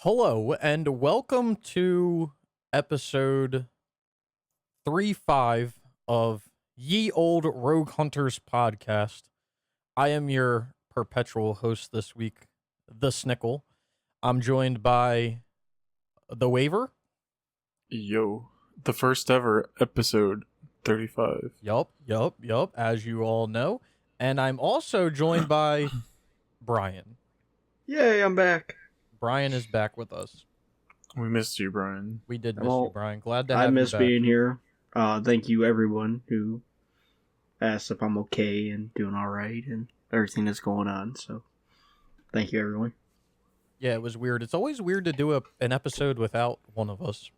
Hello, and welcome to episode 35 of Ye Old Rogue Hunters podcast. I am your perpetual host this week, the Snickle. I'm joined by the Waver. Yo, the first ever episode 35. Yup, as you all know. And I'm also joined by Brian. Yay, I'm back. Brian is back with us. We missed you, Brian. We did miss you, Brian. Glad to have you I miss back. being here. Thank you, everyone who asked if I'm okay and doing all right and everything that's going on. So, thank you, everyone. Yeah, it was weird. It's always weird to do an episode without one of us.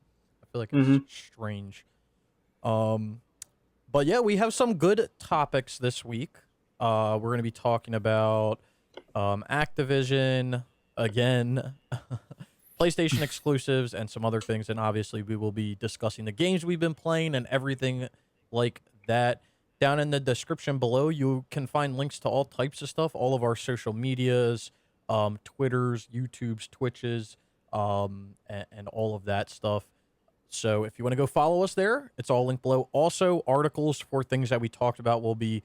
I feel like it's strange. But yeah, we have some good topics this week. We're going to be talking about Activision again, PlayStation exclusives, and some other things. And obviously, we will be discussing the games we've been playing and everything like that. Down in the description below, you can find links to all types of stuff, all of our social medias, Twitters, YouTubes, Twitches, and all of that stuff. So if you want to go follow us there, it's all linked below. Also, articles for things that we talked about will be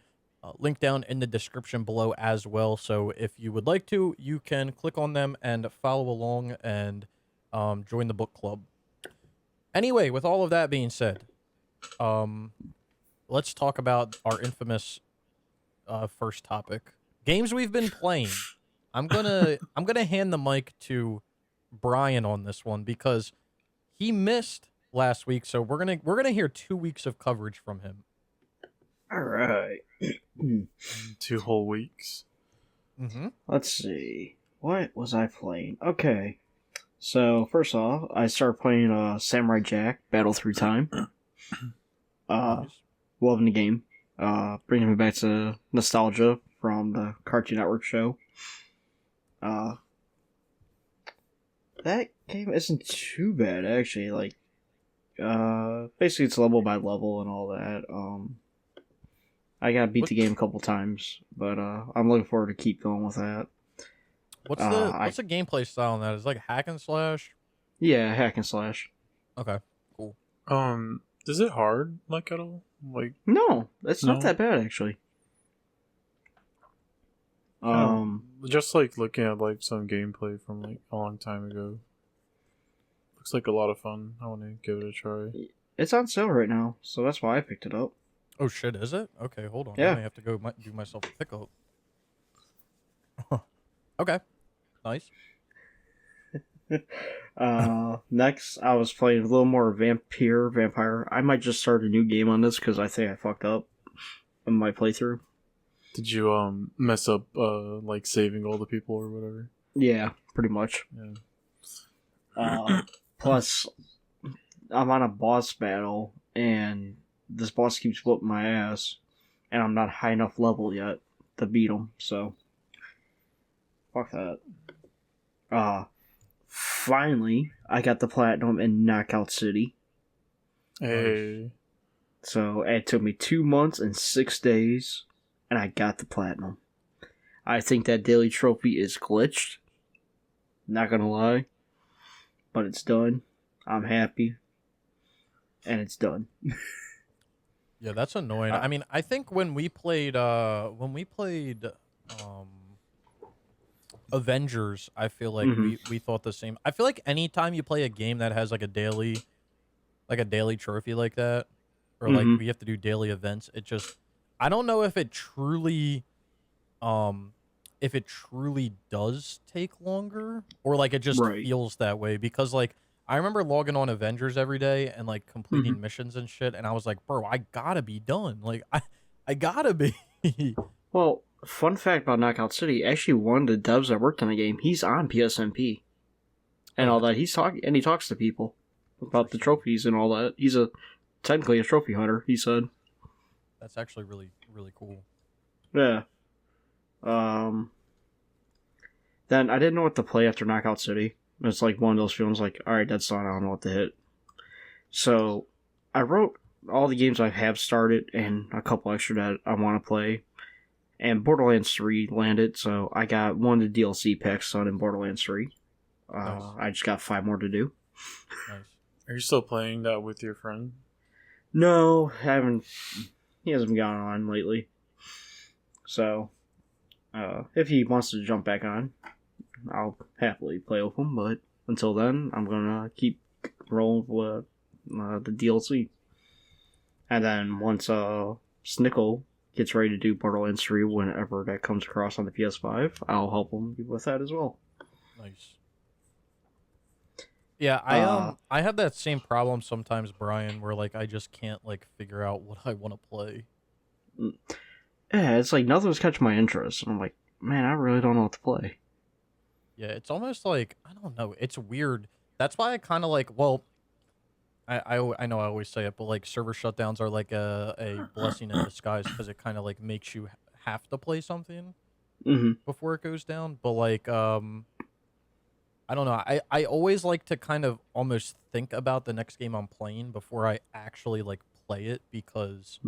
linked down in the description below as well. So if you would like to, you can click on them and follow along and join the book club. Anyway, with all of that being said, let's talk about our infamous first topic. Games we've been playing. I'm gonna hand the mic to Brian on this one because he missed last week, so we're gonna hear 2 weeks of coverage from him. All right. 2 whole weeks. Let's see. What was I playing? Okay. So, first off, I started playing Samurai Jack Battle Through Time. Nice. Loving the game. Bringing me back to nostalgia from the Cartoon Network show. That game isn't too bad, actually. Like, basically it's level by level and all that. I gotta beat the game a couple times, but I'm looking forward to keep going with that. What's the gameplay style on that? Is it like hack and slash? Yeah, hack and slash. Okay, cool. Is it hard, like, at all? Like, No, it's not that bad, actually. just like looking at like some gameplay from like a long time ago. Looks like a lot of fun. I want to give it a try. It's on sale right now, so that's why I picked it up. Oh shit, is it? Okay, hold on. Yeah. I may have to go do myself a pickup. Okay, nice. Next, I was playing a little more Vampire. I might just start a new game on this because I think I fucked up in my playthrough. Did you mess up like saving all the people or whatever? Yeah, pretty much. Yeah. Plus, I'm on a boss battle, and this boss keeps whooping my ass, and I'm not high enough level yet to beat him, so fuck that. Finally, I got the platinum in Knockout City. Hey. So it took me 2 months and 6 days, and I got the platinum. I think that daily trophy is glitched. Not gonna lie. But it's done. I'm happy. And it's done. Yeah, that's annoying. I mean, I think when we played Avengers, I feel like we thought the same. I feel like anytime you play a game that has like a daily trophy like that, or like we have to do daily events, it just, I don't know if it truly does take longer, or like it just feels that way, because like I remember logging on Avengers every day and like completing missions and shit, and I was like, bro, I gotta be done. Like I gotta be. Well, fun fact about Knockout City, actually one of the devs that worked on the game, he's on PSMP. And all that. He talks to people about the trophies and all that. He's technically a trophy hunter, he said. That's actually really, really cool. Yeah. Then I didn't know what to play after Knockout City. It's like one of those films like, alright, that's done, I don't know what to hit. So, I wrote all the games I have started and a couple extra that I want to play. And Borderlands 3 landed, so I got one of the DLC packs done in Borderlands 3. Nice. I just got 5 more to do. Nice. Are you still playing that with your friend? No, haven't. He hasn't gone on lately. So, if he wants to jump back on, I'll happily play with him. But until then, I'm gonna keep rolling with the DLC. And then once Snickle gets ready to do Borderlands 3 whenever that comes across on the PS5, I'll help him with that as well. Nice. Yeah, I have that same problem sometimes, Brian, where like I just can't like figure out what I want to play. Yeah, it's like nothing's catching my interest. And I'm like, man, I really don't know what to play. Yeah, it's almost like I don't know. It's weird. That's why I kind of like. Well, I know I always say it, but like server shutdowns are like a blessing in disguise because it kind of like makes you have to play something Mm-hmm. before it goes down. But like I don't know. I always like to kind of almost think about the next game I'm playing before I actually like play it because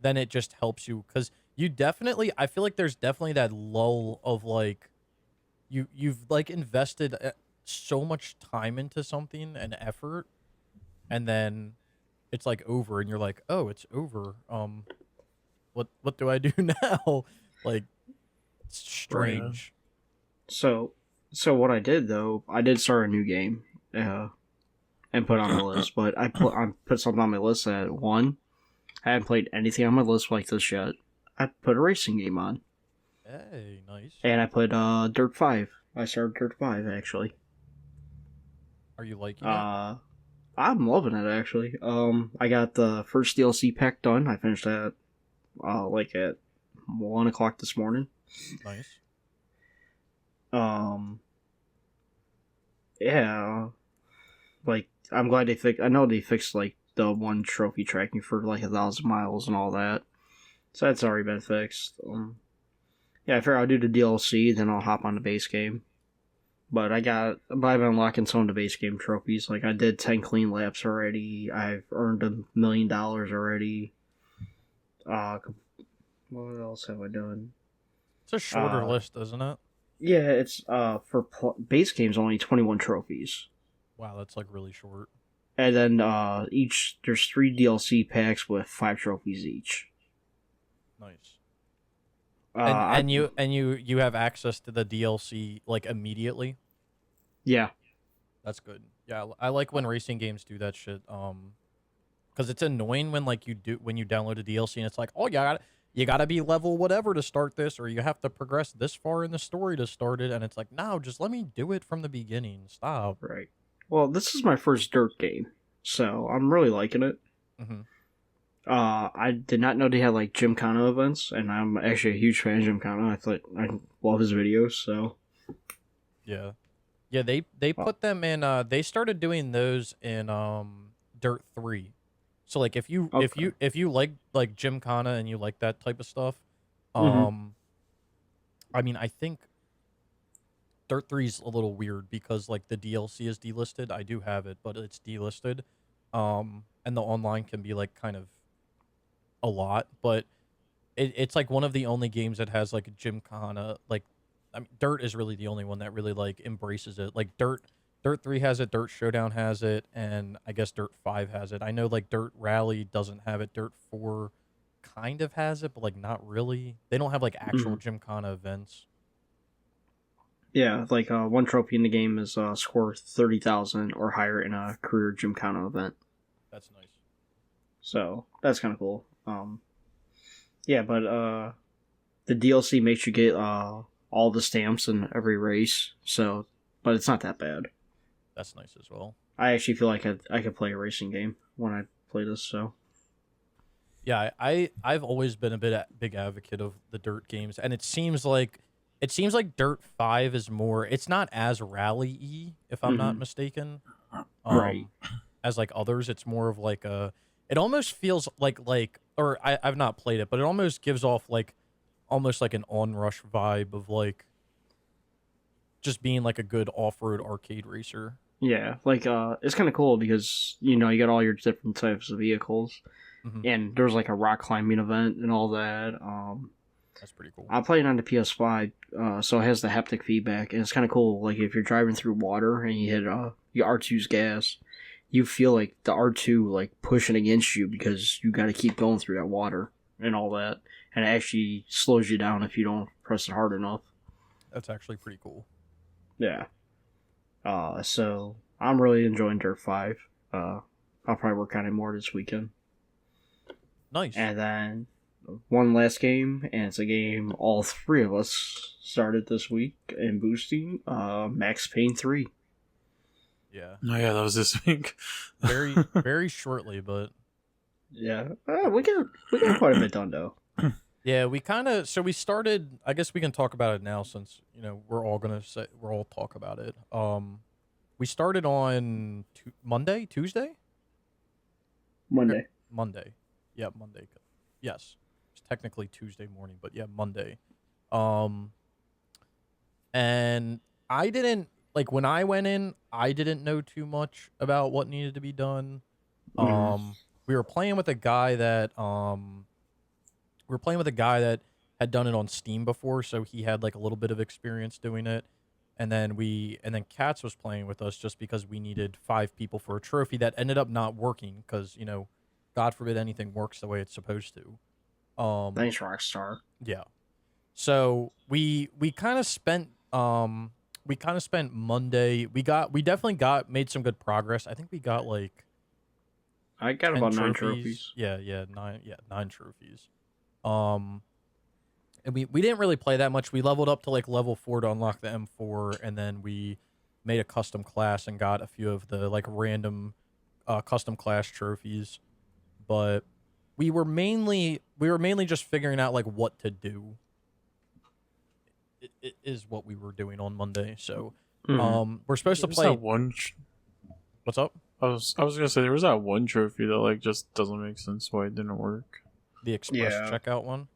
then it just helps you because you definitely I feel like there's definitely that lull of like you've like invested so much time into something and effort and then it's like over and you're like, "Oh, it's over. What do I do now?" Like it's strange. So what I did though, I did start a new game, and put it on my list. But I put something on my list that one, I haven't played anything on my list like this yet. I put a racing game on, Hey, nice. and I put Dirt 5. I started Dirt 5 actually. Are you liking it? I'm loving it actually. I got the first DLC pack done. I finished that like at 1 o'clock this morning. Nice. Yeah, like I'm glad they fixed. I know they fixed like the one trophy tracking for like 1,000 miles and all that, so that's already been fixed. Yeah, I figure I'll do the DLC, then I'll hop on the base game. But I've been unlocking some of the base game trophies. Like I did 10 clean laps already. I've earned $1 million already. What else have I done? It's a shorter list, isn't it? Yeah, it's for base games only 21 trophies. Wow, that's like really short. And then there's 3 DLC packs with 5 trophies each. Nice. And you have access to the DLC like immediately? Yeah. That's good. Yeah, I like when racing games do that shit. Because it's annoying when like you download a DLC and it's like, oh yeah, you gotta be level whatever to start this, or you have to progress this far in the story to start it, and it's like, no, just let me do it from the beginning. Stop. Right. Well, this is my first Dirt game, so I'm really liking it. Mm-hmm. I did not know they had like Gymkhana events, and I'm actually a huge fan of Gymkhana. I love his videos, so Yeah. Yeah, they put them in they started doing those in Dirt 3. So like if you like Gymkhana and you like that type of stuff, I mean, I think Dirt 3's a little weird because like the DLC is delisted. I do have it, but it's delisted. And the online can be like kind of a lot, but it's like one of the only games that has like a Gymkhana. Like, I mean, Dirt is really the only one that really like embraces it. Like Dirt 3 has it, Dirt Showdown has it, and I guess Dirt 5 has it. I know like Dirt Rally doesn't have it. Dirt 4 kind of has it, but like not really. They don't have like actual Gymkhana events. yeah, like one trophy in the game is score 30,000 or higher in a career Gymkhana event. That's nice. So that's kind of cool. Yeah, but the DLC makes you get all the stamps in every race. So, but it's not that bad. That's nice as well. I actually feel like I could play a racing game when I play this. So, yeah, I've always been a big advocate of the Dirt games, and it seems like Dirt 5 is more. It's not as rally-y, if I'm not mistaken. Right. As like others, it's more of like a. It almost feels like or I've not played it, but it almost gives off like almost like an Onrush vibe of like just being like a good off-road arcade racer. Yeah, like it's kind of cool because you got all your different types of vehicles, and there's like a rock climbing event and all that. That's pretty cool. I'm playing on the PS5, so it has the haptic feedback, and it's kind of cool. Like if you're driving through water and you hit your R2's gas, you feel like the R2 like pushing against you because you got to keep going through that water and all that, and it actually slows you down if you don't press it hard enough. That's actually pretty cool. Yeah. So I'm really enjoying Dirt 5. I'll probably work on it more this weekend. Nice. And then one last game, and it's a game all three of us started this week in boosting. Max Payne 3. Yeah. Oh yeah, that was this week. Very shortly, but Yeah, we got quite a bit done though. yeah, we started. I guess we can talk about it now since we're all talk about it. We started on Tuesday. Monday. Monday. Yeah, Monday. Yes, it's technically Tuesday morning, but yeah, Monday. And I didn't when I went in. I didn't know too much about what needed to be done. We were playing with a guy that had done it on Steam before, so he had like a little bit of experience doing it. And then Katz was playing with us just because we needed 5 people for a trophy that ended up not working because God forbid anything works the way it's supposed to. Thanks, Rockstar. Yeah. So we kind of spent Monday. We definitely made some good progress. I think we got like I got 10 about 9 trophies. Yeah, 9 trophies. And we didn't really play that much. We leveled up to like level 4 to unlock the M4, and then we made a custom class and got a few of the like random custom class trophies. But we were mainly just figuring out like what to do. It is what we were doing on Monday. So we're supposed to play What's up? I was gonna say there was that one trophy that like just doesn't make sense why it didn't work. The express checkout one.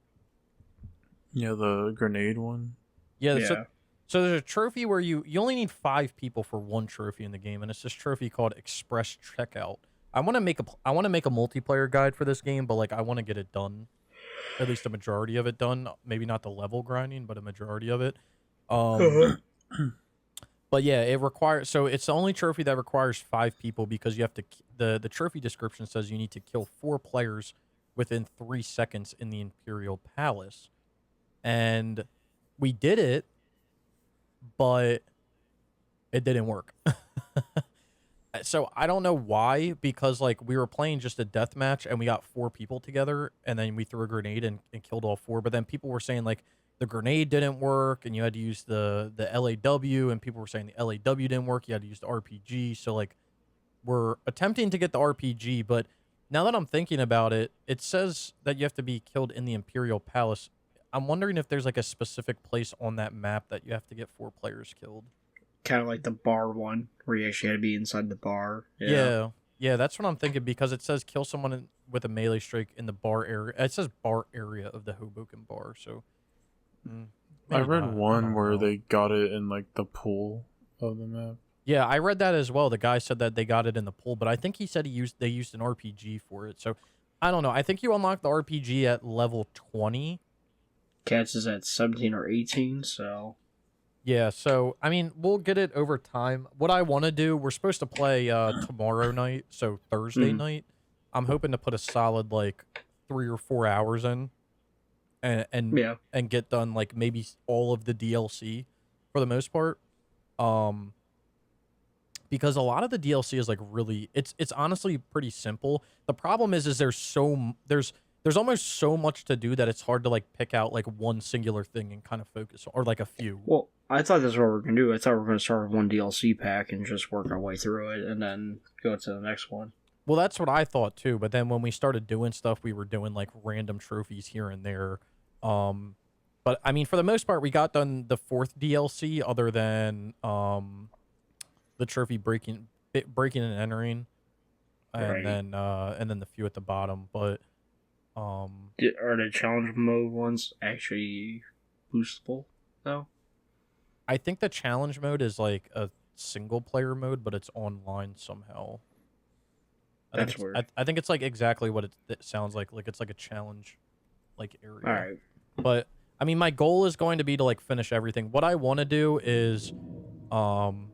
Yeah, the grenade one. Yeah. So there's a trophy where you only need 5 people for one trophy in the game, and it's this trophy called Express Checkout. I want to make a multiplayer guide for this game, but like I want to get it done, at least a majority of it done. Maybe not the level grinding, but a majority of it. But yeah, it's the only trophy that requires 5 people because you have to. The trophy description says you need to kill 4 players within 3 seconds in the Imperial Palace. And we did it, but it didn't work. So I don't know why, because like we were playing just a death match and we got 4 people together and then we threw a grenade and killed all 4. But then people were saying like the grenade didn't work and you had to use the LAW, and people were saying the LAW didn't work. You had to use the RPG. So like we're attempting to get the RPG, but now that I'm thinking about it, it says that you have to be killed in the Imperial Palace. I'm wondering if there's like a specific place on that map that you have to get 4 players killed. Kind of like the bar one, where you actually had to be inside the bar. Yeah, that's what I'm thinking, because it says kill someone with a melee strike in the bar area. It says bar area of the Hoboken bar, so... I read one where they got it in like the pool of the map. Yeah, I read that as well. The guy said that they got it in the pool, but I think he said they used an RPG for it, so... I don't know. I think you unlock the RPG at level 20. Cats is at 17 or 18, so... Yeah, so, I mean, we'll get it over time. What I want to do, we're supposed to play tomorrow night, so Thursday night. I'm hoping to put a solid, like, 3 or 4 hours in and get done, like, maybe all of the DLC for the most part. Because a lot of the DLC is, like, really... It's honestly pretty simple. The problem is there's almost so much to do that it's hard to, like, pick out, like, one singular thing and kind of focus on, or, like, a few. Well, I thought that's what we were going to do. I thought we were going to start with one DLC pack and just work our way through it and then go to the next one. Well, that's what I thought, too. But then when we started doing stuff, we were doing, like, random trophies here and there. But, I mean, for the most part, we got done the 4th DLC other than the trophy breaking and entering. And then the few at the bottom. But... Are the challenge mode ones actually boostable, though? I think the challenge mode is like a single player mode, but it's online somehow. That's weird. I think it's like exactly what it sounds like. Like it's like a challenge like area. All right. But I mean, my goal is going to be to like finish everything. What I want to do is, um,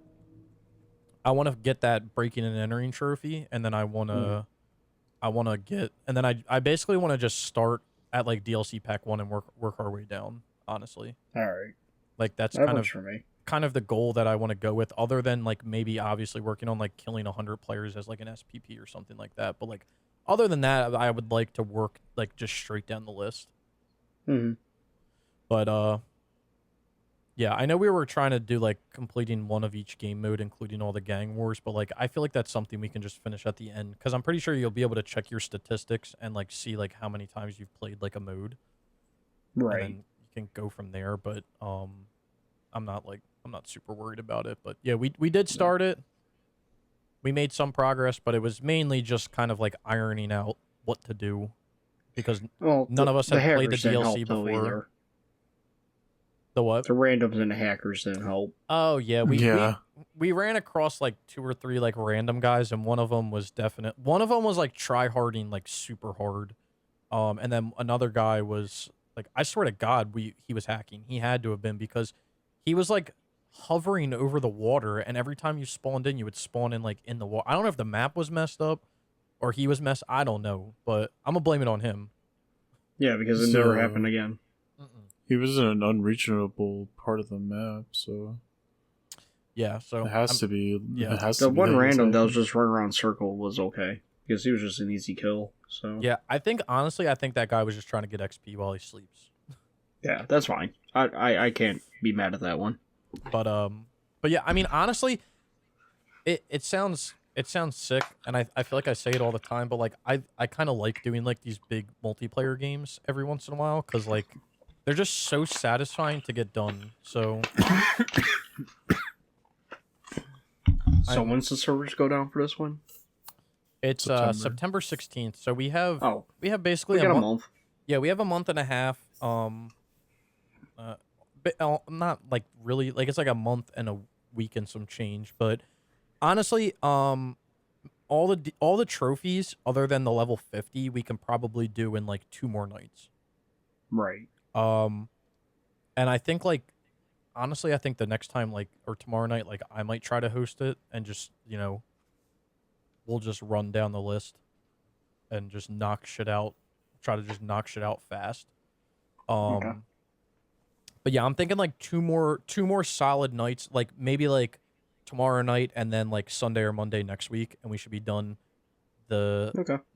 I want to get that breaking and entering trophy, and then I want to get, and then I basically want to just start at like DLC pack 1 and work our way down. Honestly, All right, like that's that works for me. kind of the goal that I want to go with. Other than like maybe obviously working on like killing 100 players as like an SPP or something like that. But like other than that, I would like to work like just straight down the list. Mm-hmm. But yeah, I know we were trying to do like completing one of each game mode, including all the gang wars, but like I feel like that's something we can just finish at the end because I'm pretty sure you'll be able to check your statistics and like see like how many times you've played like a mode, Right. and then you can go from there. But I'm not super worried about it. But yeah, we did start it. We made some progress, but it was mainly just kind of like ironing out what to do because Well, none of us had played the hackers didn't DLC help, though, before. either. The what? The randoms and the hackers didn't help. Oh yeah, Yeah. we ran across like 2 or 3 like random guys, and one of them was definite. One of them was like try harding like super hard, and then another guy was like, I swear to God, he was hacking. He had to have been because he was like hovering over the water, and every time you spawned in, you would spawn in like in the water. I don't know if the map was messed up or he was messed. I don't know, but I'm gonna blame it on him. Yeah, because it never happened again. He was in an unreachable part of the map, so Yeah, so it has to be. yeah. It has The to be one him, random that so- was just running around circle was okay because he was just an easy kill. So Yeah, I think honestly, I think that guy was just trying to get XP while he sleeps. yeah, that's fine. I can't be mad at that one. But yeah, I mean honestly, it sounds sick, and I feel like I say it all the time, but like I kind of like doing like these big multiplayer games every once in a while because like they're just so satisfying to get done. So So when's the servers go down for this one? it's September 16th. So we have basically We got a month. Yeah, we have a month and a half. Not like really like it's like a month and a week and some change, but honestly, all the trophies other than the level 50 we can probably do in like 2 more nights. Right. And I think like honestly, I think the next time like or tomorrow night like I might try to host it and just, we'll just run down the list and just knock shit out. Try to just knock shit out fast. Okay. But yeah, I'm thinking like two more solid nights, like maybe like tomorrow night and then like Sunday or Monday next week, and we should be done the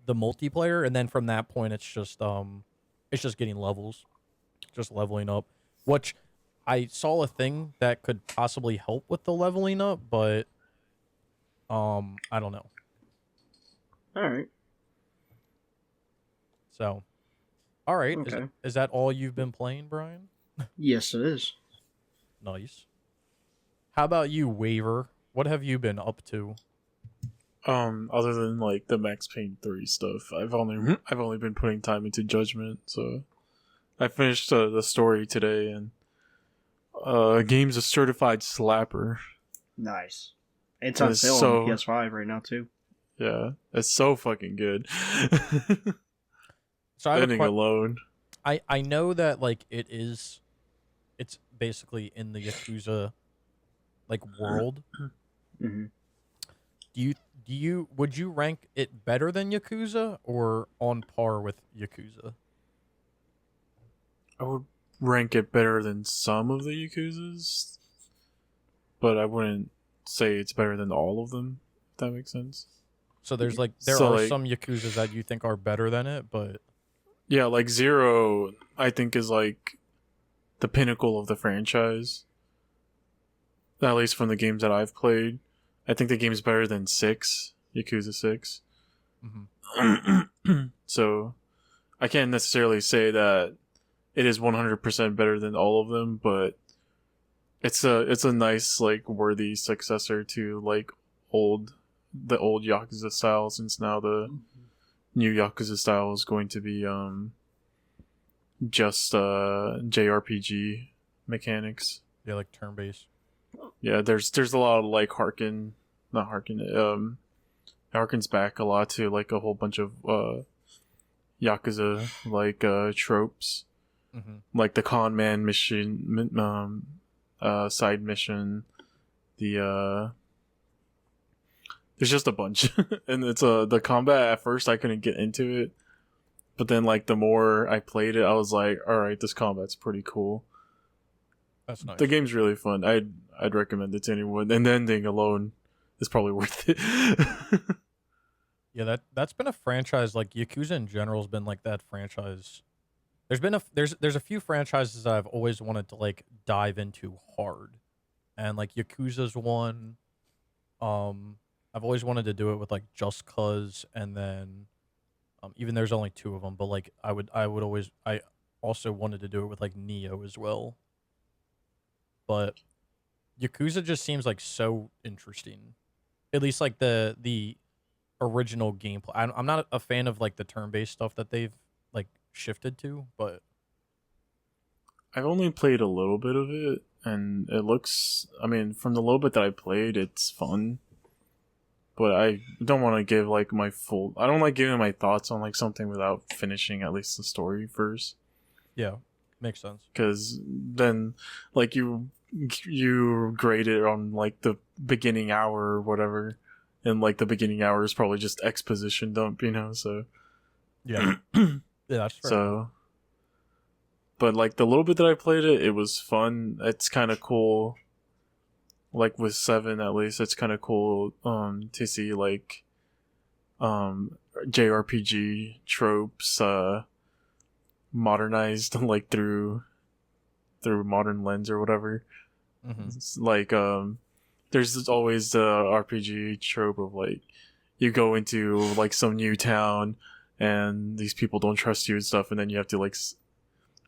multiplayer, and then from that point it's just getting levels, just leveling up. Which I saw a thing that could possibly help with the leveling up, but I don't know. All right. So, all right, Okay. is that all you've been playing, Brian? Yes, it is. Nice. How about you, Waver? What have you been up to? Other than like the Max Payne 3 stuff, I've only been putting time into Judgment. So I finished the story today, and game's a certified slapper. Nice. It's on sale on the PS5 right now too. Yeah, it's so fucking good. So I have Ending alone. I know that like it's basically in the Yakuza like world. Mm-hmm. Would you rank it better than Yakuza or on par with Yakuza? I would rank it better than some of the Yakuzas, but I wouldn't say it's better than all of them, if that makes sense. So there So, are like, some Yakuzas that you think are better than it, but yeah, like Zero, I think is like the pinnacle of the franchise. At least from the games that I've played. I think the game's better than 6, Yakuza 6. mm-hmm. So, I can't necessarily say that it is 100% better than all of them, but it's a nice, like, worthy successor to, like, the old Yakuza style, since now the new Yakuza style is going to be just JRPG mechanics. Yeah, like turn based. Yeah, there's a lot of like it harkens back a lot to like a whole bunch of Yakuza like tropes. like the con man mission, side mission, the there's just a bunch, and it's the combat. At first, I couldn't get into it, but then like the more I played it, I was like, all right, this combat's pretty cool. That's nice. The game's really fun. I'd recommend it to anyone, and the ending alone is probably worth it. Yeah, that's been a franchise, like Yakuza in general has been like that franchise. There's a few franchises that I've always wanted to like dive into hard, and like Yakuza's one. I've always wanted to do it with like Just Cause, and then even there's only two of them, but like I also wanted to do it with like Neo as well. But Yakuza just seems like so interesting. At least like the original gameplay. I'm not a fan of like the turn-based stuff that they've like shifted to, but I've only played a little bit of it, and it looks. I mean, from the little bit that I played, it's fun. But I don't want to give like my full. I don't like giving my thoughts on like something without finishing at least the story first. yeah, makes sense. Because then, like you grade it on like the beginning hour or whatever, and like the beginning hour is probably just exposition dump, So Yeah, yeah, that's fair. so. But like the little bit that I played it, it was fun. It's kind of cool. Like with 7 at least, it's kind of cool to see like JRPG tropes modernized like through modern lens or whatever. It's like there's always the RPG trope of like you go into like some new town and these people don't trust you and stuff, and then you have to like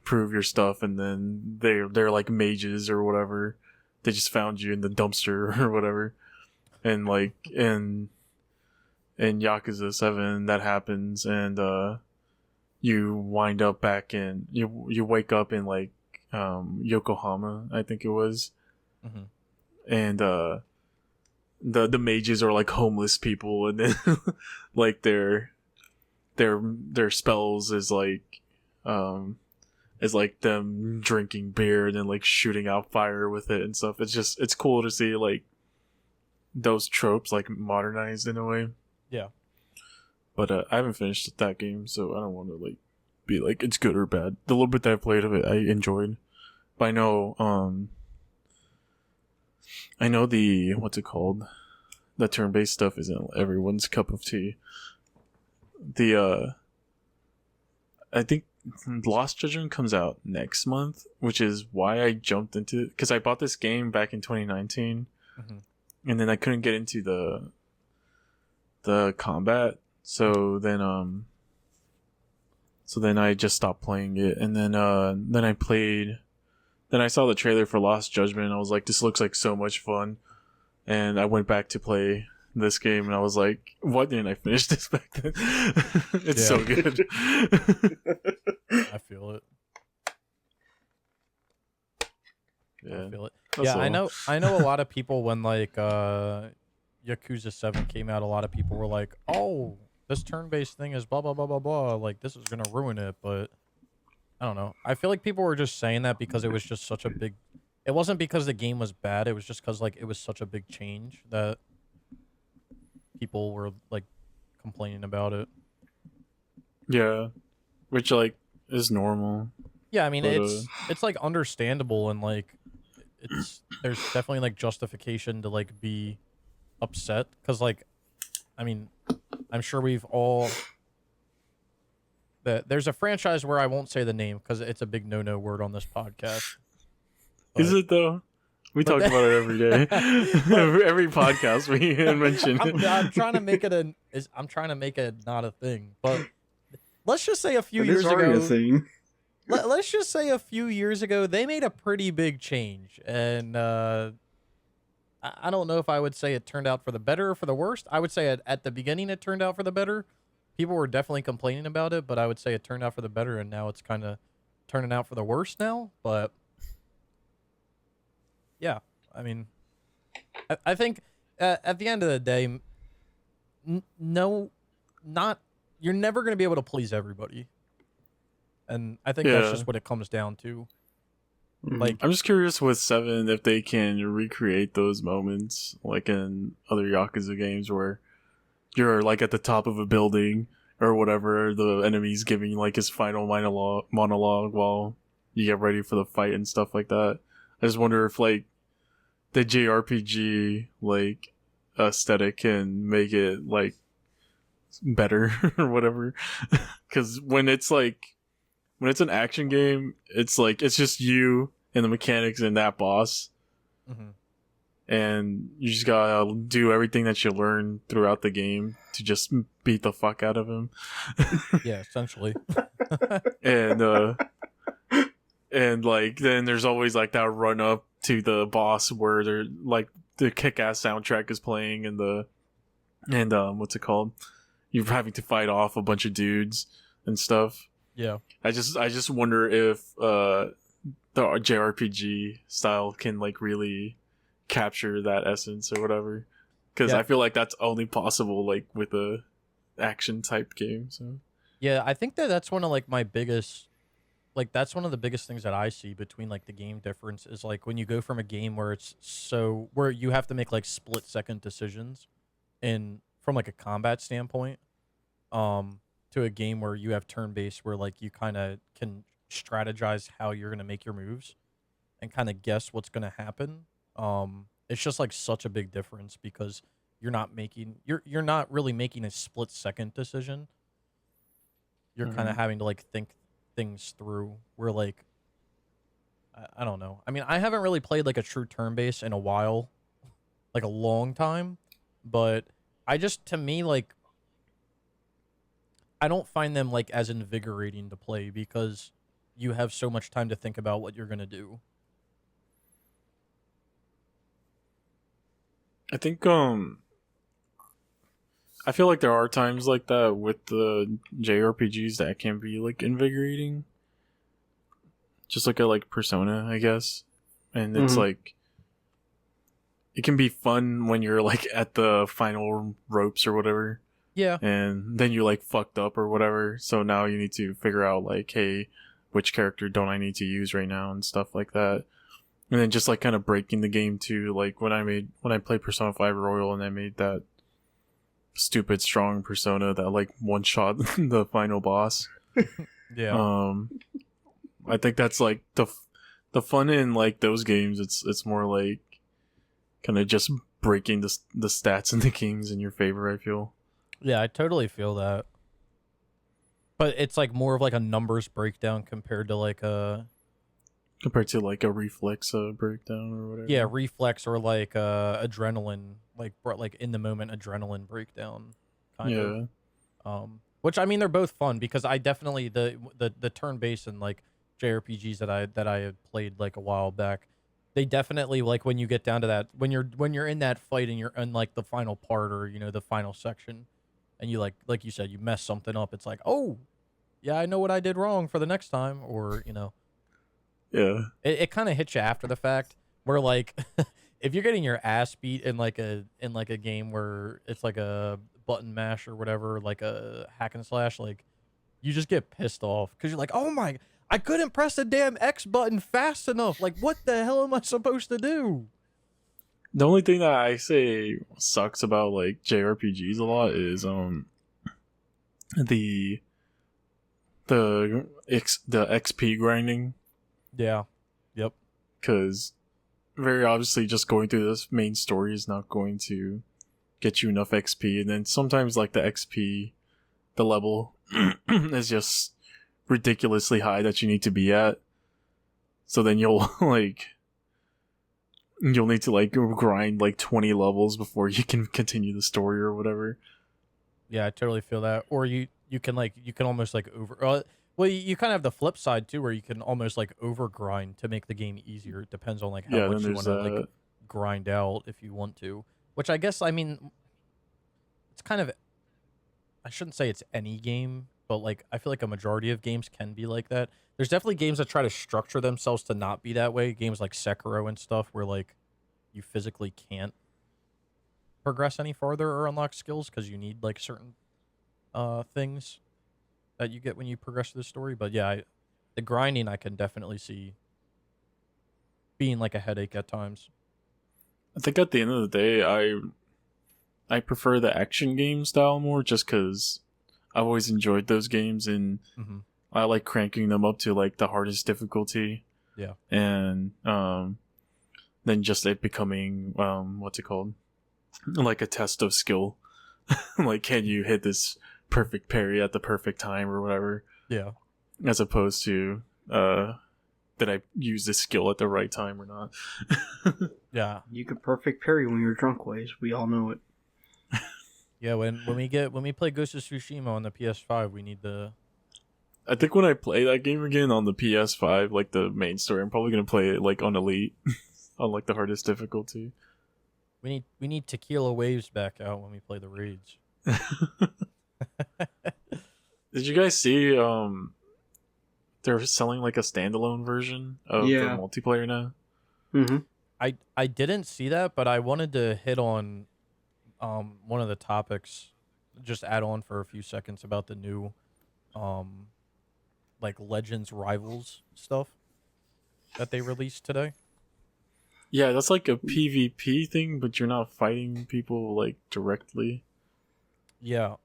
prove your stuff, and then they're like mages or whatever. They just found you in the dumpster or whatever, and like in Yakuza 7 that happens, and you wind up back in you wake up in like Yokohama, I think it was, and the mages are like homeless people, and then like their spells is like them drinking beer and then like shooting out fire with it and stuff. It's cool to see like those tropes like modernized in a way. Yeah. But I haven't finished that game, so I don't want to like be like it's good or bad. The little bit that I played of it, I enjoyed. But I know the what's it called? The turn-based stuff isn't everyone's cup of tea. I think Lost Judgment comes out next month, which is why I jumped into it, because I bought this game back in 2019, and then I couldn't get into the combat, so then I just stopped playing it, and then I saw the trailer for Lost Judgment, and I was like, this looks like so much fun, and I went back to play this game, and I was like, why didn't I finish this back then? It's so good. I feel it. Yeah. I feel it. That's Yeah, all. I know a lot of people when like Yakuza 7 came out, a lot of people were like, "Oh, this turn-based thing is blah blah blah blah blah, like this is going to ruin it." But I don't know. I feel like people were just saying that because it was just such a big it wasn't because the game was bad, it was just cuz like it was such a big change that people were like complaining about it. Yeah. Which like is normal. Yeah, I mean But, it's like understandable, and like there's definitely like justification to like be upset, cuz like I mean I'm sure we've all there's a franchise where I won't say the name cuz it's a big no-no word on this podcast. Is it though? We talk about it every day. every podcast we mention. I'm trying to make it not a thing, but let's just say a few years already ago. a thing. Let's just say a few years ago they made a pretty big change, and I don't know if I would say it turned out for the better or for the worst. I would say at the beginning it turned out for the better. People were definitely complaining about it, but I would say it turned out for the better, and now it's kind of turning out for the worst now. But yeah, I mean, I think at the end of the day, you're never going to be able to please everybody. And I think that's just what it comes down to. Like, I'm just curious with 7 if they can recreate those moments like in other Yakuza games where you're like at the top of a building or whatever, the enemy's giving like his final monologue while you get ready for the fight and stuff like that. I just wonder if like the JRPG like aesthetic can make it like better or whatever. Because when it's an action game, it's like it's just you and the mechanics and that boss, and you just gotta do everything that you learn throughout the game to just beat the fuck out of him. Yeah, essentially. And like then there's always like that run up to the boss where they're like the kick-ass soundtrack is playing and what's it called? You're having to fight off a bunch of dudes and stuff. Yeah. I just wonder if the JRPG style can like really capture that essence or whatever, because I feel like that's only possible like with a action type game. So yeah, I think that's one of like my biggest, like that's one of the biggest things that I see between like the game difference is like when you go from a game where it's so where you have to make like split second decisions in from like a combat standpoint, to a game where you have turn based where like you kind of can strategize how you're gonna make your moves and kind of guess what's gonna happen. It's just like such a big difference because you're not really making a split second decision. You're kind of having to like think things through. Where like I don't know. I mean, I haven't really played like a true turn base in a while, like a long time, but to me like I don't find them like as invigorating to play because you have so much time to think about what you're gonna do. I think I feel like there are times like that with the JRPGs that can be like invigorating. Just like a like Persona, I guess. And it's like it can be fun when you're like at the final ropes or whatever. Yeah. And then you like fucked up or whatever. So now you need to figure out like, hey, which character don't I need to use right now and stuff like that. And then just like kind of breaking the game too. Like when I played Persona 5 Royal and I made that stupid strong Persona that like one shot the final boss. Yeah. I think that's like the fun in like those games. It's more like kind of just breaking the stats in the games in your favor, I feel. Yeah, I totally feel that. But it's like more of like a numbers breakdown compared to like a reflex breakdown or whatever. Yeah, reflex or like adrenaline, like in the moment adrenaline breakdown kind of. Which I mean they're both fun because I definitely the turn based and like JRPGs that I had played like a while back, they definitely like when you get down to that when you're in that fight and you're in like the final part or the final section and you like you said you mess something up, it's like, oh yeah, I know what I did wrong for the next time, or yeah, it kind of hits you after the fact where like if you're getting your ass beat in like a game where it's like a button mash or whatever, like a hack and slash, like you just get pissed off because you're like, oh my, I couldn't press the damn X button fast enough. Like, what the hell am I supposed to do? The only thing that I say sucks about like JRPGs a lot is the XP grinding. Yeah. Yep. Because very obviously just going through this main story is not going to get you enough XP, and then sometimes like the XP, the level is just ridiculously high that you need to be at. So then you'll need to like grind like 20 levels before you can continue the story or whatever. Yeah, I totally feel that. Or you can almost like over. Well, you kind of have the flip side too, where you can almost like over grind to make the game easier. It depends on like how much you want to like grind out if you want to. Which I guess, I mean, it's kind of, I shouldn't say it's any game, but like I feel like a majority of games can be like that. There's definitely games that try to structure themselves to not be that way. Games like Sekiro and stuff, where like you physically can't progress any farther or unlock skills because you need like certain things that you get when you progress through the story. But yeah, The grinding I can definitely see being like a headache at times. I think at the end of the day, I prefer the action game style more, just because I've always enjoyed those games, and Mm-hmm. I like cranking them up to like the hardest difficulty. Yeah. And then just it becoming what's it called, like a test of skill. Like, can you hit this perfect parry at the perfect time or whatever, Yeah. as opposed to did I use this skill at the right time or not. Yeah. You could perfect parry when you're drunk, ways. We all know it. Yeah, when we play Ghost of Tsushima on the PS5, we need the I think when I play that game again on the PS5, like the main story, I'm probably gonna play it like on Elite, on like the hardest difficulty. we need tequila waves back out when we play the raids. Did you guys see they're selling like a standalone version of the Yeah. multiplayer now? Mm-hmm. I didn't see that, but I wanted to hit on one of the topics, just add on for a few seconds about the new like Legends Rivals stuff that they released today. Yeah, that's like a PvP thing, but you're not fighting people like directly. Yeah.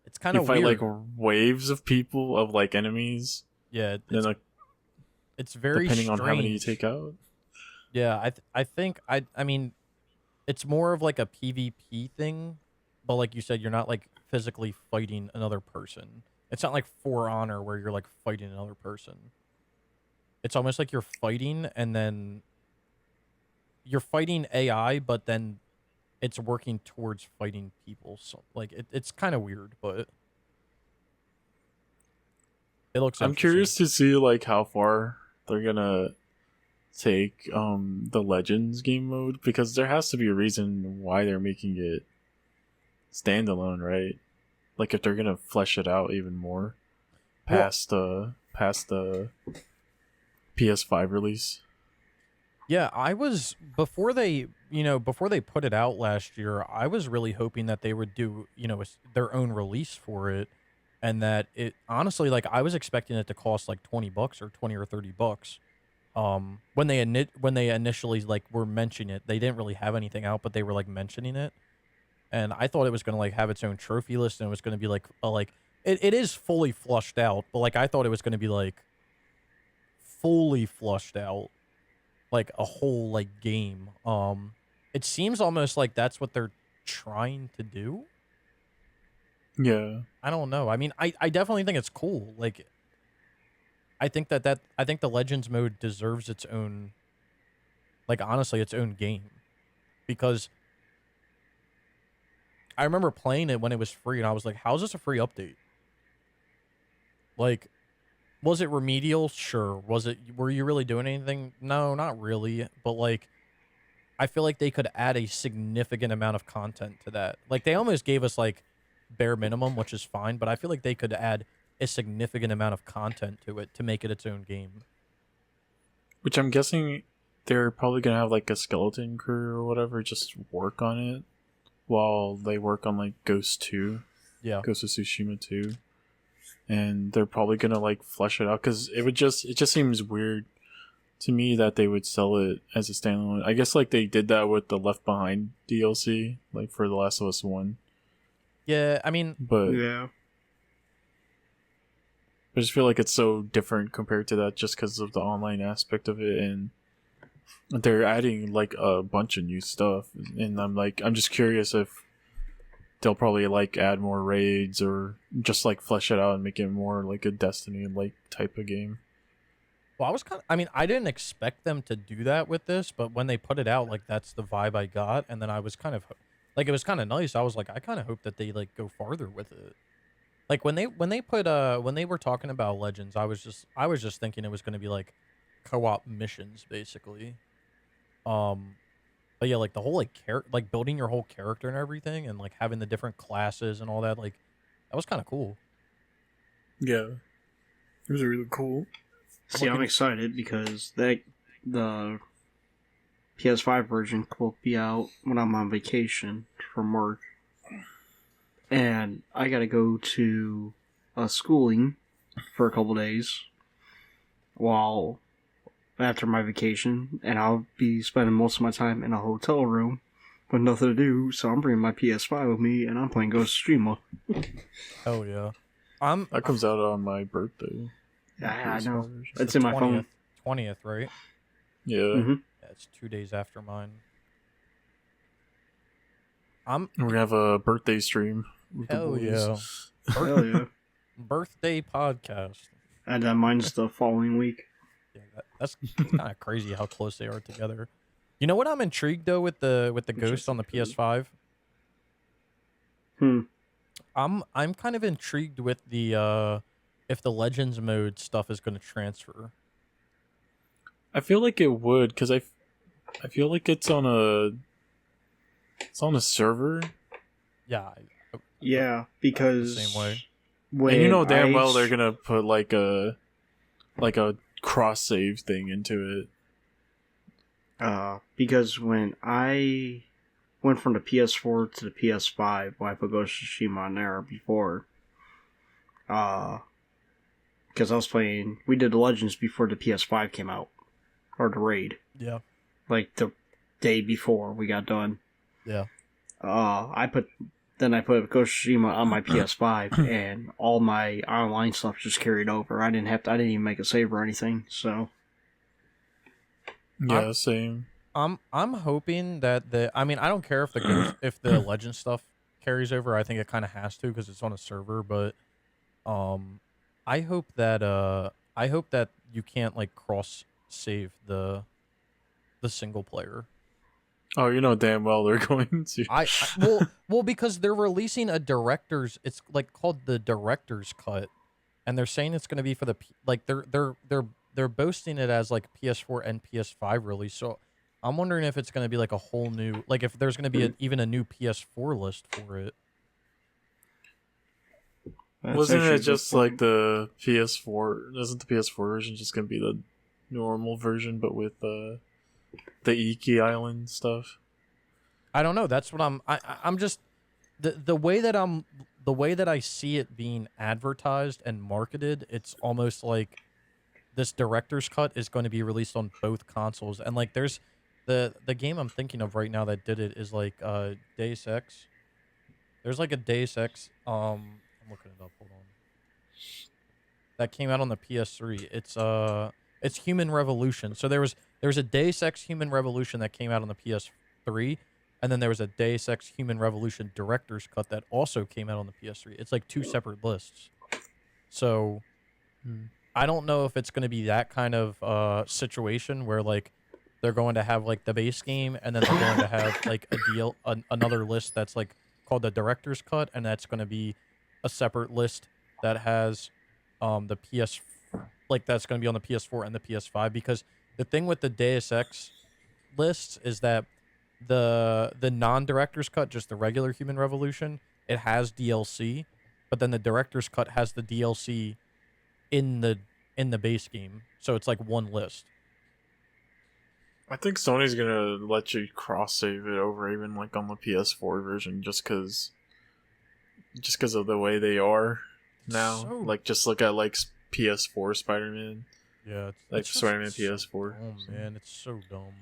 It's kind You of fight weird. like waves of people, of like enemies. Yeah, Then like it's very depending on how many you strange. take out. Yeah, I think I mean it's more of like a PvP thing, but like you said, you're not like physically fighting another person. It's not like For Honor where you're like fighting another person. It's almost like you're fighting and then you're fighting AI, but then it's working towards fighting people. So like it's kind of weird, but it looks I'm interesting. curious to see like how far they're gonna take the Legends game mode, because there has to be a reason why they're making it standalone, right? Like if they're gonna flesh it out even more past the PS5 release. Yeah, I was before they put it out last year, I was really hoping that they would do, their own release for it, and that it honestly, like, I was expecting it to cost like $20 or 20 or $30. When they initially like were mentioning it, they didn't really have anything out, but they were like mentioning it, and I thought it was going to like have its own trophy list, and it was going to be like it is fully flushed out, but like I thought it was going to be like fully flushed out, like a whole like game. It seems almost like that's what they're trying to do. Yeah. I don't know. I mean, I definitely think it's cool. Like, I think I think the Legends mode deserves its own, like, honestly, its own game, because I remember playing it when it was free, and I was like, "How is this a free update?" Like, was it remedial? Sure. Was it? Were you really doing anything? No, not really. But like, I feel like they could add a significant amount of content to that. Like, they almost gave us like bare minimum, which is fine, but I feel like they could add a significant amount of content to it to make it its own game. Which I'm guessing they're probably gonna have like a skeleton crew or whatever just work on it while they work on like Ghost 2, Yeah. Ghost of Tsushima 2. And they're probably gonna like flesh it out, because it just seems weird to me that they would sell it as a standalone. I guess like they did that with the Left Behind DLC, like for The Last of Us 1. Yeah, I mean, But Yeah. I just feel like it's so different compared to that, just because of the online aspect of it, and they're adding like a bunch of new stuff. And I'm just curious if they'll probably like add more raids, or just like flesh it out and make it more like a Destiny like type of game. well, I mean, I didn't expect them to do that with this, but when they put it out, like, that's the vibe I got. And then I was kind of like, it was kind of nice. I was like, I kind of hope that they like go farther with it. Like when they when they were talking about Legends, I was just thinking it was going to be like co-op missions basically. But yeah, like the whole like building your whole character and everything, and like having the different classes and all that, like that was kind of cool. Yeah, it was really cool. See, I'm excited because the PS5 version will be out when I'm on vacation from work. And I gotta go to schooling for a couple days. while after my vacation, and I'll be spending most of my time in a hotel room with nothing to do. So I'm bringing my PS5 with me, and I'm playing Ghost of Tsushima. Hell yeah. That comes out on my birthday. Yeah, I know. PS5 version. It's in my phone. 20th, right? Yeah. Mm-hmm. Yeah, it's 2 days after mine. We're gonna have a birthday stream. With Hell the yeah. boys. Hell yeah. Birthday podcast. And mine's the following week. Yeah, that's kind of crazy how close they are together. You know what I'm intrigued though with the Ghost on the PS5? I'm kind of intrigued with the if the Legends mode stuff is going to transfer. I feel like it would, because I feel like it's on a server. Yeah. Yeah, because the same way. And you know damn well they're gonna put like a cross save thing into it. Because when I went from the PS4 to the PS5, when I put Ghost of Tsushima on there before, because I was playing, we did the Legends before the PS5 came out, or the raid. Yeah. Like the day before we got done. Yeah. I put Ghost of Tsushima on my PS5, and all my online stuff just carried over. I didn't even make a save or anything. So. Yeah, same. I'm hoping that I don't care if if the Legend stuff carries over. I think it kind of has to because it's on a server. But I hope that you can't like cross save the single player. Oh, you know damn well they're going to. Well, because they're releasing it's like called the director's cut, and they're saying it's going to be for they're boasting it as like PS4 and PS5 release. So I'm wondering if it's going to be like a whole new, like if there's going to be even a new PS4 list for it. Wasn't it just like the PS4? Isn't the PS4 version just going to be the normal version, but with the Iki Island stuff? I don't know. That's what I'm just the way that I see it being advertised and marketed. It's almost like this director's cut is going to be released on both consoles, and like there's the game I'm thinking of right now that did it is like Deus Ex. There's like a Deus Ex. I'm looking it up. Hold on. That came out on the PS3. It's Human Revolution. So there was a Deus Ex Human Revolution that came out on the PS3, and then there was a Deus Ex Human Revolution director's cut that also came out on the PS3. It's like two separate lists. So I don't know if it's going to be that kind of situation where like they're going to have like the base game and then they're going to have like another list that's like called the director's cut, and that's going to be a separate list that has the PS that's going to be on the PS4 and the PS5. Because the thing with the Deus Ex lists is that the non-director's cut, just the regular Human Revolution, it has DLC, but then the director's cut has the DLC in the base game, so it's like one list. I think Sony's gonna let you cross save it over even like on the PS4 version, just because of the way they are now. Like just look at like PS4 Spider-Man. Yeah, it's Spider-Man PS4. Oh man, it's so dumb.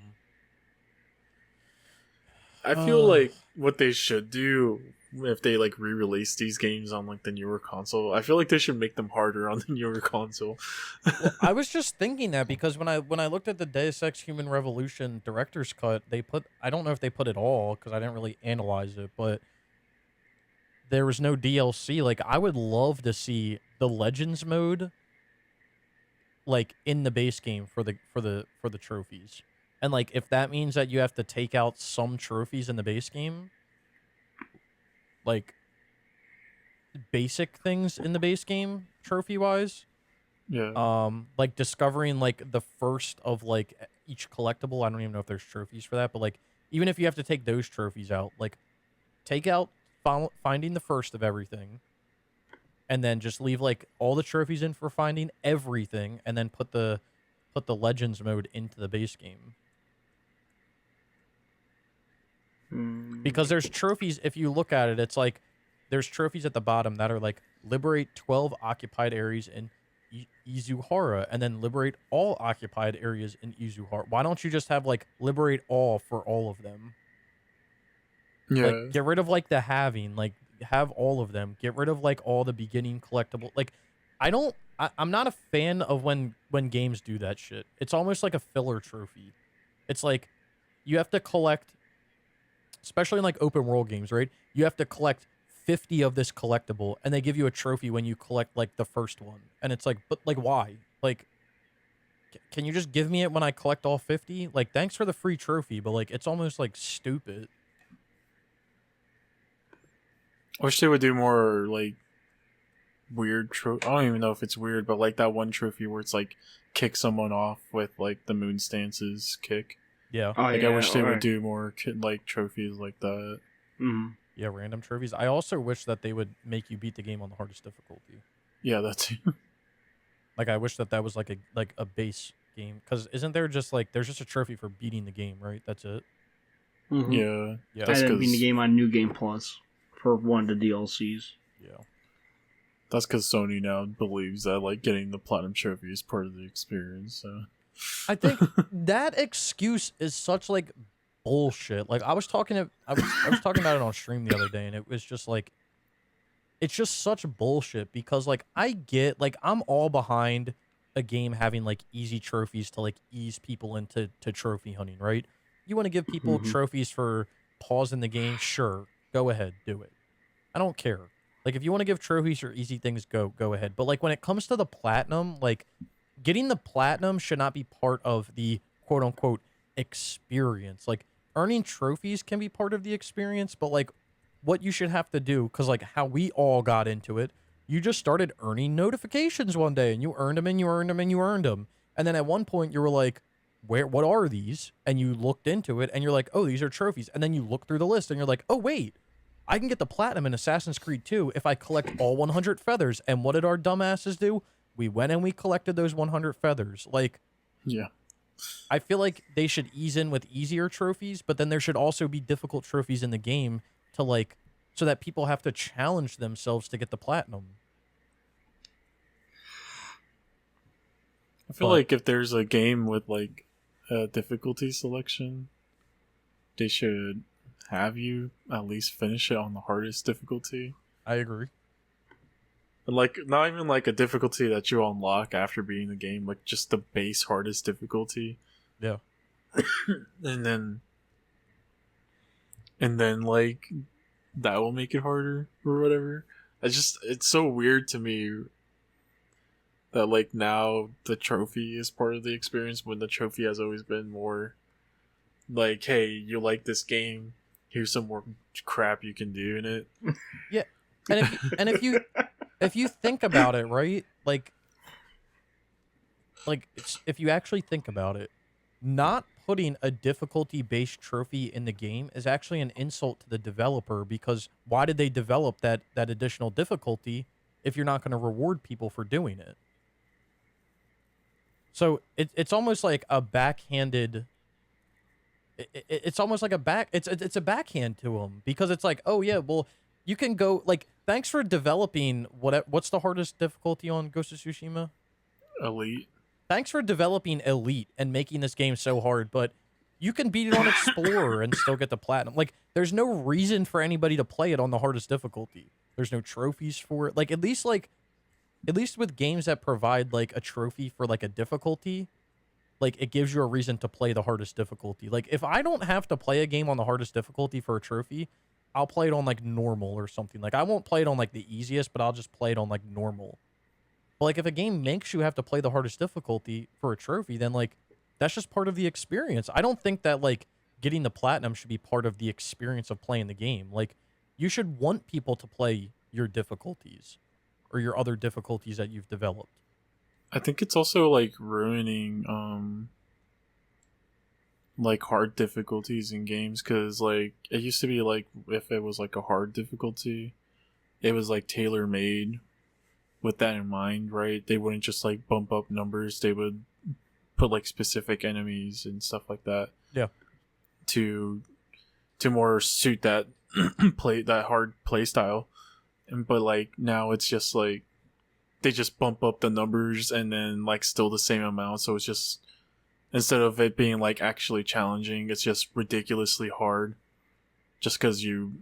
I feel like what they should do if they like re-release these games on like the newer console, I feel like they should make them harder on the newer console. Well, I was just thinking that because when I looked at the Deus Ex Human Revolution director's cut, I don't know if they put it all because I didn't really analyze it, but there was no DLC. Like I would love to see the Legends mode like in the base game for the trophies. And like if that means that you have to take out some trophies in the base game, like basic things in the base game trophy wise, like discovering like the first of like each collectible. I don't even know if there's trophies for that, but like even if you have to take those trophies out, like take out finding the first of everything, and then just leave like all the trophies in for finding everything, and then put the Legends mode into the base game. Because there's trophies, if you look at it, it's like there's trophies at the bottom that are like liberate 12 occupied areas Izuhara, and then liberate all occupied areas in Izuhara. Why don't you just have like liberate all for all of them? Yeah. Like get rid of like the having, like have all of them. Get rid of like all the beginning collectible. Like I'm not a fan of when games do that shit. It's almost like a filler trophy. It's like you have to collect, especially in like open world games, right? You have to collect 50 of this collectible, and they give you a trophy when you collect like the first one. And it's like, but like why? Like can you just give me it when I collect all 50? Like thanks for the free trophy, but like it's almost like stupid. I wish they would do more like weird I don't even know if it's weird, but like that one trophy where it's like kick someone off with like the moon stances kick. Yeah. Oh, Like yeah, I wish they or- would do more like trophies like that. Mhm. Yeah, random trophies. I also wish that they would make you beat the game on the hardest difficulty. Yeah, that's Like I wish that was like a base game, cuz isn't there just like there's just a trophy for beating the game, right? That's it. Mhm. yeah. Yeah. I That's didn't beat the because game on New Game Plus for one of the DLCs. Yeah. that's because Sony now believes that like getting the platinum trophy is part of the experience. So I think that excuse is such like bullshit. Like I was talking about it on stream the other day, and it was just like it's just such bullshit because like I get like I'm all behind a game having like easy trophies to like ease people into trophy hunting, right? You want to give people Mhm. trophies for pausing the game, sure, go ahead, do it. I don't care. Like if you want to give trophies or easy things, go ahead. But like when it comes to the platinum, like getting the platinum should not be part of the quote unquote experience. Like earning trophies can be part of the experience, but like what you should have to do, because like how we all got into it, you just started earning notifications one day and you earned them and you earned them and you earned them. And then at one point you were like, what are these? And you looked into it and you're like, oh, these are trophies. And then you look through the list and you're like, oh, wait, I can get the platinum in Assassin's Creed 2 if I collect all 100 feathers. And what did our dumbasses do? We went and we collected those 100 feathers. Like, yeah. I feel like they should ease in with easier trophies, but then there should also be difficult trophies in the game to like, so that people have to challenge themselves to get the platinum. I feel But- like if there's a game with like a difficulty selection, they should have you at least finish it on the hardest difficulty. I agree. And like not even like a difficulty that you unlock after beating the game, like just the base hardest difficulty. Yeah. and then like that will make it harder or whatever. It's so weird to me that like now the trophy is part of the experience when the trophy has always been more like, hey, you like this game, here's some more crap you can do in it. And if you think about it, right? Like if you actually think about it, not putting a difficulty-based trophy in the game is actually an insult to the developer, because why did they develop that additional difficulty if you're not going to reward people for doing it? So it's almost like a backhanded. It's almost like it's a backhand to them, because it's like, oh yeah, well you can go like, thanks for developing what's the hardest difficulty on Ghost of Tsushima? Elite. Thanks for developing Elite and making this game so hard, but you can beat it on Explorer and still get the platinum. Like, there's no reason for anybody to play it on the hardest difficulty. There's no trophies for it. Like, at least with games that provide like a trophy for like a difficulty, like it gives you a reason to play the hardest difficulty. Like, if I don't have to play a game on the hardest difficulty for a trophy, I'll play it on like normal or something. Like, I won't play it on like the easiest, but I'll just play it on like normal. But like if a game makes you have to play the hardest difficulty for a trophy, then like that's just part of the experience. I don't think that like getting the platinum should be part of the experience of playing the game. Like, you should want people to play your difficulties or your other difficulties that you've developed. I think it's also like ruining like hard difficulties in games, because like it used to be like if it was like a hard difficulty, it was like tailor made with that in mind, right? They wouldn't just like bump up numbers, they would put like specific enemies and stuff like that. Yeah. To more suit that that hard play style. But like now it's just like they just bump up the numbers and then like still the same amount. So it's just, instead of it being like actually challenging, it's just ridiculously hard, just because you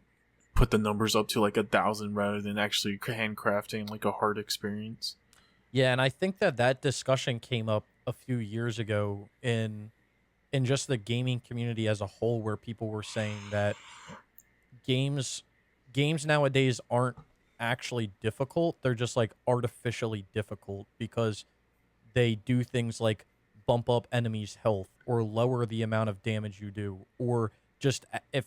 put the numbers up to like 1,000 rather than actually handcrafting like a hard experience. Yeah, and I think that discussion came up a few years ago in just the gaming community as a whole, where people were saying that games games nowadays aren't actually difficult. They're just like artificially difficult because they do things like bump up enemies' health or lower the amount of damage you do, or just if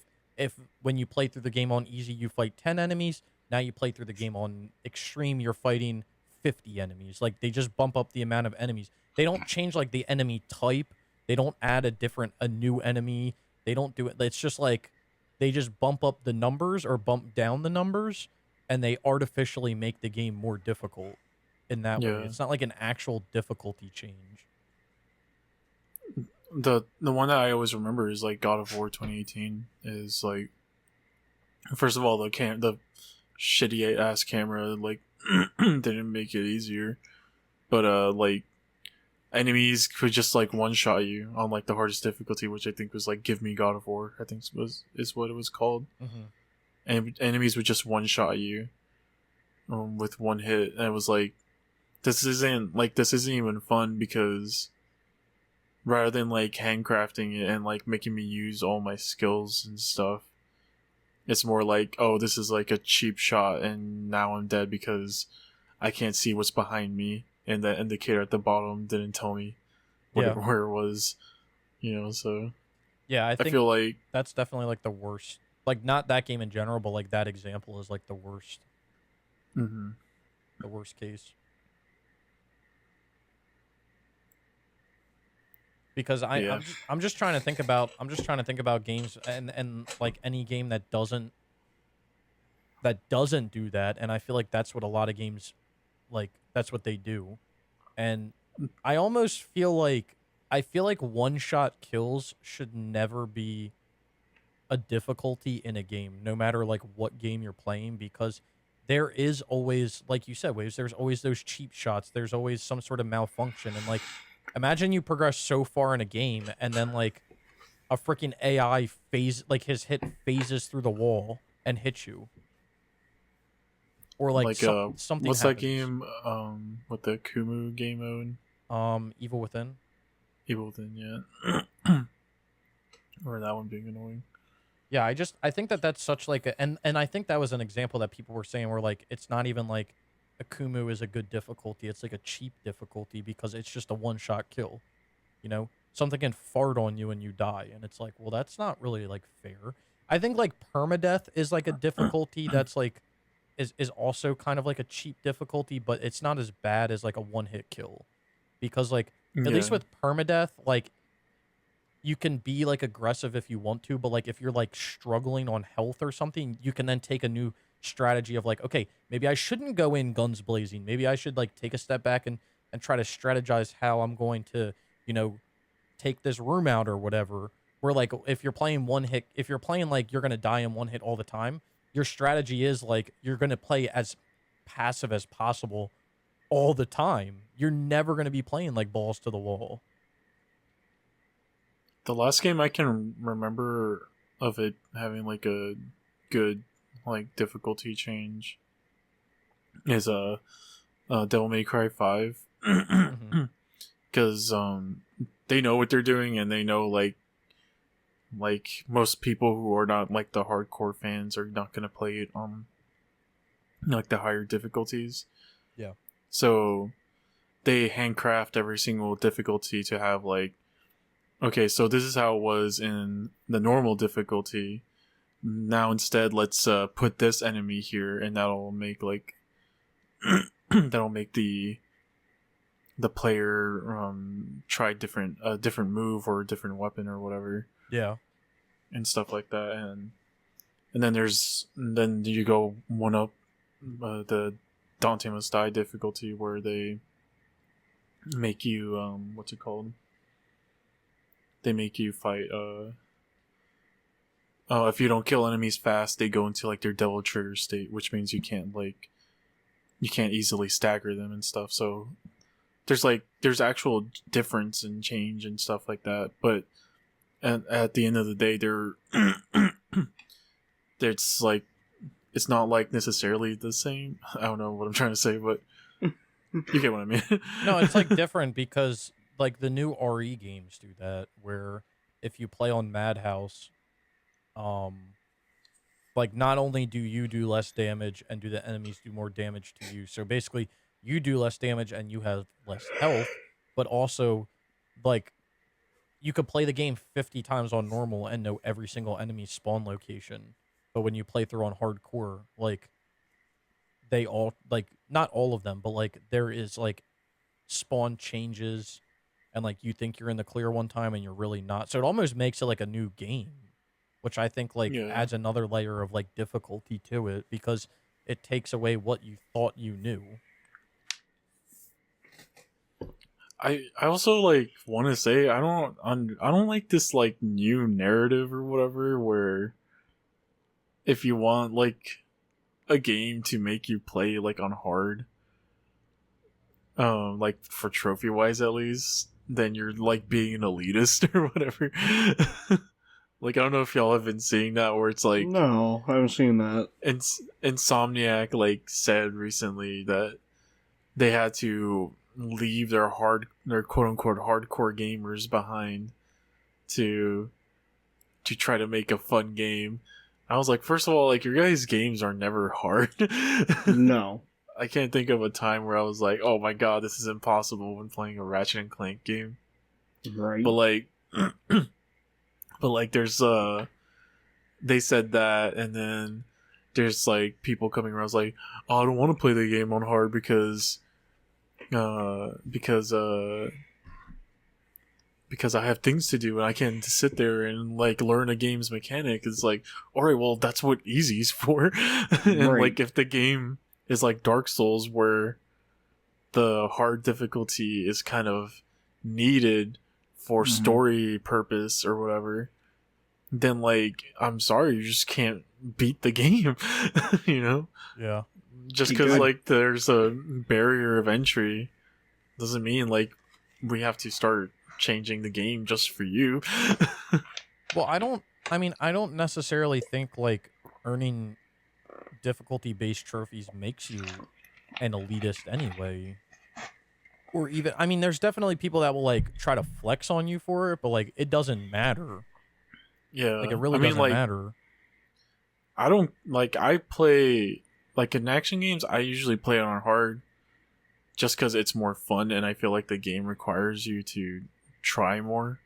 when you play through the game on easy you fight 10 enemies, now you play through the game on extreme you're fighting 50 enemies. Like they just bump up the amount of enemies. They don't change like the enemy type. They don't add a new enemy. They don't do it. It's just like they just bump up the numbers or bump down the numbers, and they artificially make the game more difficult in that way. Yeah. It's not like an actual difficulty change. The one that I always remember is like God of War 2018 is like, first of all, the shitty ass camera like didn't make it easier, but like enemies could just like one shot you on like the hardest difficulty, which I think was like Give Me God of War, I think is what it was called. Mm-hmm. And enemies would just one shot you with one hit, and it was like, this isn't even fun, because rather than like handcrafting it and like making me use all my skills and stuff, it's more like, oh, this is like a cheap shot and now I'm dead because I can't see what's behind me, and the indicator at the bottom didn't tell me where it was, so yeah, I think feel like that's definitely like the worst. Like not that game in general, but like that example is like the worst. Mm-hmm. The worst case. Because I'm just trying to think about games and like any game that doesn't do that, and I feel like that's what a lot of games, like that's what they do. And I almost feel like one shot kills should never be a difficulty in a game, no matter like what game you're playing, because there is always, like you said, Waves, there's always those cheap shots, there's always some sort of malfunction. And like, imagine you progress so far in a game and then like a freaking AI his hit phases through the wall and hits you, or like something what's happens. that game with the Kumu game mode? Evil Within. Yeah. Or that one being annoying. Yeah, I think that's such like and I think that was an example that people were saying where like it's not even like Akumu is a good difficulty, it's like a cheap difficulty because it's just a one-shot kill. Something can fart on you and you die, and it's like, well, that's not really like fair. I think like permadeath is like a difficulty that's like is also kind of like a cheap difficulty, but it's not as bad as like a one-hit kill. Because like at least with permadeath, like you can be like aggressive if you want to, but like if you're like struggling on health or something, you can then take a new strategy of like, okay, maybe I shouldn't go in guns blazing. Maybe I should like take a step back and try to strategize how I'm going to, take this room out or whatever. Where like if you're playing like you're gonna die in one hit all the time, your strategy is like you're gonna play as passive as possible all the time. You're never gonna be playing like balls to the wall. The last game I can remember of it having like a good like difficulty change is Devil May Cry 5, because they know what they're doing, and they know like most people who are not like the hardcore fans are not gonna play it on like the higher difficulties. Yeah. So they handcraft every single difficulty to have like, okay, so this is how it was in the normal difficulty. Now instead, let's put this enemy here, and that'll make like that'll make the player try a different move or a different weapon or whatever. Yeah. And stuff like that, and then you go one up the Dante Must Die difficulty, where they make you what's it called? They make you fight if you don't kill enemies fast, they go into like their devil trigger state, which means you can't like you can't easily stagger them and stuff. So there's actual difference and change and stuff like that. But at the end of the day, it's like it's not like necessarily the same. I don't know what I'm trying to say, but you get what I mean. No, it's like different because like the new RE games do that, where if you play on Madhouse, um, like not only do you do less damage and do the enemies do more damage to you, so basically you do less damage and you have less health, but also like you could play the game 50 times on normal and know every single enemy's spawn location. But when you play through on hardcore, like they all like not all of them, but like there is like spawn changes and like you think you're in the clear one time and you're really not. So it almost makes it like a new game, which I think like Yeah. adds another layer of like difficulty to it because it takes away what you thought you knew. I also like want to say I don't like this like new narrative or whatever where if you want like a game to make you play like on hard, like for trophy wise at least, then you're like being an elitist or whatever. Like I don't know if y'all have been seeing that where it's like No, I haven't seen that. Insomniac like said recently that they had to leave their quote unquote hardcore gamers behind to try to make a fun game. I was like, first of all, like your guys' games are never hard. No. I can't think of a time where I was like, oh my god, this is impossible when playing a Ratchet and Clank game. Right. But like but like there's they said that and then there's like people coming around like, oh, I don't want to play the game on hard because I have things to do and I can't sit there and like learn a game's mechanic. It's like, alright, well that's what easy's for. And Right. like if the game is like Dark Souls where the hard difficulty is kind of needed for story purpose or whatever, then like I'm sorry, you just can't beat the game. You know? Yeah. Just You because could. like there's a barrier of entry doesn't mean like we have to start changing the game just for you. Well, I don't necessarily think like earning difficulty based trophies makes you an elitist anyway. Or even there's definitely people that will like try to flex on you for it, but like it doesn't matter. Yeah, Like it really I mean, doesn't like, matter. I don't like I play like in action games. I usually play it on hard just because it's more fun, and I feel like the game requires you to try more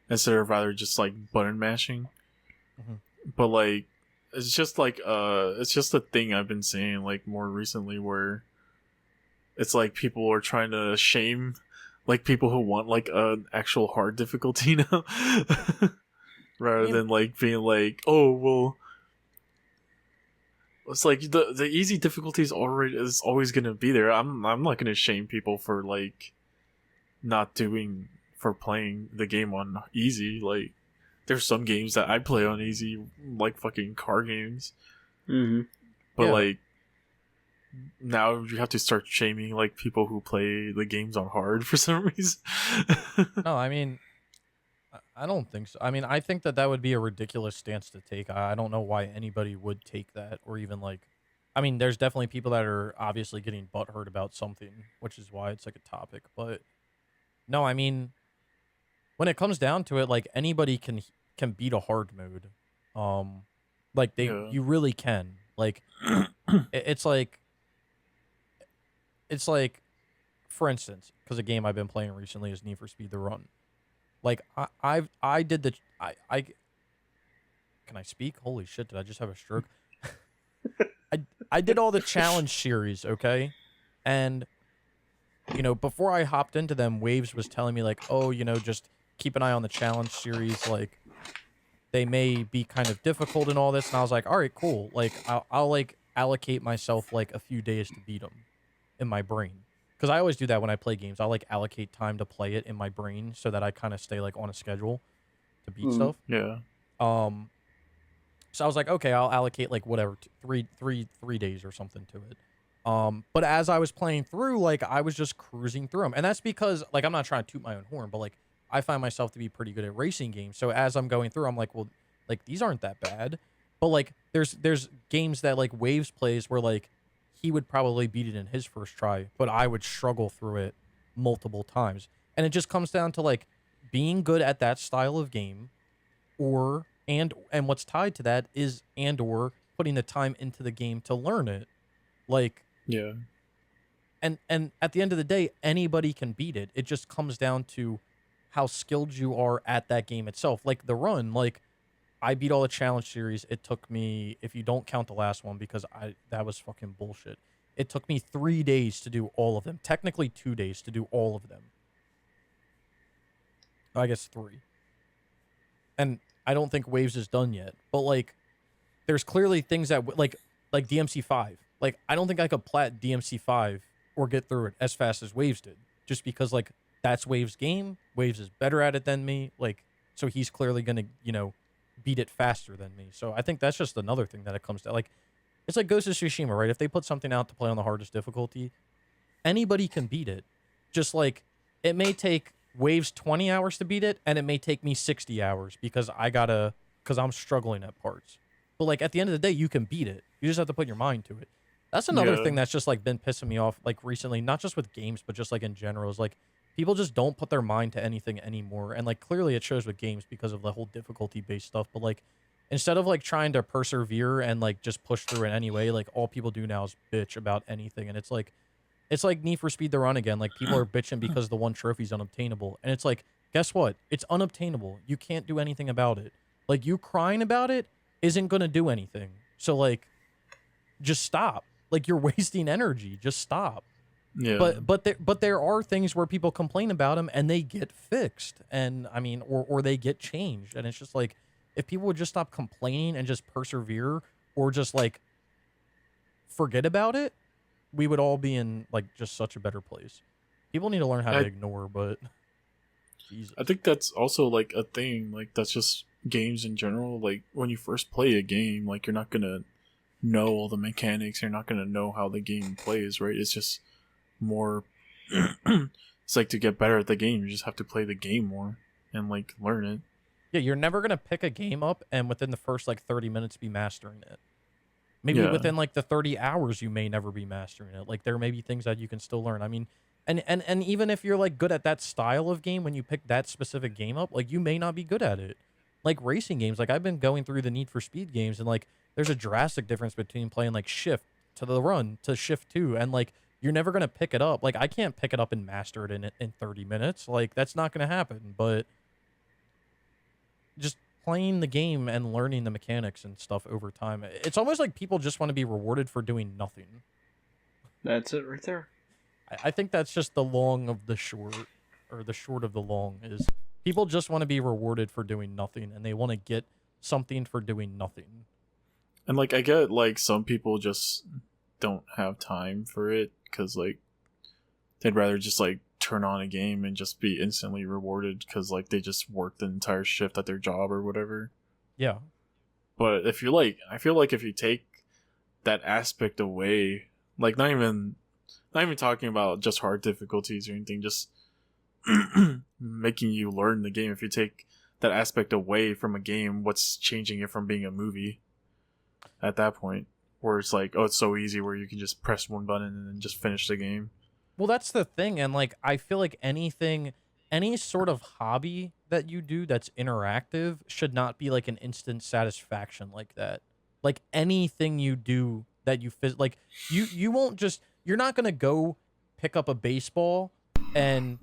instead of rather just like button mashing. But like it's just a thing I've been seeing like more recently where it's like people are trying to shame like people who want like an actual hard difficulty now. Rather than like being like, oh well, it's like the easy difficulty is always gonna be there. I'm not gonna shame people for like not for playing the game on easy. Like there's some games that I play on easy, like fucking car games. But like now you have to start shaming like people who play the games on hard for some reason. No, I don't think so. I think that would be a ridiculous stance to take. I don't know why anybody would take that or even like. There's definitely people that are obviously getting butthurt about something, which is why it's like a topic. But no, when it comes down to it, like anybody can beat a hard mode. Like you really can. Like it's like for instance, because a game I've been playing recently is Need for Speed the Run. Like I did the I can I speak? Holy shit! Did I just have a stroke? I did all the challenge series, okay, and before I hopped into them, Waves was telling me like, oh, just keep an eye on the challenge series, like they may be kind of difficult and all this, and I was like, all right, cool, like I'll like allocate myself like a few days to beat them in my brain. Because I always do that when I play games. I like allocate time to play it in my brain so that I kind of stay like on a schedule to beat stuff. Yeah. So I was like, okay, I'll allocate like whatever 3 days or something to it. But as I was playing through, like I was just cruising through them, and that's because like I'm not trying to toot my own horn, but like I find myself to be pretty good at racing games. So as I'm going through, I'm like, well, like these aren't that bad. But like there's games that like Waves plays where like he would probably beat it in his first try, but I would struggle through it multiple times. And it just comes down to like being good at that style of game, or and what's tied to that is and or putting the time into the game to learn it. Like Yeah. and at the end of the day, anybody can beat it. It just comes down to how skilled you are at that game itself. Like the run, like I beat all the challenge series. It took me, if you don't count the last one, because that was fucking bullshit. It took me 3 days to do all of them. Technically 2 days to do all of them. I guess 3. And I don't think Waves is done yet. But like, there's clearly things that like DMC5. Like I don't think I could plat DMC5 or get through it as fast as Waves did, just because like that's Waves' game. Waves is better at it than me. Like, so he's clearly gonna beat it faster than me. So I think that's just another thing that it comes to. Like, it's like Ghost of Tsushima, right? If they put something out to play on the hardest difficulty, anybody can beat it. Just like it may take Waves 20 hours to beat it, and it may take me 60 hours because I'm struggling at parts. But like at the end of the day, you can beat it. You just have to put your mind to it. That's another thing that's just like been pissing me off like recently, not just with games, but just like in general, is like people just don't put their mind to anything anymore. And like clearly it shows with games because of the whole difficulty based stuff. But like instead of like trying to persevere and like just push through it anyway, like all people do now is bitch about anything. And it's like Need for Speed the Run again. Like people are bitching because the one trophy's unobtainable. And it's like, guess what? It's unobtainable. You can't do anything about it. Like you crying about it isn't gonna do anything. So like just stop. Like you're wasting energy. Just stop. Yeah. But there are things where people complain about them and they get fixed, and I mean, or they get changed, and it's just like if people would just stop complaining and just persevere, or just like forget about it, we would all be in like just such a better place. People need to learn how to ignore, but Jesus. I think that's also like a thing. Like that's just games in general. Like when you first play a game, like you're not gonna know all the mechanics. You're not gonna know how the game plays, right? It's just more it's like to get better at the game, you just have to play the game more and like learn it. Yeah, you're never gonna pick a game up and within the first like 30 minutes be mastering it. Maybe within like the 30 hours you may never be mastering it. Like there may be things that you can still learn. I mean, and even if you're like good at that style of game, when you pick that specific game up, like you may not be good at it. Like racing games, like I've been going through the Need for Speed games, and like there's a drastic difference between playing like Shift to the Run to Shift 2, and like you're never going to pick it up. Like, I can't pick it up and master it in 30 minutes. Like, that's not going to happen. But just playing the game and learning the mechanics and stuff over time, it's almost like people just want to be rewarded for doing nothing. That's it right there. I think that's just the long of the short, or the short of the long, is people just want to be rewarded for doing nothing, and they want to get something for doing nothing. And, like, I get, like, some people just don't have time for it, because, like, they'd rather just, like, turn on a game and just be instantly rewarded because, like, they just worked the entire shift at their job or whatever. Yeah. But if you're, like, I feel like if you take that aspect away, like, not even talking about just hard difficulties or anything, just making you learn the game. If you take that aspect away from a game, what's changing it from being a movie at that point? Where it's like, oh, it's so easy where you can just press one button and then just finish the game. Well, that's the thing. And like, I feel like any sort of hobby that you do that's interactive should not be like an instant satisfaction like that. Like anything you do that you like, you won't just, you're not going to go pick up a baseball and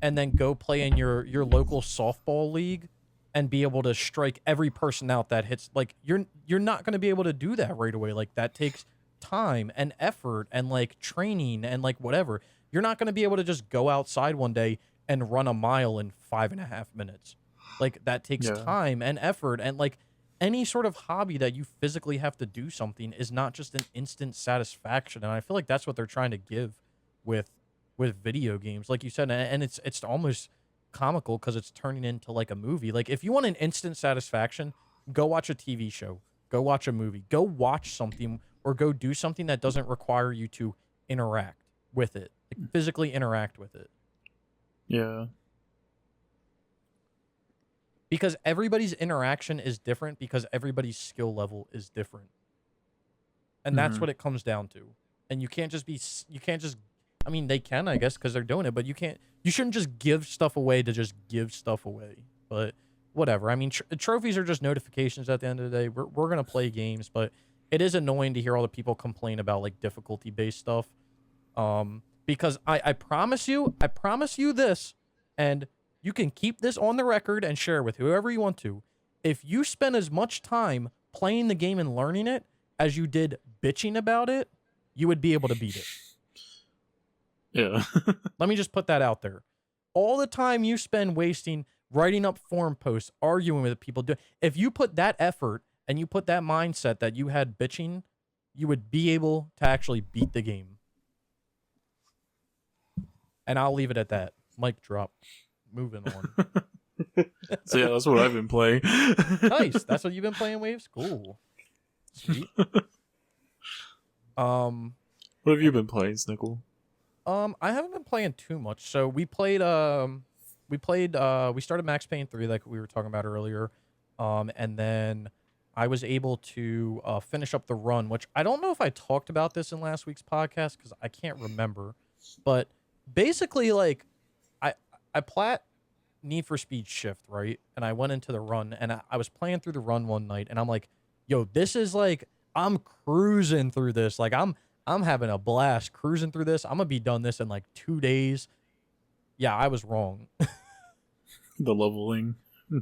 then go play in your local softball league and be able to strike every person out that hits. Like you're not going to be able to do that right away. Like that takes time and effort and like training and like whatever. You're not going to be able to just go outside one day and run a mile in 5.5 minutes. Like that takes time and effort, and like any sort of hobby that you physically have to do something is not just an instant satisfaction. And I feel like that's what they're trying to give with video games, like you said. And it's almost comical because it's turning into like a movie. Like if you want an instant satisfaction, go watch a TV show, go watch a movie, go watch something or go do something that doesn't require you to interact with it, like physically interact with it. Yeah. Because everybody's interaction is different because everybody's skill level is different. And that's what it comes down to. And you can't just I mean, they can, I guess, because they're doing it, but you shouldn't just give stuff away to just give stuff away. But whatever. I mean, trophies are just notifications at the end of the day. We're going to play games, but it is annoying to hear all the people complain about like difficulty-based stuff. Because I promise you this, and you can keep this on the record and share with whoever you want to. If you spend as much time playing the game and learning it as you did bitching about it, you would be able to beat it. Yeah. Let me just put that out there. All the time you spend wasting writing up forum posts, arguing with people, if you put that effort and you put that mindset that you had bitching, you would be able to actually beat the game. And I'll leave it at that. Mic drop. Moving on. So yeah, that's what I've been playing. Nice. That's what you've been playing, Waves? Cool. Sweet. What have you been playing, Snickle? I haven't been playing too much. So we started Max Payne 3 like we were talking about earlier. And then I was able to finish up the run, which I don't know if I talked about this in last week's podcast because I can't remember. But basically, like, I plat Need for Speed Shift, right? And I went into the run, and I was playing through the run one night, and I'm like, yo, this is like, I'm cruising through this. Like, I'm having a blast cruising through this. I'm going to be done this in like 2 days. Yeah, I was wrong. The leveling.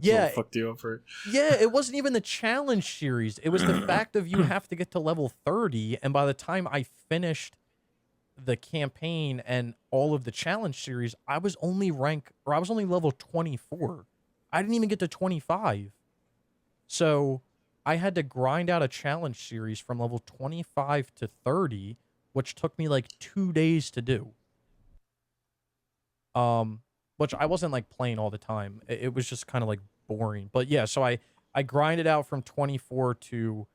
Yeah. Fucked you up for it. Yeah, it wasn't even the challenge series. It was the fact of you have to get to level 30, and by the time I finished the campaign and all of the challenge series, I was only level 24. I didn't even get to 25. So I had to grind out a challenge series from level 25 to 30, which took me like 2 days to do. Which I wasn't like playing all the time. It was just kind of like boring. But yeah, so I grinded out from 24 to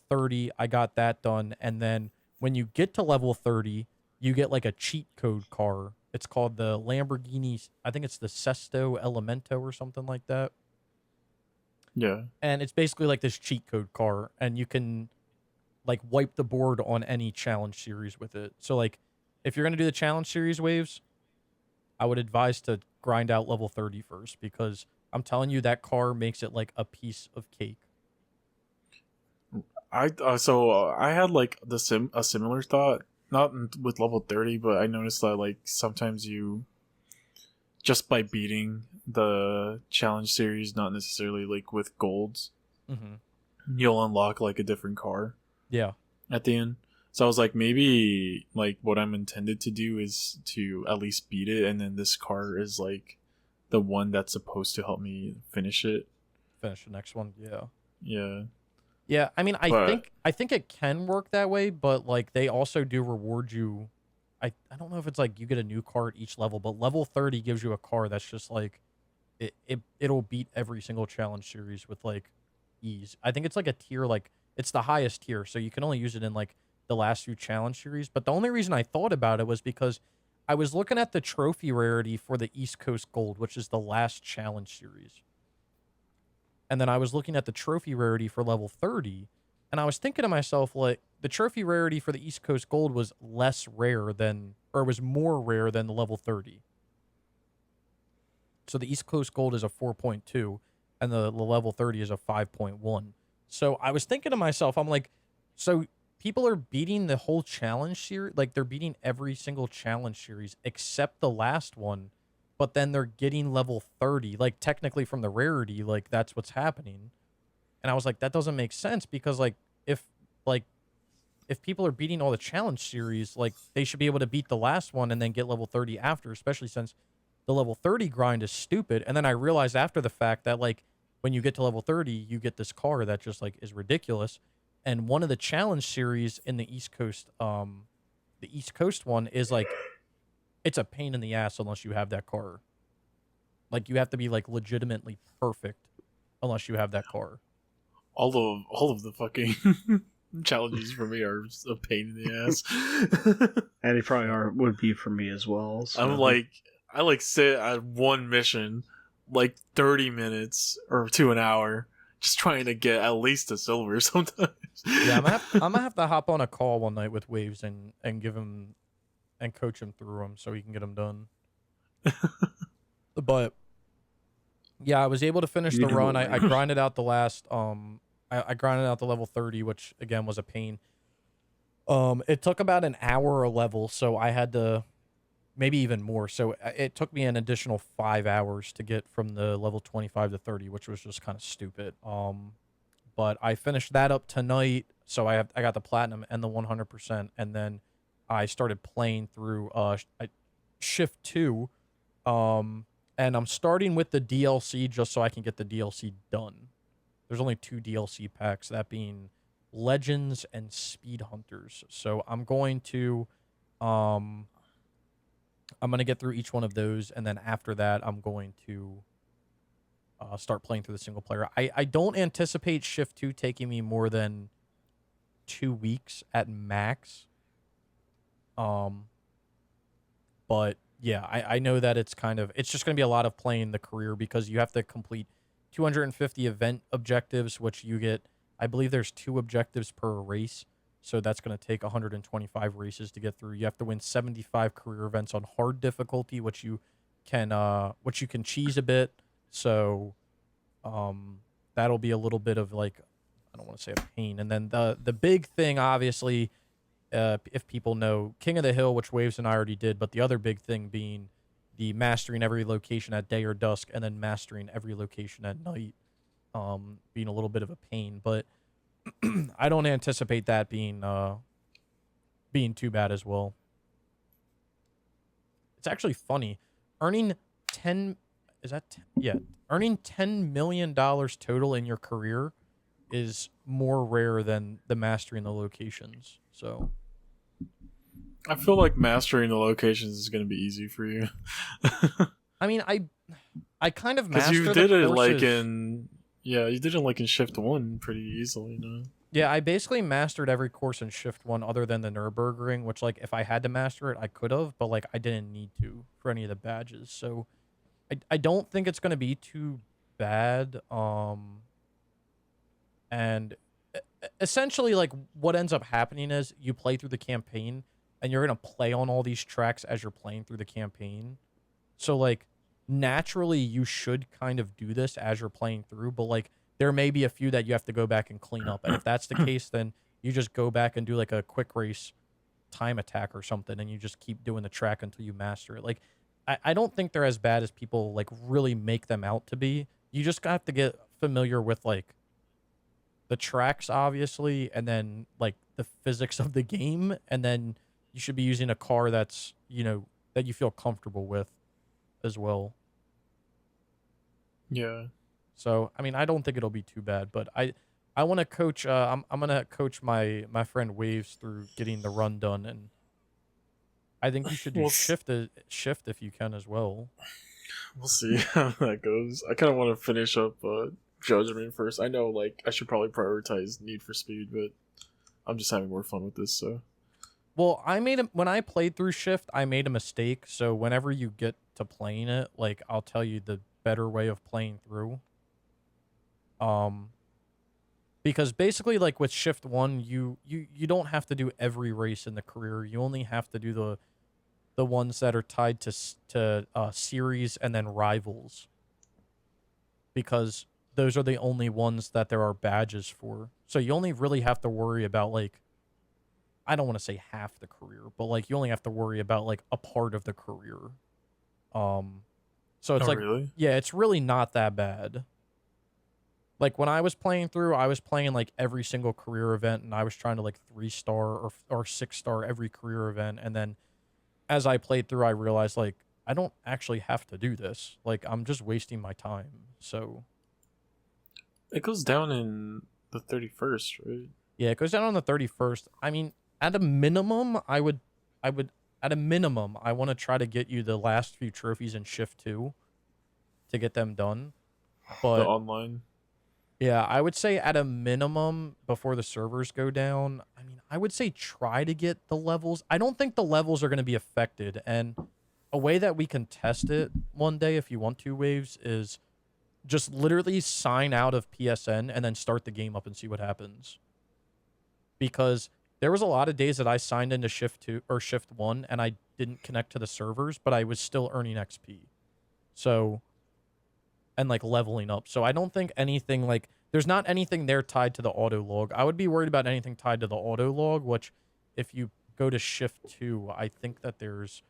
30. I got that done. And then when you get to level 30, you get like a cheat code car. It's called the Lamborghini. I think it's the Sesto Elemento or something like that. Yeah. And it's basically like this cheat code car, and you can like wipe the board on any challenge series with it. So like if you're going to do the challenge series, Waves, I would advise to grind out level 30 first, because I'm telling you that car makes it like a piece of cake. I had like a similar thought, not with level 30, but I noticed that like sometimes you, just by beating the challenge series, not necessarily like with golds, you'll unlock like a different car. Yeah. At the end. So I was like, maybe like what I'm intended to do is to at least beat it, and then this car is like the one that's supposed to help me finish it. Finish the next one, yeah. Yeah. Yeah, I mean, I think it can work that way, but like they also do reward you. I don't know if it's like you get a new car at each level, but level 30 gives you a car that's just like it'll beat every single challenge series with like ease. I think it's like a tier, like it's the highest tier, so you can only use it in like the last few challenge series. But the only reason I thought about it was because I was looking at the trophy rarity for the East Coast Gold, which is the last challenge series. And then I was looking at the trophy rarity for level 30, and I was thinking to myself, like, the trophy rarity for the East Coast Gold was less rare than, or was more rare than the level 30. So the East Coast Gold is a 4.2, and the level 30 is a 5.1. So I was thinking to myself, I'm like, so people are beating the whole challenge series, like they're beating every single challenge series except the last one, but then they're getting level 30, like technically from the rarity, like that's what's happening. And I was like, that doesn't make sense, because like if people are beating all the challenge series, like they should be able to beat the last one and then get level 30 after, especially since the level 30 grind is stupid. And then I realized after the fact that like when you get to level 30, you get this car that just like is ridiculous. And one of the challenge series in the East Coast one is like, it's a pain in the ass unless you have that car. Like you have to be like legitimately perfect unless you have that car. All of the fucking challenges for me are a pain in the ass. And they probably would be for me as well. So. I sit at one mission 30 minutes or to an hour, just trying to get at least a silver sometimes. Yeah, I'm gonna have to hop on a call one night with Waves and give him and coach him through them so he can get them done. But yeah, I was able to finish the run. I grinded out the last I grinded out the level 30, which again was a pain. It took about an hour a level, so I had to maybe even more. So it took me an additional 5 hours to get from the level 25 to 30, which was just kind of stupid. But I finished that up tonight, so I got the platinum and the 100%, and then I started playing through Shift 2, and I'm starting with the DLC just so I can get the DLC done. There's only 2 DLC packs, that being Legends and Speed Hunters. So I'm going to get through each one of those, and then after that, I'm going to start playing through the single player. I don't anticipate Shift 2 taking me more than 2 weeks at max. But yeah, I know that it's just going to be a lot of playing the career because you have to complete 250 event objectives, which you get, I believe there's 2 objectives per race. So that's going to take 125 races to get through. You have to win 75 career events on hard difficulty, which you can cheese a bit. So that'll be a little bit of I don't want to say a pain. And then the big thing, obviously, if people know, King of the Hill, which Waves and I already did, but the other big thing being the mastering every location at day or dusk, and then mastering every location at night, being a little bit of a pain. But I don't anticipate that being too bad as well. It's actually funny. Earning $10 million total in your career is more rare than the mastering the locations. So I feel like mastering the locations is going to be easy for you. I mean, I kind of mastered you did the it courses. you did it in Shift 1 pretty easily, no? Yeah, I basically mastered every course in Shift 1 other than the Nürburgring, which if I had to master it, I could have, but I didn't need to for any of the badges. So I don't think it's going to be too bad. And essentially what ends up happening is you play through the campaign and you're going to play on all these tracks as you're playing through the campaign. So naturally you should kind of do this as you're playing through, but there may be a few that you have to go back and clean up. And if that's the case, then you just go back and do a quick race time attack or something, and you just keep doing the track until you master it. I don't think they're as bad as people really make them out to be. You just have to get familiar with the tracks, obviously, and then the physics of the game, and then you should be using a car that's that you feel comfortable with as well. Yeah. So I mean, I don't think it'll be too bad, but I want to coach. I'm gonna coach my friend Waves through getting the run done, and I think you should do shift if you can as well. We'll see how that goes. I kind of want to finish up Judgment first. I know I should probably prioritize Need for Speed, but I'm just having more fun with this. So, well, when I played through Shift, I made a mistake. So whenever you get to playing it, I'll tell you the better way of playing through. Because basically with Shift 1, you don't have to do every race in the career. You only have to do the ones that are tied to series and then rivals. Because those are the only ones that there are badges for. So you only really have to worry about I don't want to say half the career, but you only have to worry about a part of the career. So it's really? Yeah, it's really not that bad. When I was playing through, I was playing every single career event, and I was trying to 3-star or 6-star every career event. And then as I played through, I realized I don't actually have to do this. I'm just wasting my time. So it goes down in the 31st, right? yeah, it goes down on the 31st. I mean, at a minimum, I want to try to get you the last few trophies in Shift 2 to get them done. But the online. Yeah, I would say at a minimum before the servers go down, I mean, I would say try to get the levels. I don't think the levels are going to be affected. And a way that we can test it one day, if you want to, Waves, is just literally sign out of PSN and then start the game up and see what happens. Because there was a lot of days that I signed into Shift 2 or Shift 1 and I didn't connect to the servers, but I was still earning XP. So, and like leveling up. So I don't think anything like there's not anything there tied to the auto log. I would be worried about anything tied to the auto log, which if you go to Shift 2, I think that there's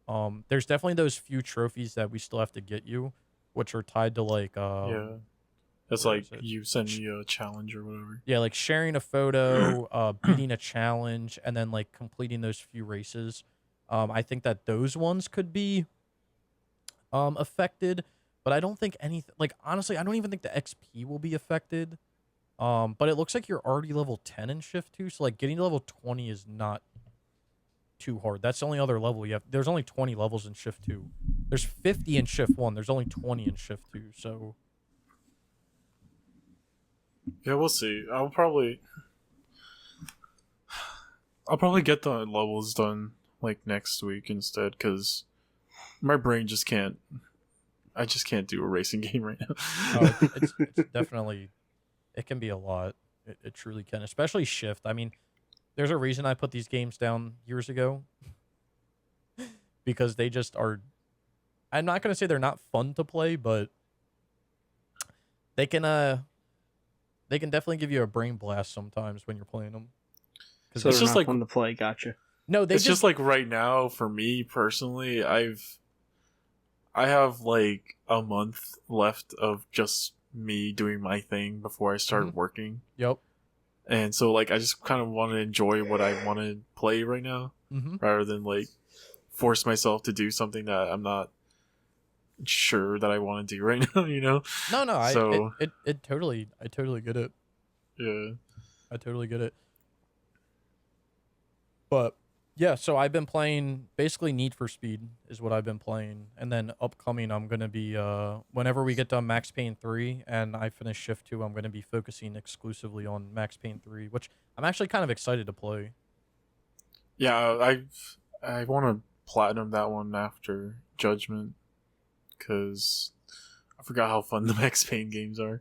definitely those few trophies that we still have to get you, which are tied to like Yeah. That's where like is it? you send me a challenge or whatever. Yeah, like sharing a photo, beating a challenge, and then like completing those few races. I think that those ones could be affected, but I don't think anything like honestly, I don't even think the XP will be affected. But it looks like you're already level 10 in Shift 2, so like getting to level 20 is not too hard. That's the only other level you have. There's only 20 levels in Shift 2. There's 50 in Shift 1. There's only 20 in Shift 2, so Yeah, we'll see. I'll probably get the levels done like next week instead, because my brain just can't. I just can't do a racing game right now. it's definitely it can be a lot. It truly can, especially Shift. I mean, there's a reason I put these games down years ago because they just are. I'm not gonna say they're not fun to play, but they can definitely give you a brain blast sometimes when you're playing them. So it's they're just not like fun to play. Gotcha. No, they it's just like right now for me personally, I have like a month left of just me doing my thing before I start working. Yep. And so like I just kind of want to enjoy what I want to play right now, rather than like force myself to do something that I'm not sure that I want to do right now, you know? No, So I totally get it. yeah. I totally get it. But yeah, so I've been playing basically Need for Speed is what I've been playing, and then upcoming I'm gonna be whenever we get done Max Payne 3 and I finish Shift 2, I'm gonna be focusing exclusively on Max Payne 3, which I'm actually kind of excited to play. Yeah, I want to platinum that one after Judgment, because I forgot how fun the Max Payne games are.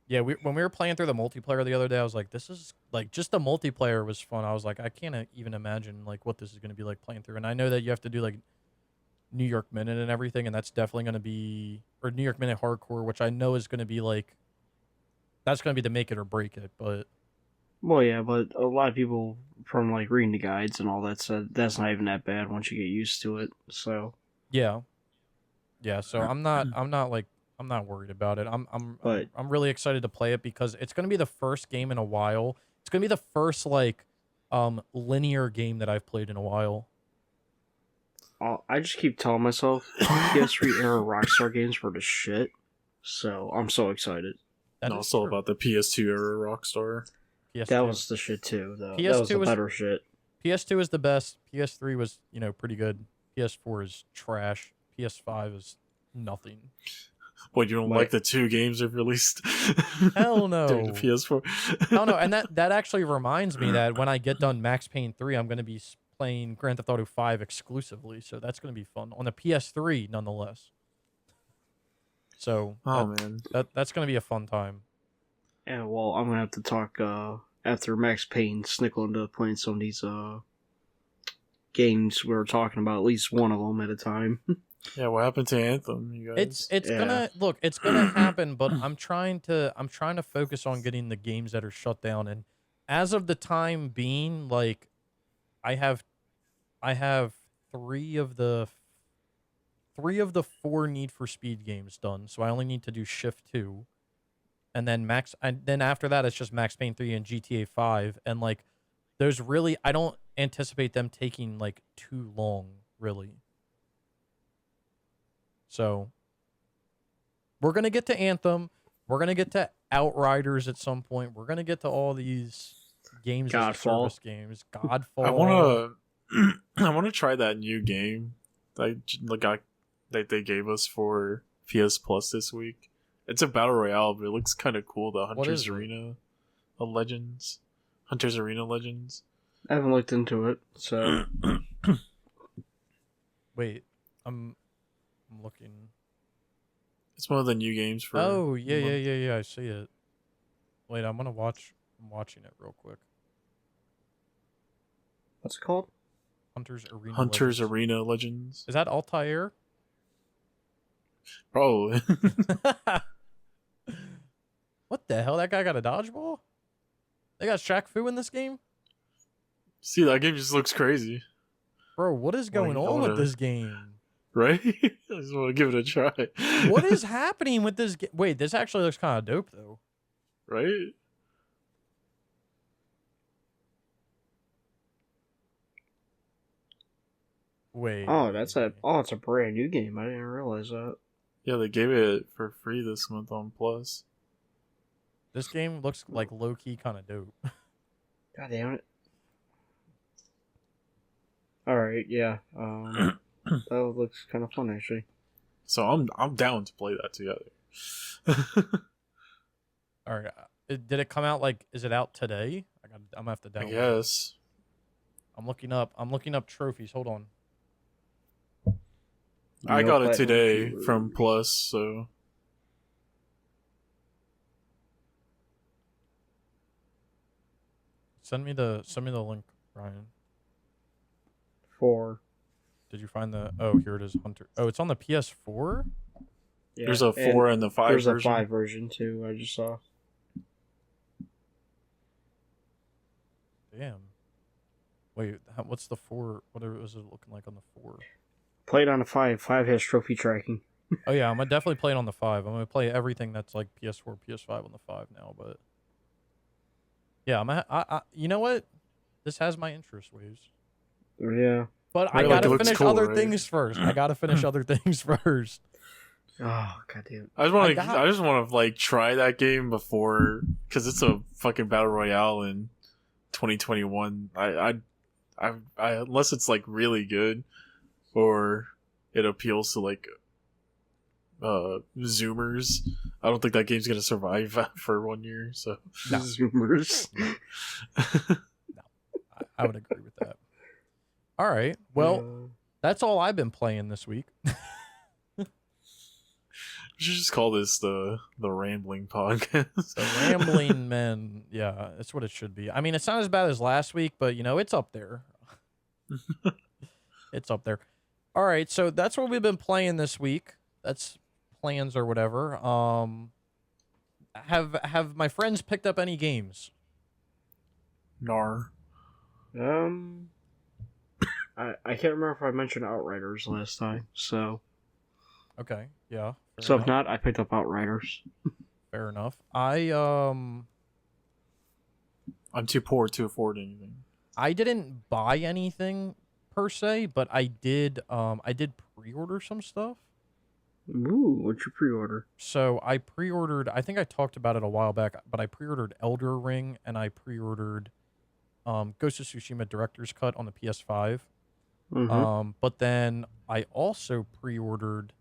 Yeah, when we were playing through the multiplayer the other day, I was like, this is like just the multiplayer was fun. I was like, I can't even imagine like what this is going to be like playing through. And I know that you have to do like New York Minute and everything, and that's definitely going to be or New York Minute Hardcore, which I know is going to be like that's going to be the make it or break it. But Well, yeah, but a lot of people from like reading the guides and all that said that's not even that bad once you get used to it. So yeah. So I'm not worried about it. I'm really excited to play it because it's going to be the first game in a while. It's going to be the first like linear game that I've played in a while. I just keep telling myself PS3 era Rockstar games were the shit. So I'm so excited. That No, is it's all true. about the PS2 era Rockstar. PS2. That was the shit too, though. PS2 That was the was- better shit. PS2 is the best. PS3 was, pretty good. PS4 is trash. PS5 is nothing. What, you don't like the two games they've released? Hell no. During the PS4. Oh no, and that actually reminds me that when I get done Max Payne 3, I'm going to be playing Grand Theft Auto 5 exclusively, so that's going to be fun on the PS3 nonetheless. So, man. That's going to be a fun time. Yeah, well, I'm gonna have to talk after Max Payne snickle into playing some of these games we were talking about, at least one of them at a time. Yeah, what happened to Anthem, you guys? It's gonna look, it's gonna happen, but I'm trying to focus on getting the games that are shut down, and as of the time being, like I have three of the four Need for Speed games done, so I only need to do Shift 2. And then after that it's just Max Payne 3 and GTA 5, and like those really I don't anticipate them taking like too long, really. So we're going to get to Anthem, we're going to get to Outriders at some point. We're going to get to all these games as a service games. Godfall. I want to try that new game that they gave us for PS Plus this week. It's a battle royale, but it looks kind of cool. The What is Hunters it? Arena Legends. Hunters Arena Legends. I haven't looked into it, so Wait, I'm looking. It's one of the new games for. Oh the yeah, month. yeah. I see it. Wait, I'm watching it real quick. what's it called? Hunters Arena. Hunters Legends. Arena Legends. Is that Altair? Probably. What the hell? That guy got a dodgeball? They got Shaq Fu in this game? See, that game just looks crazy, Bro, what is going Like, I on with wanna- this game? right? I just want to give it a try. What is happening with this game? Wait, this actually looks kind of dope, though. right? Wait. Oh, it's a brand new game. I didn't realize that. Yeah, they gave it for free this month on Plus. This game looks like low-key kind of dope. God damn it. Alright, yeah. That looks kind of fun, actually. So I'm down to play that together. All right. Did it come out is it out today? I'm gonna have to I download it. guess. I'm looking up trophies. Hold on. I No got it platinum today keyword. from Plus, so Send me the link, Ryan. 4. Did you find the? Oh, here it is, Hunter. Oh, it's on the PS4. Yeah, there's a 4 and the 5 there's version. a 5 version, too, I just saw. Damn. Wait, what's the 4? What was it looking like on the 4? Played on a 5. 5 has trophy tracking. Oh yeah, I'm gonna definitely play it on the 5. I'm gonna play everything that's like PS4, PS5 on the 5 now. But yeah, I you know what? This has my interest, Waves. Yeah. But I Right, like, gotta it looks finish cool, other right? things first. I gotta finish other things first. Oh, goddamn. I just want to. got- I just want to like try that game before, because it's a fucking battle royale in 2021. I unless it's like really good, or it appeals to like Zoomers. I don't think that game's gonna survive for 1 year. So No. Zoomers. I would agree with that. All right. Well, Uh, that's all I've been playing this week. we should just call this the rambling podcast. The Rambling Men. Yeah, that's what it should be. I mean, it's not as bad as last week, but it's up there. It's up there. All right, so that's what we've been playing this week. That's plans or whatever. Have my friends picked up any games? Nar. I can't remember if I mentioned Outriders last time, so Okay, yeah. if not, I picked up Outriders. Fair enough. I'm too poor to afford anything. I didn't buy anything per se, but I did pre-order some stuff. Ooh, what'd you pre-order? So I pre-ordered, I think I talked about it a while back, but I pre-ordered Elder Ring and I pre-ordered Ghost of Tsushima Director's Cut on the PS5. Mm-hmm. But then I also pre-ordered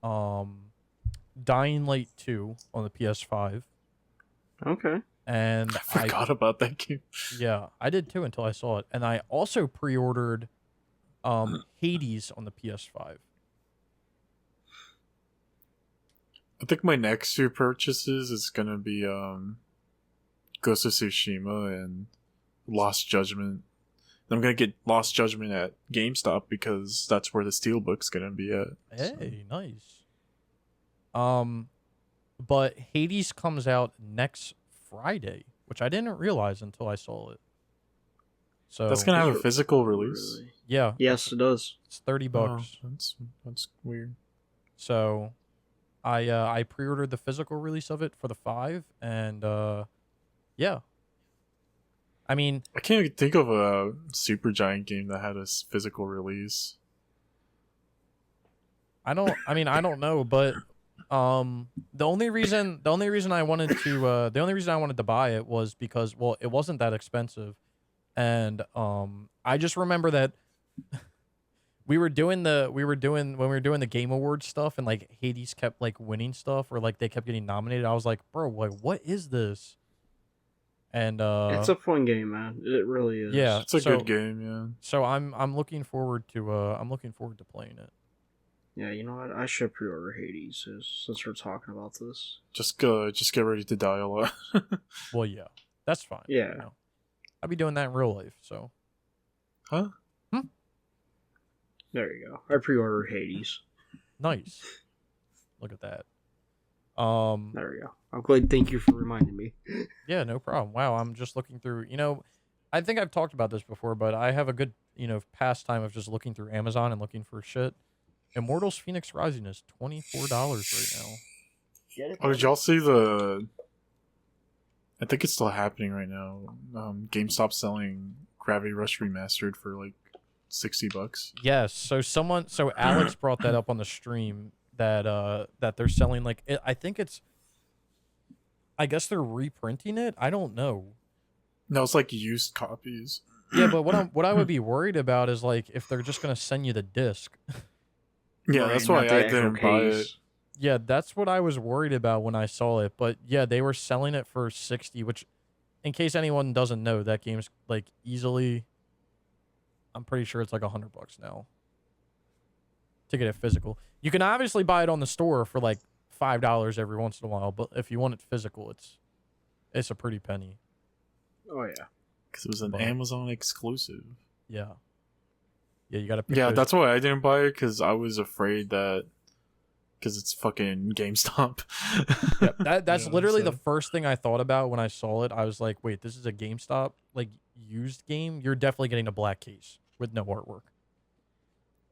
Dying Light 2 on the PS5. Okay. And I forgot about that game. yeah, I did too until I saw it. And I also pre-ordered Hades on the PS5. I think my next two purchases is gonna be Ghost of Tsushima and Lost Judgment. I'm gonna get Lost Judgment at GameStop because that's where the Steelbook's gonna be at. Hey, nice. But Hades comes out next Friday, which I didn't realize until I saw it. So That's gonna have a physical release. Really? yeah, Yes, it does. it's $30. Oh, that's weird. So I pre-ordered the physical release of it for the 5, and yeah. I mean, I can't think of a Supergiant game that had a physical release. I don't know, but the only reason I wanted to buy it was because, well, it wasn't that expensive, and I just remember that we were doing the Game Awards stuff, and like Hades kept like winning stuff, or like they kept getting nominated. I was like, bro, like what is this? And It's a fun game, man. It really is. yeah, It's a good game, yeah. So I'm looking forward to playing it. Yeah, you know what? I should pre-order Hades since we're talking about this. Just get ready to die a lot. Well, yeah, that's fine. Yeah. You know. I'll be doing that in real life. So, Huh? There you go. I pre-ordered Hades. Nice. Look at that. There we go. I'm glad. Thank you for reminding me. Yeah, no problem. Wow, I'm just looking through. I think I've talked about this before, but I have a good pastime of just looking through Amazon and looking for shit. Immortals Phoenix Rising is $24 right now. Get it? Oh, did y'all see the? I think it's still happening right now. GameStop selling Gravity Rush Remastered for like $60. Yes. So Alex brought that up on the stream that they're selling I guess they're reprinting it. I don't know. No, it's like used copies. Yeah, but what I would be worried about is like if they're just gonna send you the disc. Yeah, Right, that's why not the I actual didn't buy it. case. Yeah, that's what I was worried about when I saw it. But yeah, they were selling it for 60, which, in case anyone doesn't know, that game's like easily. I'm pretty sure it's like $100 now. To get it physical, you can obviously buy it on the store for like $5 every once in a while. But if you want it physical, it's a pretty penny. Oh yeah. Because it was an But- Amazon exclusive. Yeah. Yeah, you gotta pick Yeah, those- that's why I didn't buy it, because I was afraid that... Because it's fucking GameStop. Yeah, that's Yeah, literally so- the first thing I thought about when I saw it. I was like, wait, this is a GameStop like used game? You're definitely getting a black case with no artwork.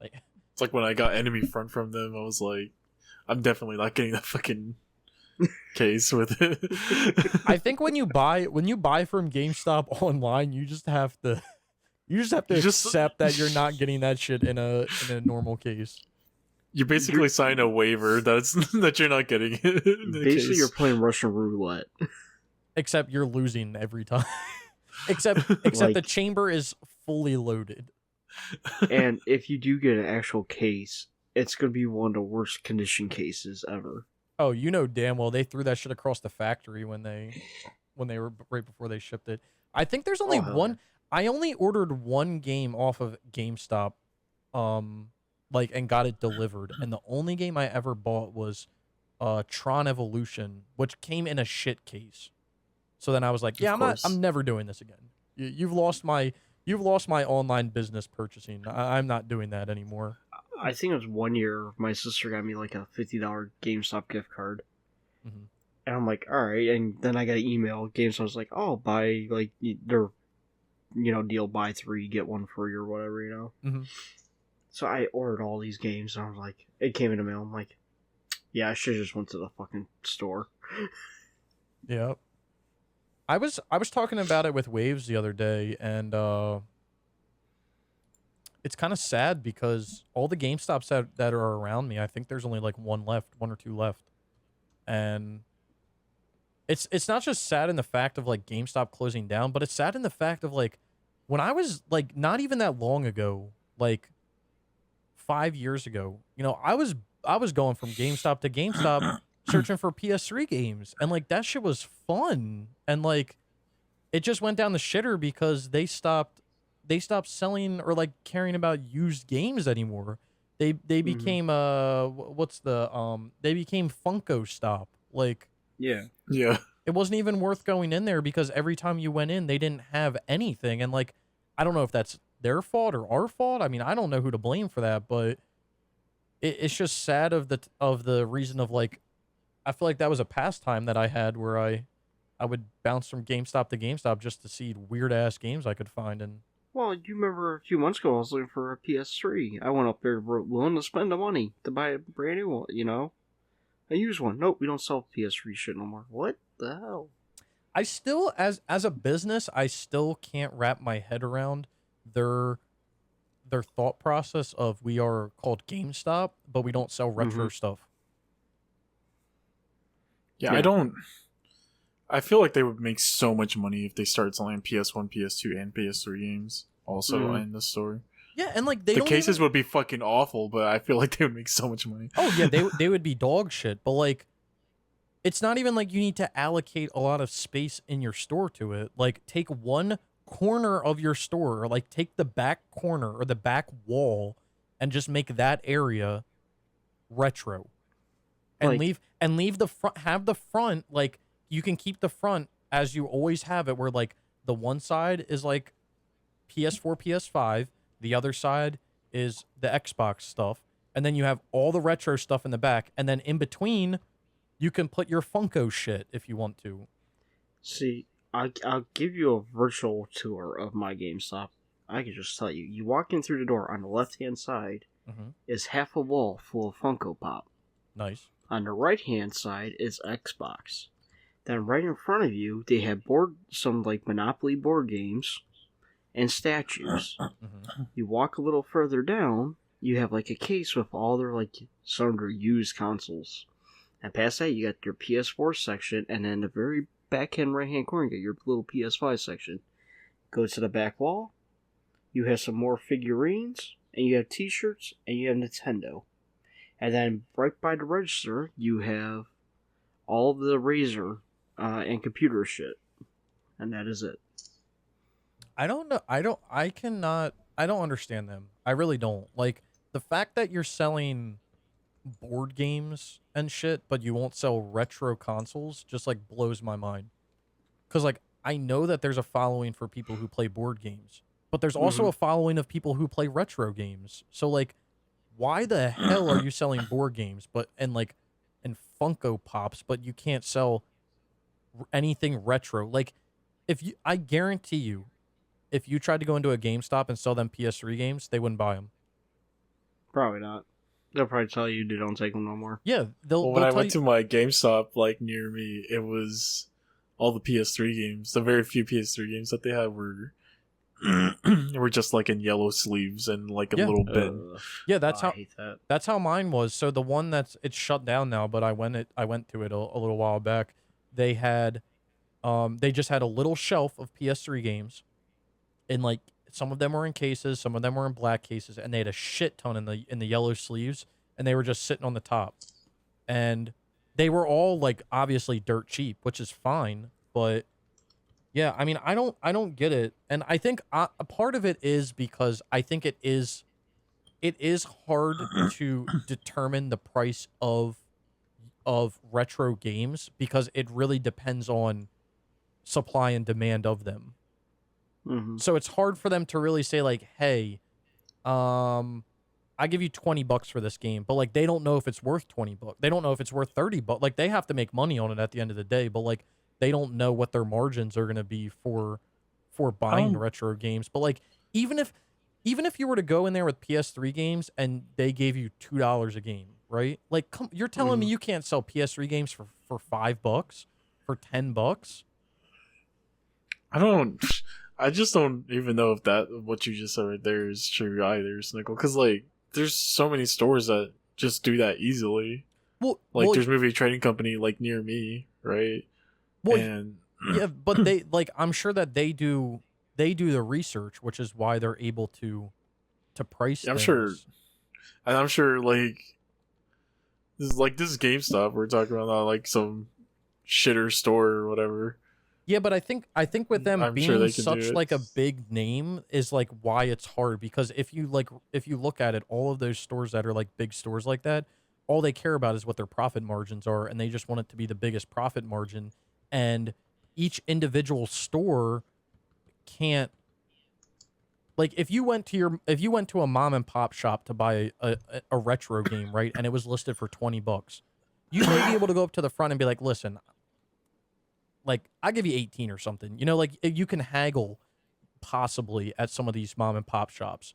Like It's like when I got Enemy Front from them, I was like, I'm definitely not getting that fucking case with it. I think when you buy from GameStop online, you just have to accept that you're not getting that shit in a normal case. You basically sign a waiver that you're not getting it. In the Basically, case. you're playing Russian roulette. Except you're losing every time. except the Like- chamber is fully loaded. And if you do get an actual case, it's going to be one of the worst condition cases ever. Oh, you know damn well they threw that shit across the factory when they were right before they shipped it. I think there's only hell one. I only ordered one game off of GameStop, and got it delivered. And the only game I ever bought was, Tron Evolution, which came in a shit case. So then I was like, yeah, course. I'm never doing this again. You've lost my online business purchasing. I'm not doing that anymore. I think it was 1 year my sister got me like a $50 GameStop gift card. Mhm. And I'm like, alright. And then I got an email. GameStop was like, oh, buy, like, their, deal, buy 3, get 1 free or whatever, Mhm. So I ordered all these games and I was like, it came in the mail. I'm like, yeah, I should have just went to the fucking store. Yeah. I was talking about it with Waves the other day, and it's kind of sad because all the GameStops that are around me, I think there's only like one or two left. And it's not just sad in the fact of like GameStop closing down, but it's sad in the fact of like when I was like not even that long ago, like 5 years ago, I was going from GameStop to GameStop searching for PS3 games, and like that shit was fun, and like it just went down the shitter because they stopped selling or like caring about used games anymore. They became they became Funko Stop. Like Yeah. Yeah. it wasn't even worth going in there because every time you went in, they didn't have anything. And like, I don't know if that's their fault or our fault. I mean, I don't know who to blame for that, but it's just sad of the reason of like, I feel like that was a pastime that I had where I would bounce from GameStop to GameStop just to see weird ass games I could find. And Well, you remember a few months ago I was looking for a PS3. I went up there willing to spend the money to buy a brand new one, a used one. Nope, we don't sell PS3 shit no more. What the hell? I still, as a business, I still can't wrap my head around their thought process of we are called GameStop, but we don't sell retro stuff. Yeah, Yeah. I feel like they would make so much money if they started selling PS1, PS2, and PS3 games also Mhm. in the store. Yeah, and like they The don't cases even... would be fucking awful, but I feel like they would make so much money. Oh yeah, they would be dog shit, but like it's not even like you need to allocate a lot of space in your store to it. Like take one corner of your store, or like take the back corner or the back wall and just make that area retro. And Like, leave the front, have the front, like you can keep the front as you always have it, where like the one side is like PS4, PS5, the other side is the Xbox stuff, and then you have all the retro stuff in the back, and then in between you can put your Funko shit if you want to. see, I'll give you a virtual tour of my GameStop. I can just tell you, you walk in through the door, on the left-hand side is half a wall full of Funko Pop. Nice. On the right-hand side is Xbox. Then right in front of you, they have some like Monopoly board games and statues. You walk a little further down, you have like a case with all their like some of their used consoles. And past that, you got your PS4 section, and then the very back hand right hand corner, you got your little PS5 section. Go to the back wall, you have some more figurines, and you have T-shirts, and you have Nintendo. And then right by the register, you have all of the Razer and computer shit, and that is it. I don't know. I don't understand them. I really don't. Like the fact that you're selling board games and shit, but you won't sell retro consoles just like blows my mind. Cause like I know that there's a following for people who play board games, but there's also a following of people who play retro games. So like, why the hell are you selling board games, and Funko Pops, but you can't sell anything retro? Like, I guarantee you, if you tried to go into a GameStop and sell them PS3 games, they wouldn't buy them. Probably not. They'll probably tell you they don't take them no more. Yeah, When I went to my GameStop like near me, it was all the PS3 games. The very few PS3 games that they had were were just like in yellow sleeves and like a little bin. Yeah, I hate that. that's how mine was. So the one it's shut down now, but I went to it a little while back. They had they just had a little shelf of PS3 games, and like some of them were in cases, some of them were in black cases, and they had a shit ton in the yellow sleeves, and they were just sitting on the top. And they were all like obviously dirt cheap, which is fine, but yeah, I mean, I don't get it. And I think a part of it is because I think it is hard to determine the price of retro games because it really depends on supply and demand of them. So it's hard for them to really say like, hey, I give you $20 for this game, but like they don't know if it's worth $20. They don't know if it's worth $30. Like they have to make money on it at the end of the day, but like they don't know what their margins are going to be for buying retro games. But like even if you were to go in there with PS3 games and they gave you $2 a game, right? Like you're telling me you can't sell PS3 games for $5, for $10? I just don't even know if that what you just said right there is true either, Snickle. Because like, there's so many stores that just do that easily. Well, there's Movie Trading Company like near me, right? Well, and yeah, but they like I'm sure that they do the research, which is why they're able to price. I'm things. sure, and I'm sure like this is GameStop. We're talking about not like some shitter store or whatever. Yeah, but I think with them I'm being sure they can such do it. like a big name is like why it's hard, because if you look at it, all of those stores that are like big stores like that, all they care about is what their profit margins are, and they just want it to be the biggest profit margin. And each individual store can't, like if you went to a mom and pop shop to buy a retro game, right, and it was listed for $20, you may be able to go up to the front and be like, listen, like I'll give you 18 or something, like you can haggle possibly at some of these mom and pop shops.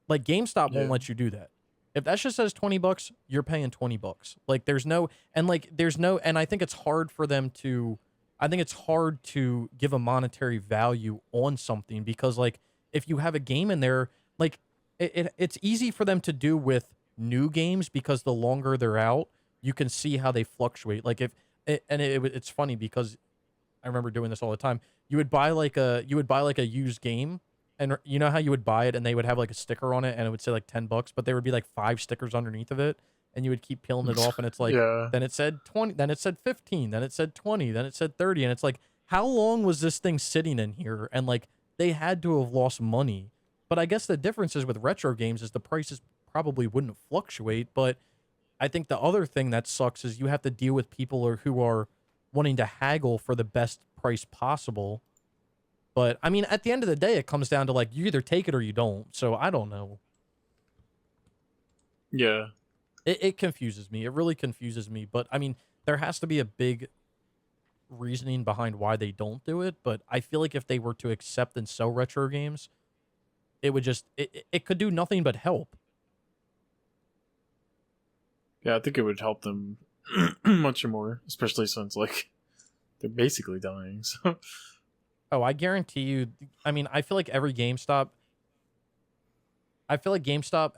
Like GameStop won't let you do that. If that just says $20, you're paying $20. Like there's no, and I think it's hard for them to, I think it's hard to give a monetary value on something, because like if you have a game in there, like it's easy for them to do with new games, because the longer they're out, you can see how they fluctuate. Like it's funny because I remember doing this all the time. You would buy like a used game, And you know how you would buy it and they would have like a sticker on it and it would say like $10, but there would be like 5 stickers underneath of it, and you would keep peeling it off, and it's like, Yeah. then it said 20, then it said 15, then it said 20, then it said 30, and it's like, how long was this thing sitting in here? And like, they had to have lost money. But I guess the difference is with retro games is the prices probably wouldn't fluctuate, but I think the other thing that sucks is you have to deal with people who are wanting to haggle for the best price possible. But I mean, at the end of the day, it comes down to like, you either take it or you don't. So I don't know. Yeah. It confuses me. It really confuses me. But I mean, there has to be a big reasoning behind why they don't do it. But I feel like if they were to accept and sell retro games, it would just, it could do nothing but help. Yeah, I think it would help them much more, especially since like they're basically dying. So Oh, I guarantee you. I mean, I feel like GameStop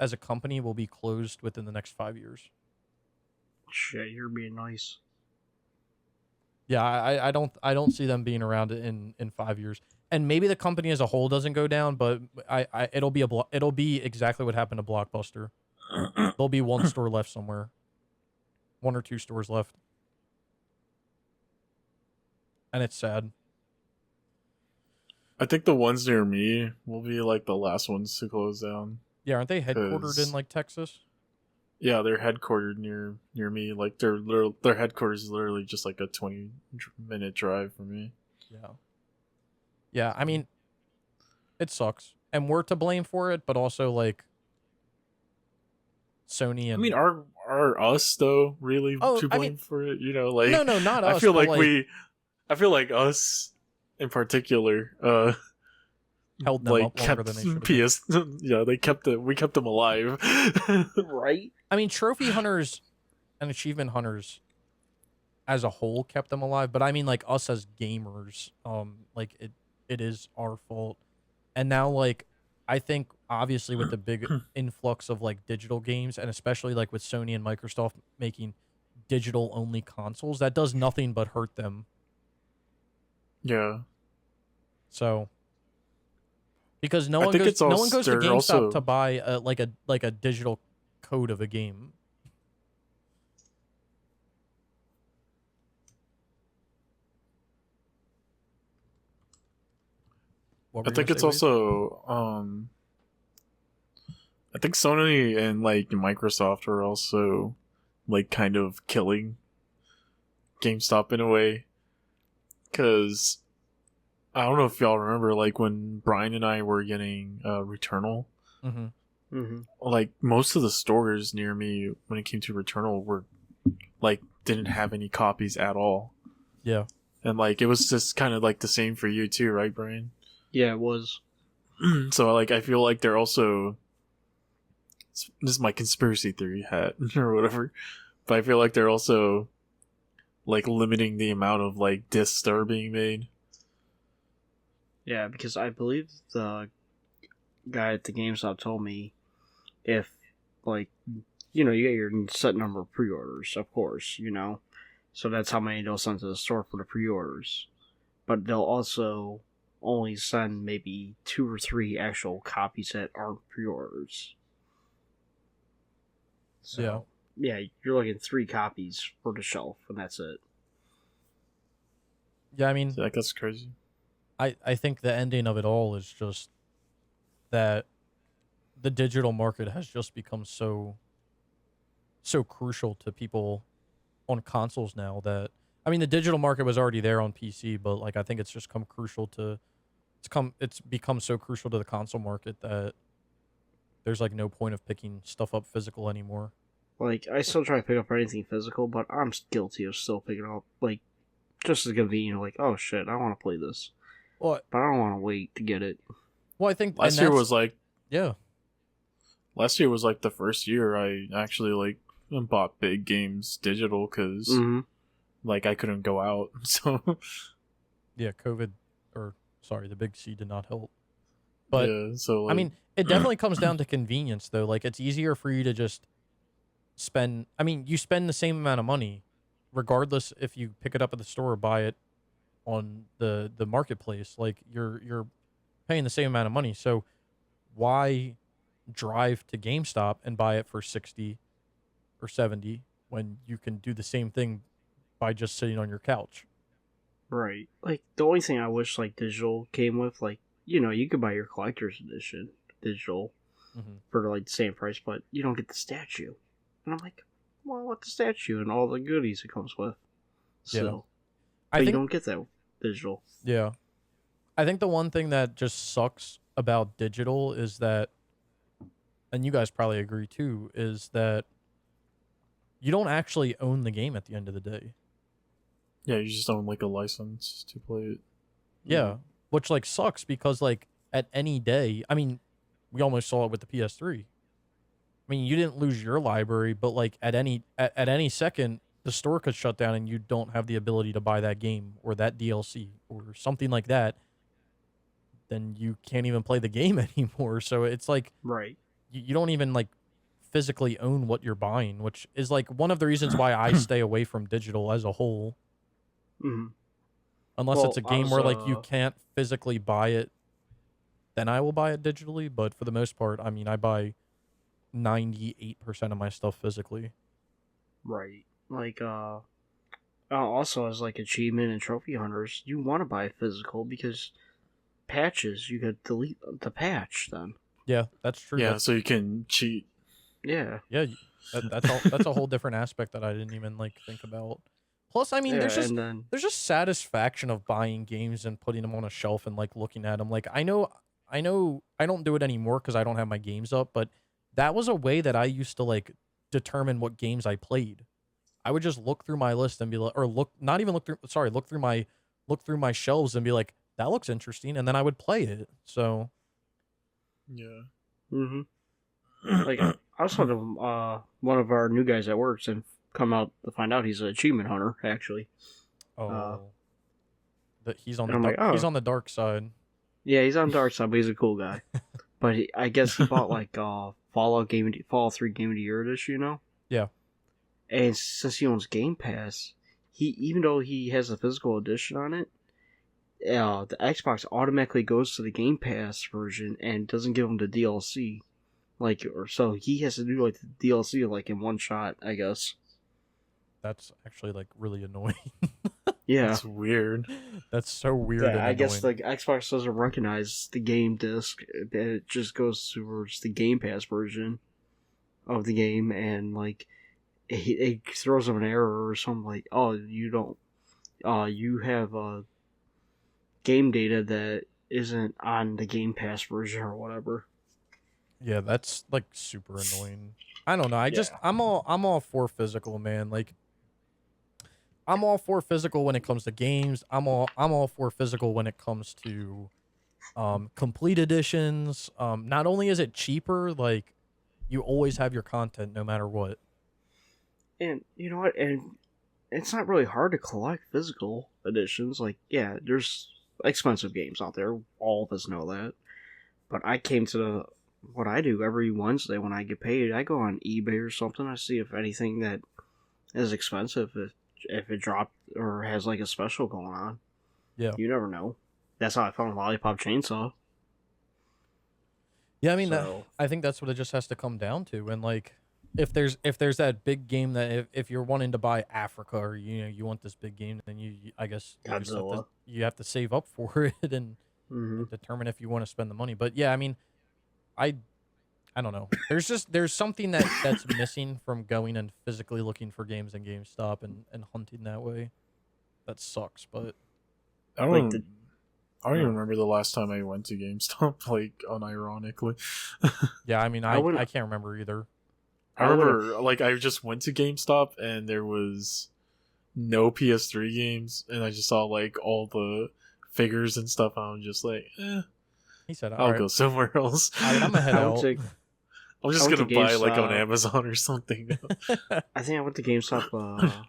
as a company will be closed within the next 5 years. Shit, you're being nice. Yeah, I don't see them being around in 5 years. And maybe the company as a whole doesn't go down, but it'll be exactly what happened to Blockbuster. There'll be one store left somewhere. 1 or 2 stores left. And it's sad. I think the ones near me will be like the last ones to close down. Yeah, aren't they headquartered 'Cause- in like Texas? Yeah, they're headquartered near me. Like their headquarters is literally just like a 20-minute drive from me. Yeah. Yeah, I mean, it sucks. And we're to blame for it, but also like Sony and I mean, are us though really Oh, to I blame mean- for it? You know, like No, not us. I feel but, like I feel like us in particular, held them like up longer kept than they should have. PS. Yeah, we kept them alive. Right? I mean, trophy hunters and achievement hunters as a whole kept them alive, but I mean like us as gamers, like it is our fault. And now like I think obviously with the big influx of like digital games, and especially like with Sony and Microsoft making digital only consoles, that does nothing but hurt them. Yeah. So because no I one think goes it's all- no one goes to they're GameStop also- to buy a digital code of a game. What were I you think gonna it's say, Wade? also I think Sony and like Microsoft are also like kind of killing GameStop in a way, because I don't know if y'all remember like when Brian and I were getting Returnal, Mhm. Mm-hmm. like most of the stores near me when it came to Returnal were like didn't have any copies at all, Yeah. and like it was just kind of like the same for you too, right, Brian? Yeah, it was. So like I feel like they're also, this is my conspiracy theory hat or whatever, but I feel like they're also like limiting the amount of like discs that are being made. Yeah, because I believe the guy at the GameStop told me if, like, you know, you get your set number of pre-orders, of course, you know, so that's how many they'll send to the store for the pre-orders. But they'll also only send maybe 2 or 3 actual copies that aren't pre-orders. So, yeah, you're looking at 3 copies for the shelf, and that's it. Yeah, I mean, So, like, that's crazy. I think the ending of it all is just that the digital market has just become so crucial to people on consoles now that, I mean, the digital market was already there on PC, but like I think it's just it's become so crucial to the console market that there's like no point of picking stuff up physical anymore. Like, I still try to pick up anything physical, but I'm guilty of still picking up, like, just as convenient, like, oh shit, I want to play this. Well, But I don't want to wait to get it. I think Last and year that's- was like yeah. Last year was like the first year I actually like bought big games digital because Mm-hmm. like I couldn't go out. So Yeah, COVID, or sorry, the big C did not help. But yeah, so like, I mean, it definitely comes down to convenience, though. Like, it's easier for you to just spend. I mean, you spend the same amount of money, regardless if you pick it up at the store or buy it on the marketplace. Like, you're paying the same amount of money. So why drive to GameStop and buy it for 60 or 70 when you can do the same thing by just sitting on your couch? Right. Like, the only thing I wish, like, digital came with, like, you could buy your collector's edition digital for, like, the same price, but you don't get the statue. And I'm like, well, I want the statue and all the goodies it comes with. So, I but think, you don't get that digital. yeah. I think the one thing that just sucks about digital is that, and you guys probably agree too, is that you don't actually own the game at the end of the day. Yeah, you just own like a license to play it. Yeah, which like sucks because like at any day, I mean, we almost saw it with the PS3. I mean, you didn't lose your library, but like at any second, the store could shut down and you don't have the ability to buy that game or that DLC or something like that. Then you can't even play the game anymore. So it's like Right. you don't even like physically own what you're buying, which is like one of the reasons why I stay away from digital as a whole. Mm-hmm. Unless Well, it's a game where like you can't physically buy it, then I will buy it digitally. But for the most part, I mean, I buy 98% of my stuff physically. Right. Like, also as like achievement and trophy hunters, you want to buy physical because patches, you could delete the patch then. Yeah, that's true. Yeah, so you can cheat. Yeah. Yeah, that's a whole different aspect that I didn't even like think about. Plus, I mean, Yeah, there's just satisfaction of buying games and putting them on a shelf and like looking at them. Like I know I don't do it anymore because I don't have my games up, but that was a way that I used to like determine what games I played. I would just look through my list and be like, or look, not even look through, sorry, look through my shelves and be like, that looks interesting, and then I would play it. So, Yeah. Mm-hmm. Like, I was talking to one of our new guys at work and come out to find out he's an achievement hunter, actually. That he's on he's oh. on the dark side. Yeah, he's on dark side, but he's a cool guy. But I guess he bought like Fallout 3 Game of the Year edition, Yeah. And since he owns Game Pass, even though he has a physical edition on it, the Xbox automatically goes to the Game Pass version and doesn't give him the DLC. So he has to do like the DLC like in one shot, I guess. That's actually like really annoying. Yeah, that's weird. That's so weird. Yeah, and I guess annoying. the Xbox doesn't recognize the game disc. It just goes towards the Game Pass version of the game, and like it throws up an error or something like, "Oh, you don't. You have game data that isn't on the Game Pass version or whatever." Yeah, that's like super annoying. I don't know. I'm all for physical, man. Like I'm all for physical when it comes to games. I'm all for physical when it comes to complete editions. Not only is it cheaper, like you always have your content no matter what. And you know what? And it's not really hard to collect physical editions. Like, yeah, there's expensive games out there. All of us know that. But I came to what I do every Wednesday when I get paid. I go on eBay or something. I see if anything that is expensive, if it dropped or has like a special going on. Yeah. You never know. That's how I found Lollipop Chainsaw. Yeah, I mean, I think that's what it just has to come down to. And like, if there's that big game that if you're wanting to buy Africa or you want this big game, then I guess you have to save up for it and determine if you want to spend the money. But yeah, I mean, I don't know. There's something that's missing from going and physically looking for games in GameStop and hunting that way. That sucks, but I don't even remember the last time I went to GameStop, like unironically. Yeah, I mean I can't remember either. I remember like I just went to GameStop and there was no PS3 games and I just saw like all the figures and stuff. I'm just like, He said, I'll go somewhere else. I'm gonna head out. I'm just gonna buy it like on Amazon or something. I think I went to GameStop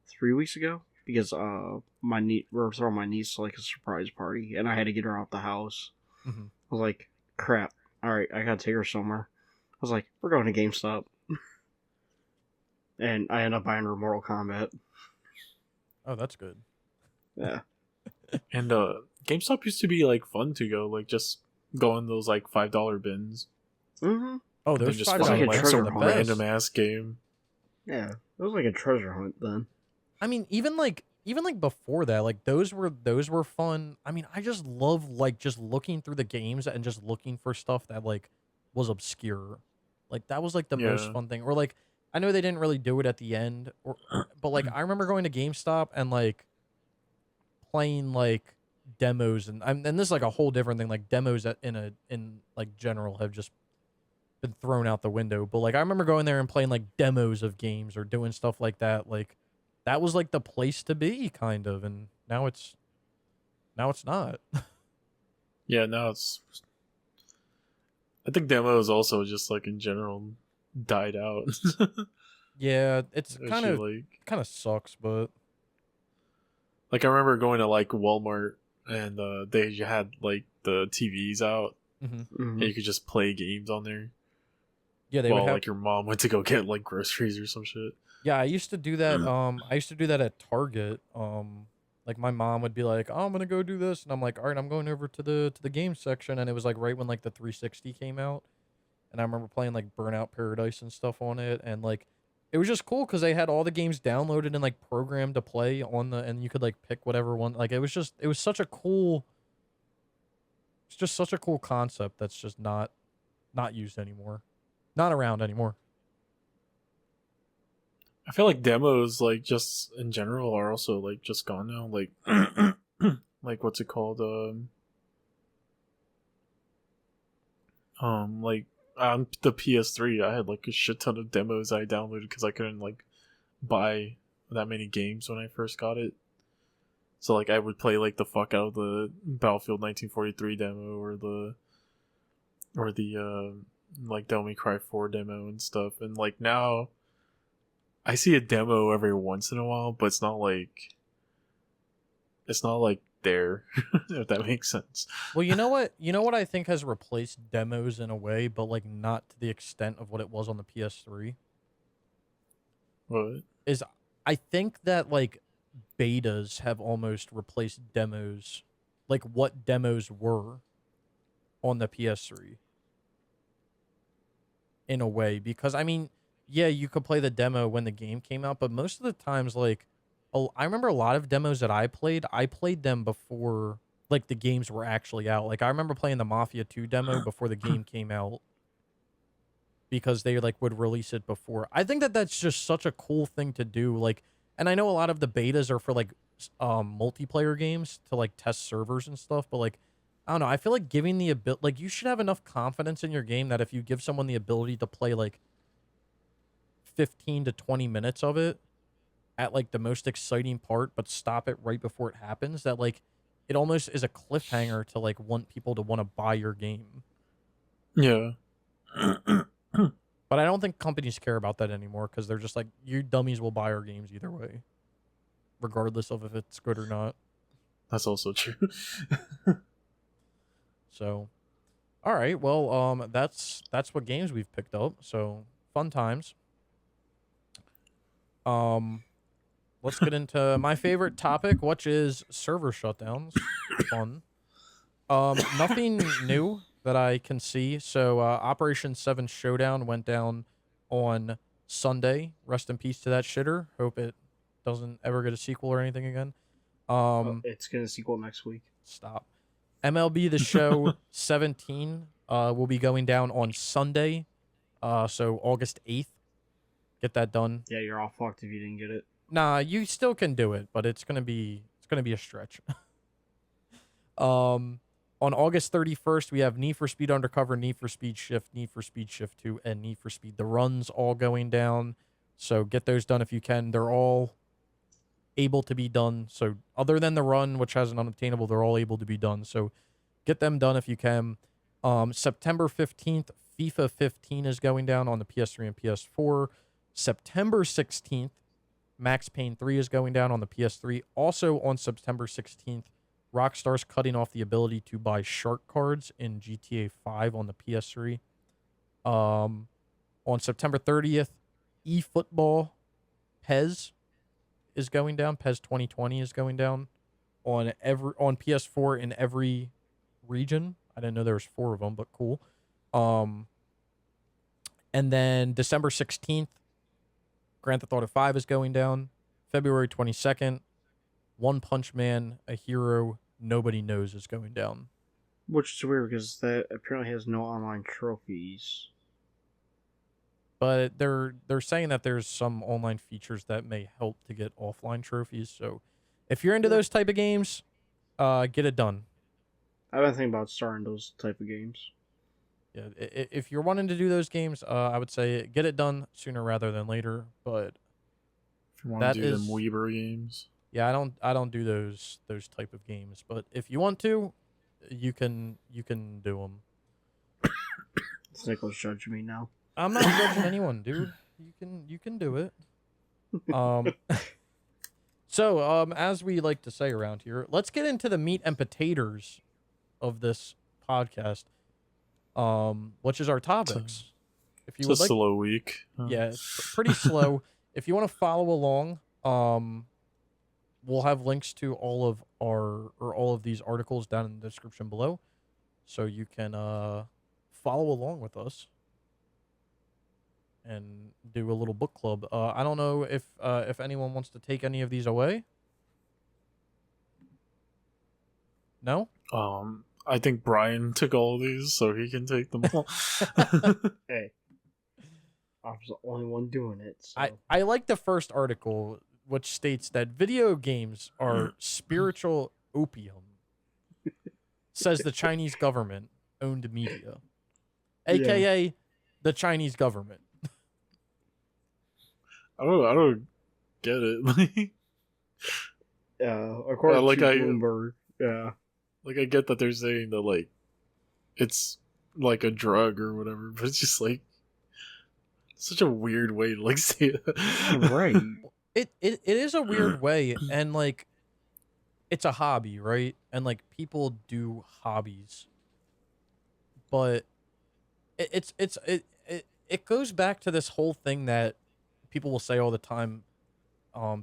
3 weeks ago because we were throwing my niece like a surprise party and I had to get her out the house. Mm-hmm. I was like, crap. All right, I gotta take her somewhere. I was like, we're going to GameStop. And I ended up buying her Mortal Kombat. Oh, that's good. Yeah. And GameStop used to be like fun to go, like just go in those like $5 bins Mm-hmm. Oh, and then those just $5 It's like find a like bins are treasure the some hunt. best. random ass game. Yeah, it was like a treasure hunt then. I mean, even like before that, like those were fun. I mean, I just love like just looking through the games and just looking for stuff that like was obscure. Like that was like the most Yeah. fun thing. Or like I know they didn't really do it at the end, or but like I remember going to GameStop and like playing like demos, and this is like a whole different thing. Like demos in like general have just been thrown out the window. But like I remember going there and playing like demos of games or doing stuff like that. Like that was like the place to be, kind of. And now it's not. Yeah, now it's. I think demos also just like in general died out. Yeah, it's Which you, like, kind of sucks, but I remember going to like Walmart and they had like the TVs out mhm. and you could just play games on there Yeah, they would while have. like your mom went to go get like groceries or some shit. Yeah, I used to do that. I used to do that at Target. Like my mom would be like, "Oh, I'm gonna go do this," and I'm like, "All right, I'm going over to the game section," and it was like right when like the 360 came out, and I remember playing like Burnout Paradise and stuff on it, and like it was just cool because they had all the games downloaded and like programmed to play on and you could like pick whatever one. Like it was such a cool. It's just such a cool concept that's just not used anymore, not around anymore. I feel like demos like just in general are also like just gone now. Like like what's it called? Like on the PS3 I had like a shit ton of demos I downloaded because I couldn't like buy that many games when I first got it. So like I would play like the fuck out of the Battlefield 1943 demo or the like Devil May Cry 4 demo and stuff. And like now I see a demo every once in a while, but it's not like there, if that makes sense. Well, you know what? You know what I think has replaced demos in a way, but like not to the extent of what it was on the PS3 What? is I think that like betas have almost replaced demos, like what demos were on the PS3 in a way, because I mean, yeah, you could play the demo when the game came out, but most of the times like I remember a lot of demos that I played them before like the games were actually out. Like I remember playing the Mafia 2 demo before the game came out because they like would release it before. I think that that's just such a cool thing to do. Like, and I know a lot of the betas are for like multiplayer games to like test servers and stuff, but like I don't know, I feel like giving the ability, like you should have enough confidence in your game that if you give someone the ability to play like 15 to 20 minutes of it at like the most exciting part but stop it right before it happens, that like it almost is a cliffhanger to like want people to want to buy your game. Yeah. But I don't think companies care about that anymore because they're just like, you dummies will buy our games either way, regardless of if it's good or not. That's also true. So, all right, well, that's what games we've picked up. So fun times. Let's get into my favorite topic, which is server shutdowns. Fun. Nothing new that I can see. So, Operation 7 Showdown went down on Sunday. Rest in peace to that shitter. Hope it doesn't ever get a sequel or anything again. It's gonna sequel next week. Stop. MLB The Show 17 will be going down on Sunday. So August 8th. Get that done. Yeah, you're all fucked if you didn't get it. Nah, you still can do it, but it's gonna be a stretch. On August 31st, we have Need for Speed Undercover, Need for Speed Shift, Need for Speed Shift 2, and Need for Speed The Runs all going down. So get those done if you can. They're all able to be done. So other than The Run, which has an unobtainable, they're all able to be done. So get them done if you can. September 15th, FIFA 15 is going down on the PS3 and PS4. September 16th, Max Payne 3 is going down on the PS3. Also on September 16th, Rockstar's cutting off the ability to buy shark cards in GTA 5 on the PS3. On September 30th, eFootball PES is going down. PES 2020 is going down on PS4 in every region. I didn't know there was 4 of them, but cool. And then December 16th, Grand Theft Auto 5 is going down. February 22nd, One Punch Man, a hero nobody knows is going down. Which is weird because that apparently has no online trophies. But they're saying that there's some online features that may help to get offline trophies. So if you're into those type of games, get it done. I've been thinking about starting those type of games. Yeah, if you're wanting to do those games, I would say get it done sooner rather than later. But if you want to do them Weeber games, yeah, I don't do those type of games. But if you want to, you can do them. Nicholas judging me now. I'm not judging anyone, dude. You can do it. So as we like to say around here, let's get into the meat and potatoes of this podcast. Which is our topics. If you it's a slow week. Yeah, it's pretty slow. If you want to follow along, we'll have links to all of these articles down in the description below, so you can follow along with us and do a little book club. I don't know if anyone wants to take any of these away. No? I think Brian took all of these, so he can take them all. Hey, I was the only one doing it. So. I like the first article, which states that video games are spiritual opium, says the Chinese government owned media, aka the Chinese government. I don't get it. According to Bloomberg, yeah. Like, I get that they're saying that, like, it's like a drug or whatever, but it's just like such a weird way to like say it. Right. It is a weird way, and like it's a hobby, right? And like people do hobbies, but it goes back to this whole thing that people will say all the time.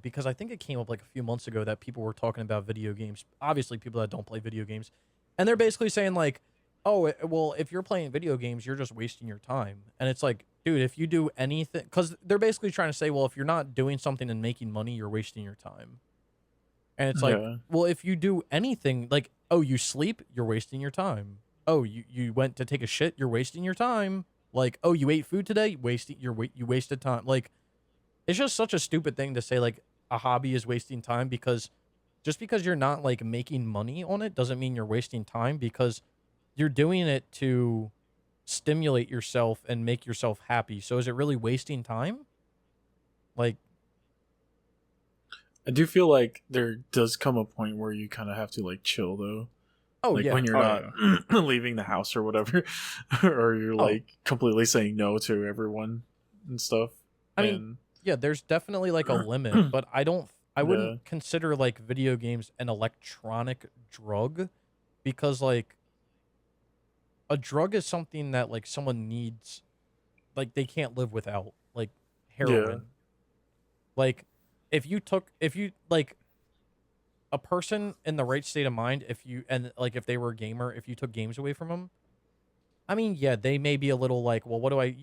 Because I think it came up like a few months ago that people were talking about video games. Obviously, people that don't play video games, and they're basically saying like, "Oh, well, if you're playing video games, you're just wasting your time." And it's like, dude, if you do anything, because they're basically trying to say, well, if you're not doing something and making money, you're wasting your time. And it's like, well, if you do anything, like, oh, you sleep, you're wasting your time. Oh, you went to take a shit, you're wasting your time. Like, oh, you ate food today, you wasted time. Like. It's just such a stupid thing to say, like, a hobby is wasting time, because just because you're not, like, making money on it doesn't mean you're wasting time, because you're doing it to stimulate yourself and make yourself happy. So is it really wasting time? Like, I do feel like there does come a point where you kind of have to, like, chill, though. Oh, like, yeah. when you're not leaving the house or whatever, or you're, like, completely saying no to everyone and stuff. I mean... Yeah, there's definitely like a limit, but I wouldn't consider like video games an electronic drug, because like a drug is something that like someone needs, like they can't live without, like heroin. Yeah. Like if you like a person in the right state of mind, if they were a gamer, if you took games away from them, I mean, yeah, they may be a little like, well,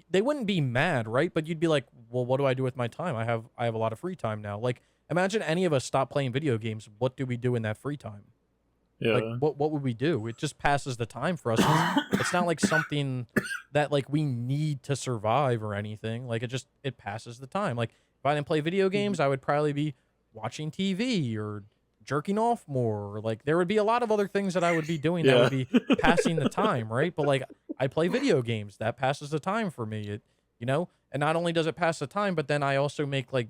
they wouldn't be mad, right? But you'd be like, well, what do I do with my time? I have a lot of free time now. Like, imagine any of us stop playing video games. What do we do in that free time? Yeah. Like, what would we do? It just passes the time for us. It's not like something that like we need to survive or anything. Like it passes the time. Like if I didn't play video games, I would probably be watching TV or jerking off more. Or, like there would be a lot of other things that I would be doing that would be passing the time, right? But like I play video games, that passes the time for me. And not only does it pass the time, but then I also make like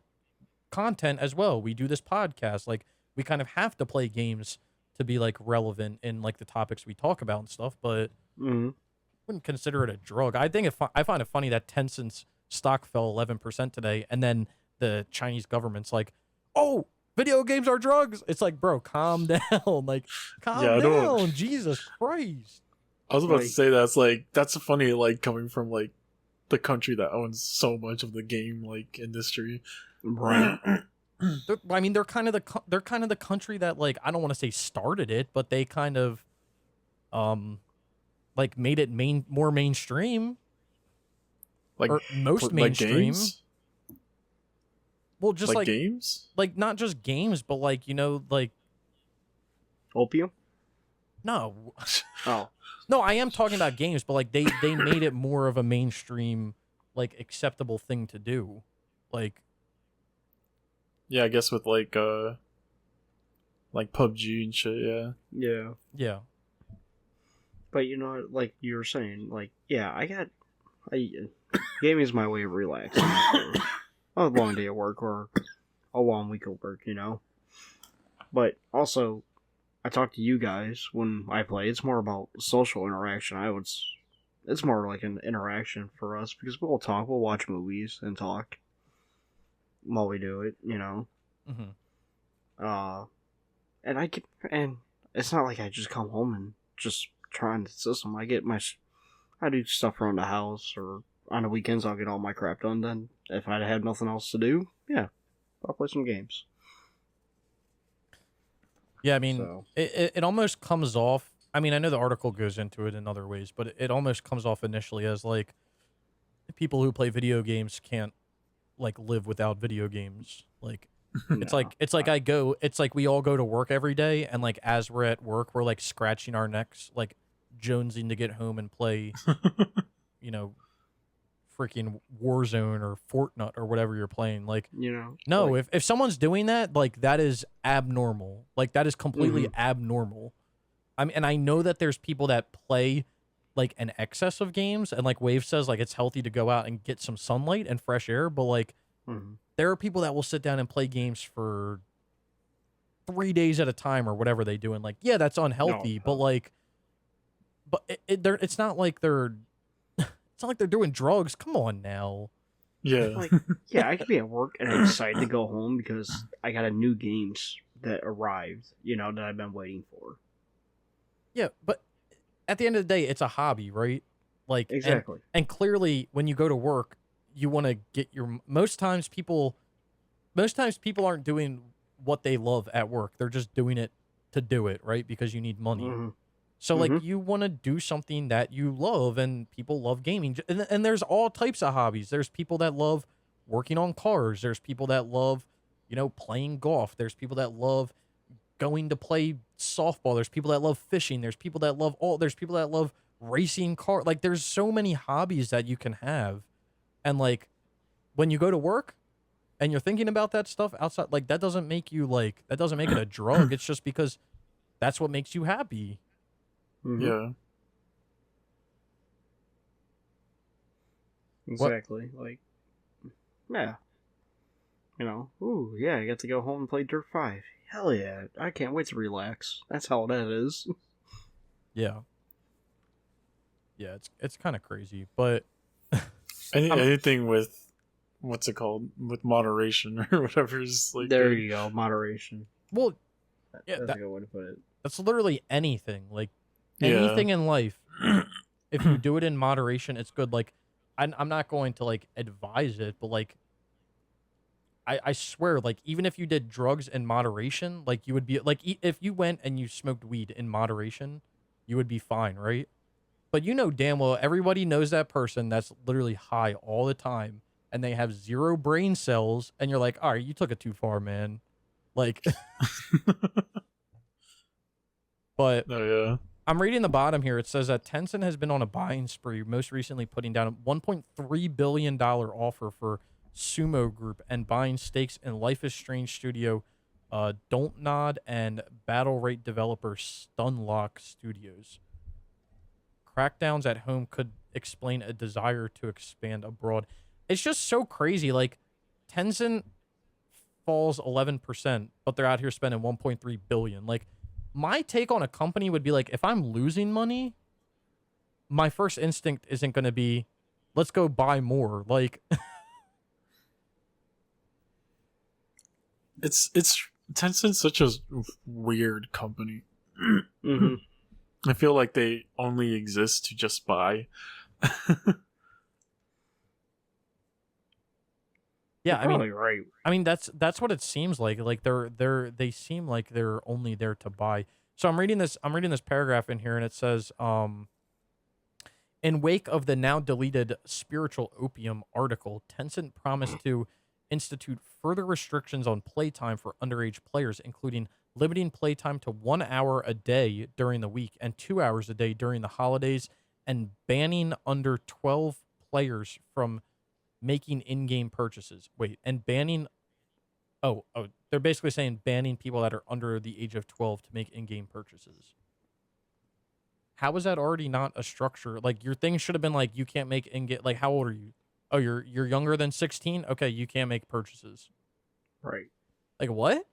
content as well. We do this podcast, like we kind of have to play games to be like relevant in like the topics we talk about and stuff, but wouldn't consider it a drug. I find it funny that Tencent's stock fell 11% today, and then the Chinese government's like, "Oh, video games are drugs." It's like, bro, calm down. Like, calm down. Jesus Christ. I was about to say that's funny, like coming from like the country that owns so much of the game like industry. Right. I mean, they're kind of the country that, like, I don't want to say started it, but they kind of like made it more mainstream, Like or most like mainstream. games? Well, just like games? like not just games, but like, like Opium? no. Oh. No, I am talking about games, but like they made it more of a mainstream, like, acceptable thing to do. Like, Yeah, I guess with like PUBG and shit, yeah. Yeah. yeah. But you know, like you were saying, like, yeah, gaming is my way of relaxing after a long day at work or a long week of work, you know. But also, I talk to you guys when I play. It's more about social interaction. It's more like an interaction for us because we'll talk, we'll watch movies and talk while we do it, you know. Mm-hmm. And it's not like I just come home and just try on the system. I do stuff around the house, or on the weekends I'll get all my crap done. Then if I had nothing else to do, yeah, I'll play some games. Yeah, I mean, So. it almost comes off. I mean, I know the article goes into it in other ways, but it almost comes off initially as like people who play video games can't, like, live without video games. Like, it's like we all go to work every day, and like as we're at work, we're like scratching our necks, like jonesing to get home and play, you know, freaking Warzone or Fortnite or whatever you're playing. Like, You know, no, like, if someone's doing that, like, that is abnormal. Like, that is completely Mm-hmm. abnormal. I mean, and I know that there's people that play like an excess of games, and like Wave says, like, it's healthy to go out and get some sunlight and fresh air, but like Mhm. there are people that will sit down and play games for 3 days at a time or whatever they do, and like, yeah, that's unhealthy, but like, it's not like they're it's not like they're doing drugs. Come on now. Yeah. like, yeah, I could be at work and I'm excited to go home because I got a new games that arrived, you know, that I've been waiting for. Yeah, but at the end of the day, it's a hobby, right? Like, Exactly. and clearly when you go to work, you want to get your most times people aren't doing what they love at work. They're just doing it to do it, right? Because you need money. Mm-hmm. So like, you want to do something that you love, and people love gaming. And there's all types of hobbies. There's people that love working on cars. There's people that love, playing golf. There's people that love going to play softball. There's people that love fishing. There's people that love racing car. Like, there's so many hobbies that you can have. And like, when you go to work and you're thinking about that stuff outside, like, that doesn't make it a drug. It's just because that's what makes you happy. Mm-hmm. Yeah. Exactly. Like, yeah. You know, ooh, yeah, I got to go home and play Dirt 5. Hell yeah, I can't wait to relax. That's how that is. Yeah. Yeah, it's kind of crazy, but anything with, what's it called, with moderation or whatever is like. There you go, moderation. well, yeah, That's a good way to put it. that's literally anything. Like, Yeah. anything in life, if you do it in moderation, it's good. Like, I'm not going to like advise it, but like, I swear, like, even if you did drugs in moderation, like, you would be like, if you went and you smoked weed in moderation, you would be fine, right? But you know damn well everybody knows that person that's literally high all the time, and they have zero brain cells, and you're like, all right, you took it too far, man. Like, but Oh yeah. I'm reading the bottom here. It says that Tencent has been on a buying spree, most recently putting down a $1.3 billion offer for Sumo Group and buying stakes in Life is Strange studio Don't Nod and Battle Rate developer Stunlock Studios. Crackdowns at home could explain a desire to expand abroad. It's just so crazy. Like, Tencent falls 11%, but they're out here spending 1.3 billion. Like, my take on a company would be like, if I'm losing money, my first instinct isn't going to be, let's go buy more. Like, It's Tencent's such a weird company. Mm-hmm. I feel like they only exist to just buy. Yeah, You're probably right. I mean that's what it seems like. Like they seem like they're only there to buy. So I'm reading this paragraph in here, and it says in wake of the now deleted Spiritual Opium article, Tencent promised to institute further restrictions on playtime for underage players, including limiting playtime to 1 hour a day during the week and 2 hours a day during the holidays, and banning under 12 players from making in-game purchases. Wait, and banning they're basically saying banning people that are under the age of 12 to make in-game purchases. How is that already not a structure? Like, your thing should have been like, you can't make in-game, like, how old are you? Oh, you're younger than 16? Okay, you can't make purchases. Right. Like, what?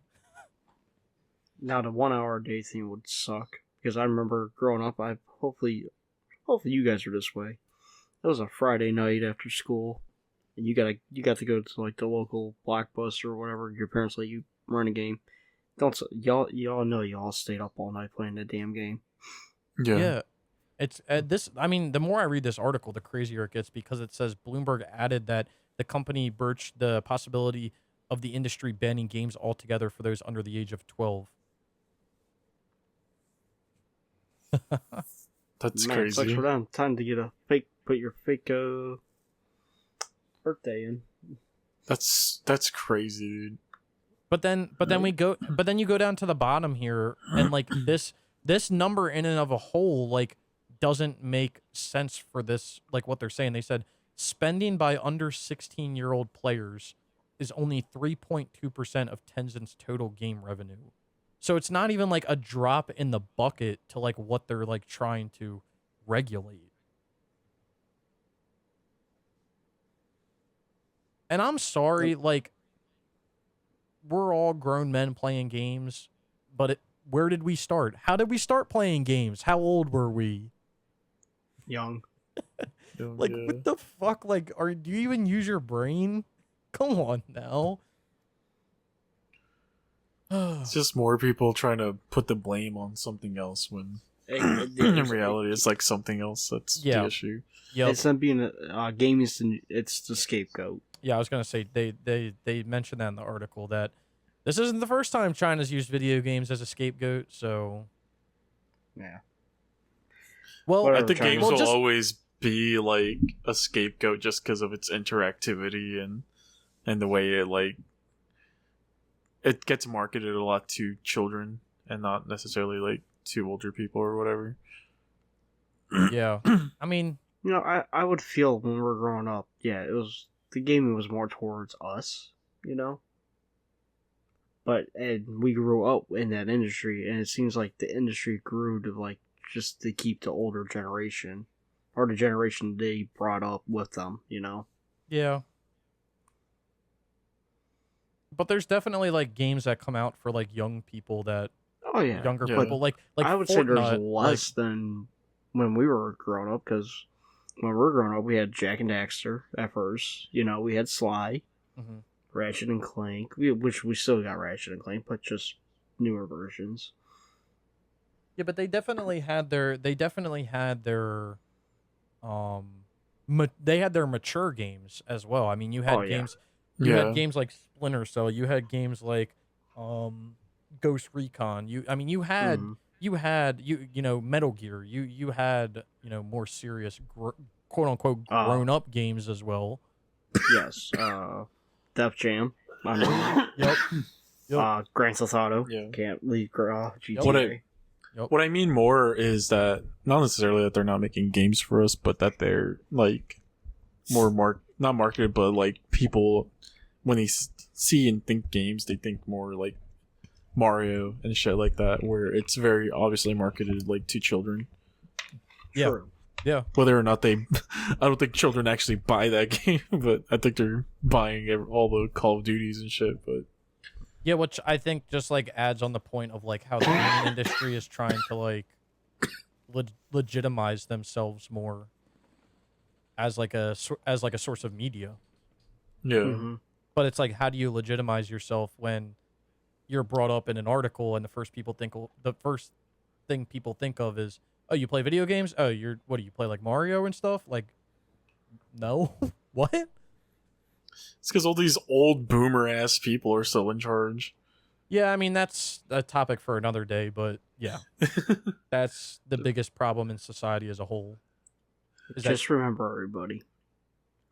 Now the 1 hour a day thing would suck because I remember growing up. Hopefully you guys are this way. It was a Friday night after school, and you got to go to like the local Blockbuster or whatever. Your parents let you run a game. Y'all know y'all stayed up all night playing the damn game. Yeah. It's this. I mean, the more I read this article, the crazier it gets, because it says Bloomberg added that the company broached the possibility of the industry banning games altogether for those under the age of 12. That's Man, crazy. sucks for them. Time to put your fake birthday in. That's crazy, dude. But then you go down to the bottom here, and like this number in and of a whole like doesn't make sense for this, like what they're saying. They said spending by under 16-year-old players is only 3.2% of Tencent's total game revenue. So it's not even like a drop in the bucket to like what they're like trying to regulate. And I'm sorry, like, we're all grown men playing games, but where did we start? How did we start playing games? How old were we? Young. Like, what the fuck? Like, do you even use your brain? Come on now. It's just more people trying to put the blame on something else when in reality it's like something else that's the issue. Yeah, it's them being gaming. It's the scapegoat. Yeah, I was gonna say they mentioned that in the article that this isn't the first time China's used video games as a scapegoat. So yeah. Well, I think games will always be like a scapegoat just because of its interactivity and the way it gets marketed a lot to children and not necessarily like to older people or whatever. Yeah, I mean, you know, I would feel when we were growing up, yeah, the gaming was more towards us, you know. And we grew up in that industry, and it seems like the industry grew to like just to keep the older generation or the generation they brought up with them, you know. Yeah. But there's definitely like games that come out for like young people that younger people like I would Fortnite, say there's less than when we were growing up, because when we were growing up we had Jak and Daxter at first, you know, we had Sly, Ratchet and Clank, which we still got Ratchet and Clank, but just newer versions. Yeah, but they definitely had their they had their mature games as well. I mean, you had games you had games like Splinter Cell, you had games like Ghost Recon. You had Metal Gear. You had, more serious quote unquote grown up games as well. Yes. Def Jam. I mean, Yep. Grand Theft Auto. Yeah. Can't leave GTA. What I mean more is that not necessarily that they're not making games for us, but that they're like more not marketed, but like people when they see and think games, they think more like Mario and shit like that, where it's very obviously marketed like to children. Yeah. True. Yeah. Whether or not I don't think children actually buy that game, but I think they're buying all the Call of Duties and shit. But yeah, which I think just like adds on the point of like how the gaming industry is trying to like legitimize themselves more as like a source of media. yeah. Mm-hmm. But it's like, how do you legitimize yourself when you're brought up in an article and the first thing people think of is, oh, you play video games? Oh, what do you play, like Mario and stuff? Like, no. What? It's It's because all these old boomer ass people are still in charge. Yeah, I mean, that's a topic for another day, but yeah, that's the biggest problem in society as a whole. Just remember, everybody,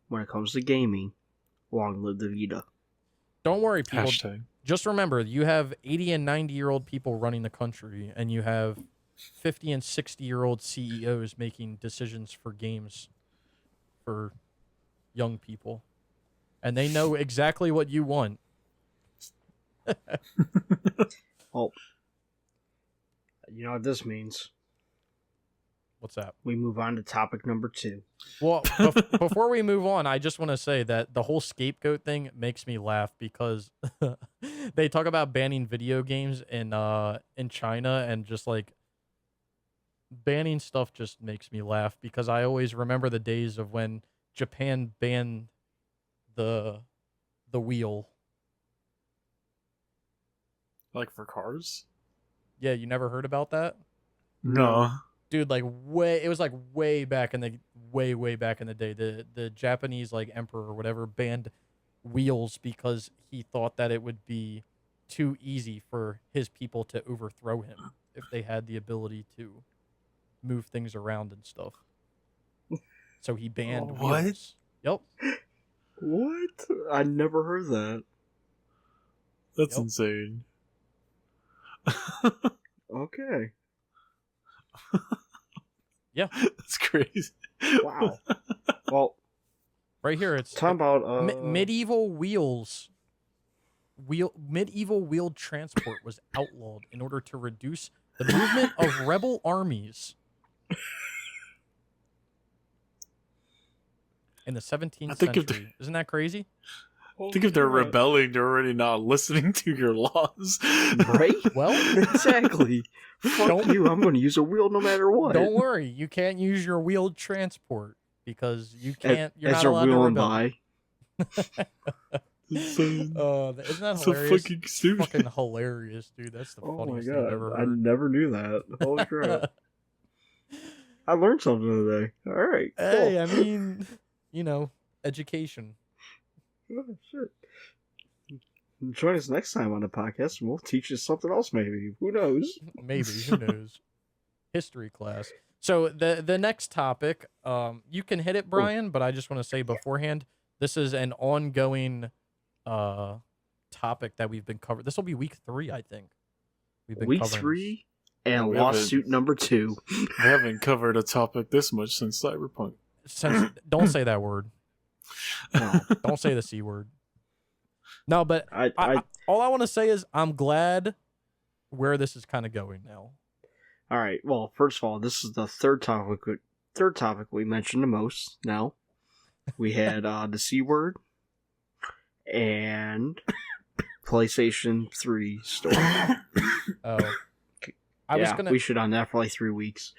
when it comes to gaming, long live the Vita. Don't worry, people. Hashtag. Just remember, you have 80 and 90-year-old people running the country, and you have 50 and 60-year-old CEOs making decisions for games for young people. And they know exactly what you want. Well, you know what this means. What's that? We move on to topic number 2. Well, before we move on, I just want to say that the whole scapegoat thing makes me laugh because they talk about banning video games in China, and just like banning stuff just makes me laugh because I always remember the days of when Japan banned the wheel. Like for cars? Yeah, you never heard about that? No. Dude, like it was like way back in the way back in the day. The Japanese like emperor or whatever banned wheels because he thought that it would be too easy for his people to overthrow him if they had the ability to move things around and stuff. So he banned What? wheels. Yep. What? I never heard that. That's insane. Okay. Yeah. That's crazy. Wow. Well, right here it's talking about medieval wheels. Medieval wheeled transport was outlawed in order to reduce the movement of rebel armies. In the 17th century. Isn't that crazy? I think if they're rebelling, they're already not listening to your laws. Right? Well, exactly. Fuck you, I'm going to use a wheel no matter what. Don't worry, you can't use your wheeled transport because you can't. You're not a allowed to wheel rebel. by. Isn't that so hilarious? fucking stupid. Fucking hilarious, dude. That's the funniest thing I've ever I heard. never knew that. Holy crap. I learned something today. All right. Hey, cool. I mean, you know, education. Oh, shit. Join us next time on the podcast and we'll teach you something else maybe. Who knows? Maybe, who knows? History class. So the next topic, you can hit it, Brian, but I just want to say beforehand, this is an ongoing topic that we've been covering. This will be week 3, I think. We've been week covering 3 and we lawsuit number 2. We haven't covered a topic this much since Cyberpunk. Don't say that word. No. Don't say the C word. No, but I all I want to say is I'm glad where this is kind of going now. All right. Well, first of all, this is the third topic we mentioned the most. Now we had the C word and PlayStation 3 store. Oh, we should on that for like 3 weeks.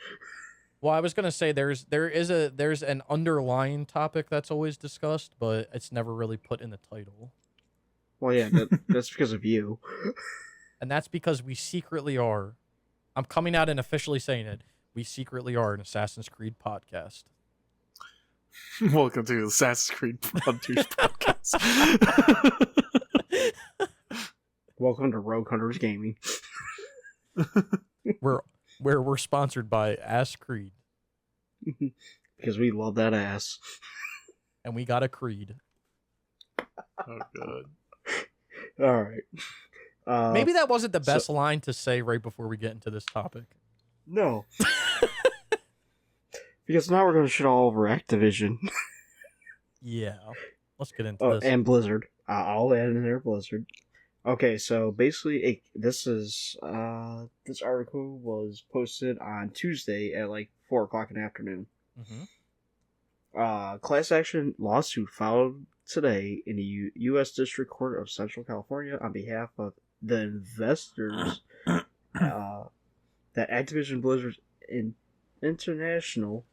Well, I was gonna say there's an underlying topic that's always discussed, but it's never really put in the title. Well, yeah, that's because of you. And that's because we secretly are. I'm coming out and officially saying it. We secretly are an Assassin's Creed podcast. Welcome to Assassin's Creed Hunters podcast. Welcome to Rogue Hunters Gaming. We're sponsored by Ass Creed. Because we love that ass. And we got a creed. Oh god. All right. Maybe that wasn't the best line to say right before we get into this topic. No. Because now we're going to shit all over Activision. Yeah. Let's get into this. And Blizzard. I'll add in there Blizzard. Okay, so basically, this article was posted on Tuesday at like 4 o'clock in the afternoon. Mm-hmm. Class action lawsuit filed today in the U.S. District Court of Central California on behalf of the investors that Activision Blizzard's intentional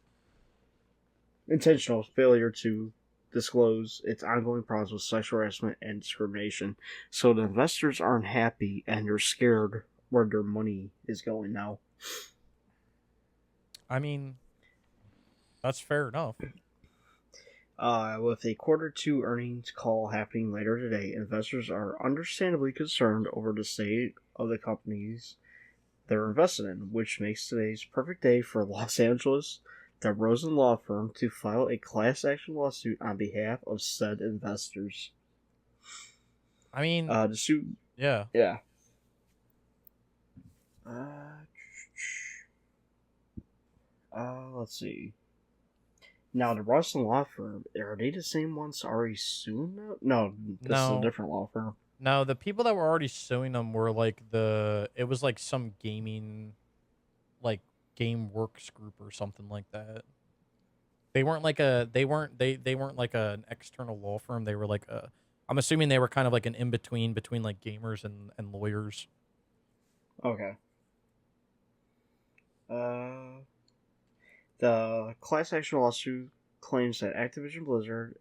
failure to disclose its ongoing problems with sexual harassment and discrimination. So the investors aren't happy and they're scared where their money is going now. I mean, that's fair enough. With a Q2 earnings call happening later today, investors are understandably concerned over the state of the companies they're invested in, which makes today's perfect day for Los Angeles, the Rosen law firm, to file a class action lawsuit on behalf of said investors. I mean, The suit, yeah. yeah. Let's see. Now, the Rosen law firm, are they the same ones already suing them? No, this is a No. different law firm. No, the people that were already suing them were like it was like some gaming, like game works group or something like that. They weren't like they weren't like an external law firm. They were like I'm assuming they were kind of like an in between like gamers and lawyers. Okay. The class action lawsuit claims that Activision Blizzard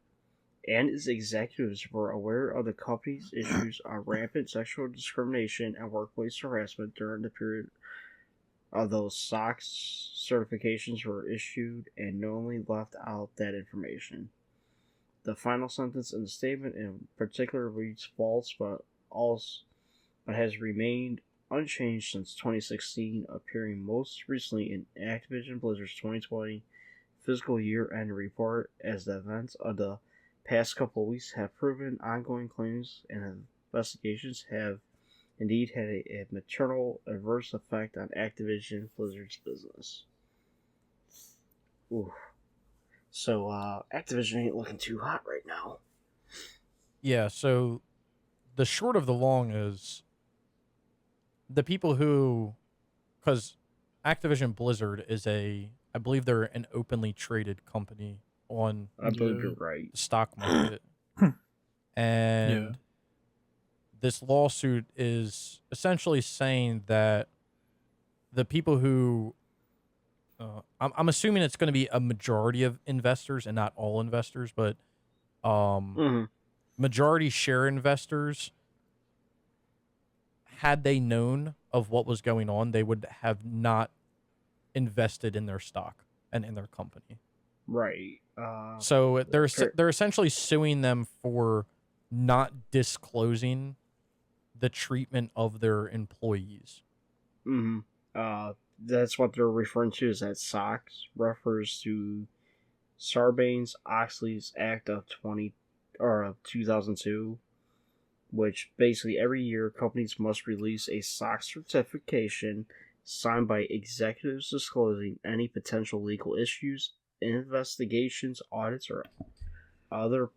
and its executives were aware of the company's issues on rampant sexual discrimination and workplace harassment during the period of those SOX certifications were issued and knowingly left out that information. The final sentence in the statement in particular reads false, but has remained unchanged since 2016, appearing most recently in Activision Blizzard's 2020 fiscal year-end report, as the events of the past couple of weeks have proven ongoing claims and investigations have indeed had a material adverse effect on Activision Blizzard's business. Ooh. So, Activision ain't looking too hot right now. Yeah, so the short of the long is the people who, because Activision Blizzard is I believe they're an openly traded company on I believe you're right. the stock market. And this lawsuit is essentially saying that the people who, I'm assuming it's going to be a majority of investors and not all investors, but majority share investors, had they known of what was going on, they would have not invested in their stock and in their company. Right. So they're essentially suing them for not disclosing the treatment of their employees. That's what they're referring to as that SOX refers to Sarbanes-Oxley's Act of 2002, which basically every year companies must release a SOX certification signed by executives disclosing any potential legal issues, investigations, audits, or other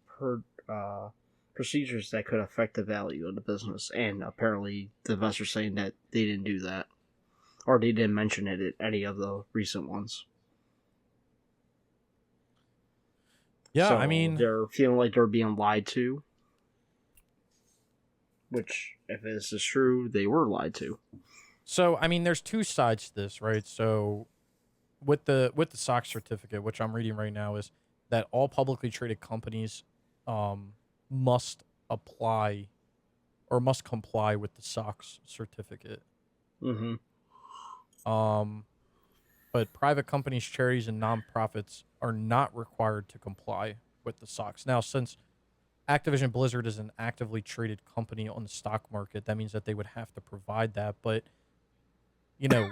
procedures that could affect the value of the business. And apparently the investors saying that they didn't do that, or they didn't mention it at any of the recent ones. Yeah, So I mean, they're feeling like they're being lied to. Which, if this is true, they were lied to. So, I mean, there's two sides to this, right? So, with the SOX certificate, which I'm reading right now, is that all publicly traded companies must apply or must comply with the SOX certificate. But private companies, charities, and nonprofits are not required to comply with the SOX. Now, since Activision Blizzard is an actively traded company on the stock market, that means that they would have to provide that. But, you know,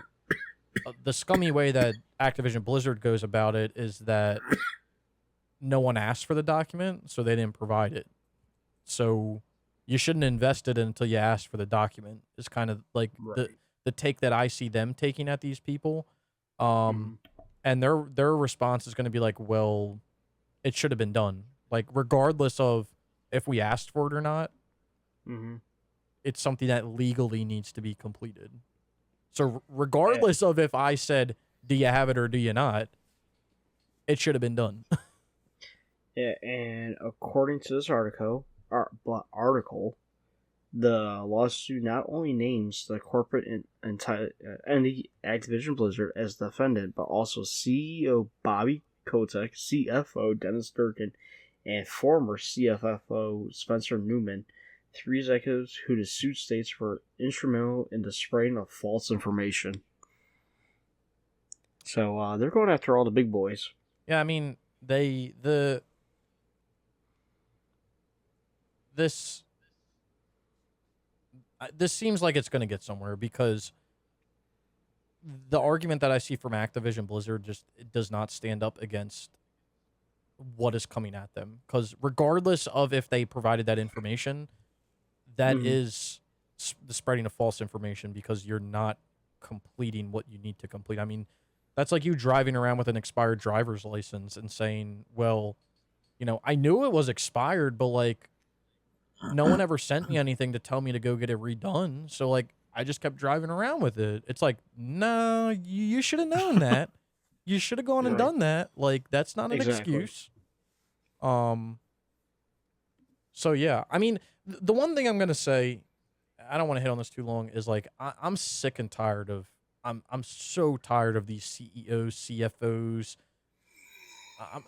the scummy way that Activision Blizzard goes about it is that no one asked for the document, so they didn't provide it. So you shouldn't invest it until you ask for the document. Is kind of like the take that I see them taking at these people. And their response is going to be like, well, it should have been done. Like, regardless of if we asked for it or not, it's something that legally needs to be completed. So regardless of if I said, do you have it or do you not, it should have been done. Yeah, and according to this article, the lawsuit not only names the corporate entity Activision Blizzard as defendant, but also CEO Bobby Kotick, CFO Dennis Durkin, and former CFO Spencer Newman, three executives who the suit states were instrumental in the spreading of false information. So they're going after all the big boys. Yeah, I mean, the this seems like it's going to get somewhere, because the argument that I see from Activision Blizzard just, it does not stand up against what is coming at them. Because regardless of if they provided that information, that is the spreading of false information, because you're not completing what you need to complete. I mean, that's like you driving around with an expired driver's license and saying, well, I knew it was expired, but like no one ever sent me anything to tell me to go get it redone. So like I just kept driving around with it. It's like, no, you should have known that. You should have gone and done that. Like, that's not an excuse. So yeah, I mean, the one thing I'm gonna say, I don't want to hit on this too long, is like I'm sick and tired of I'm so tired of these CEOs, CFOs.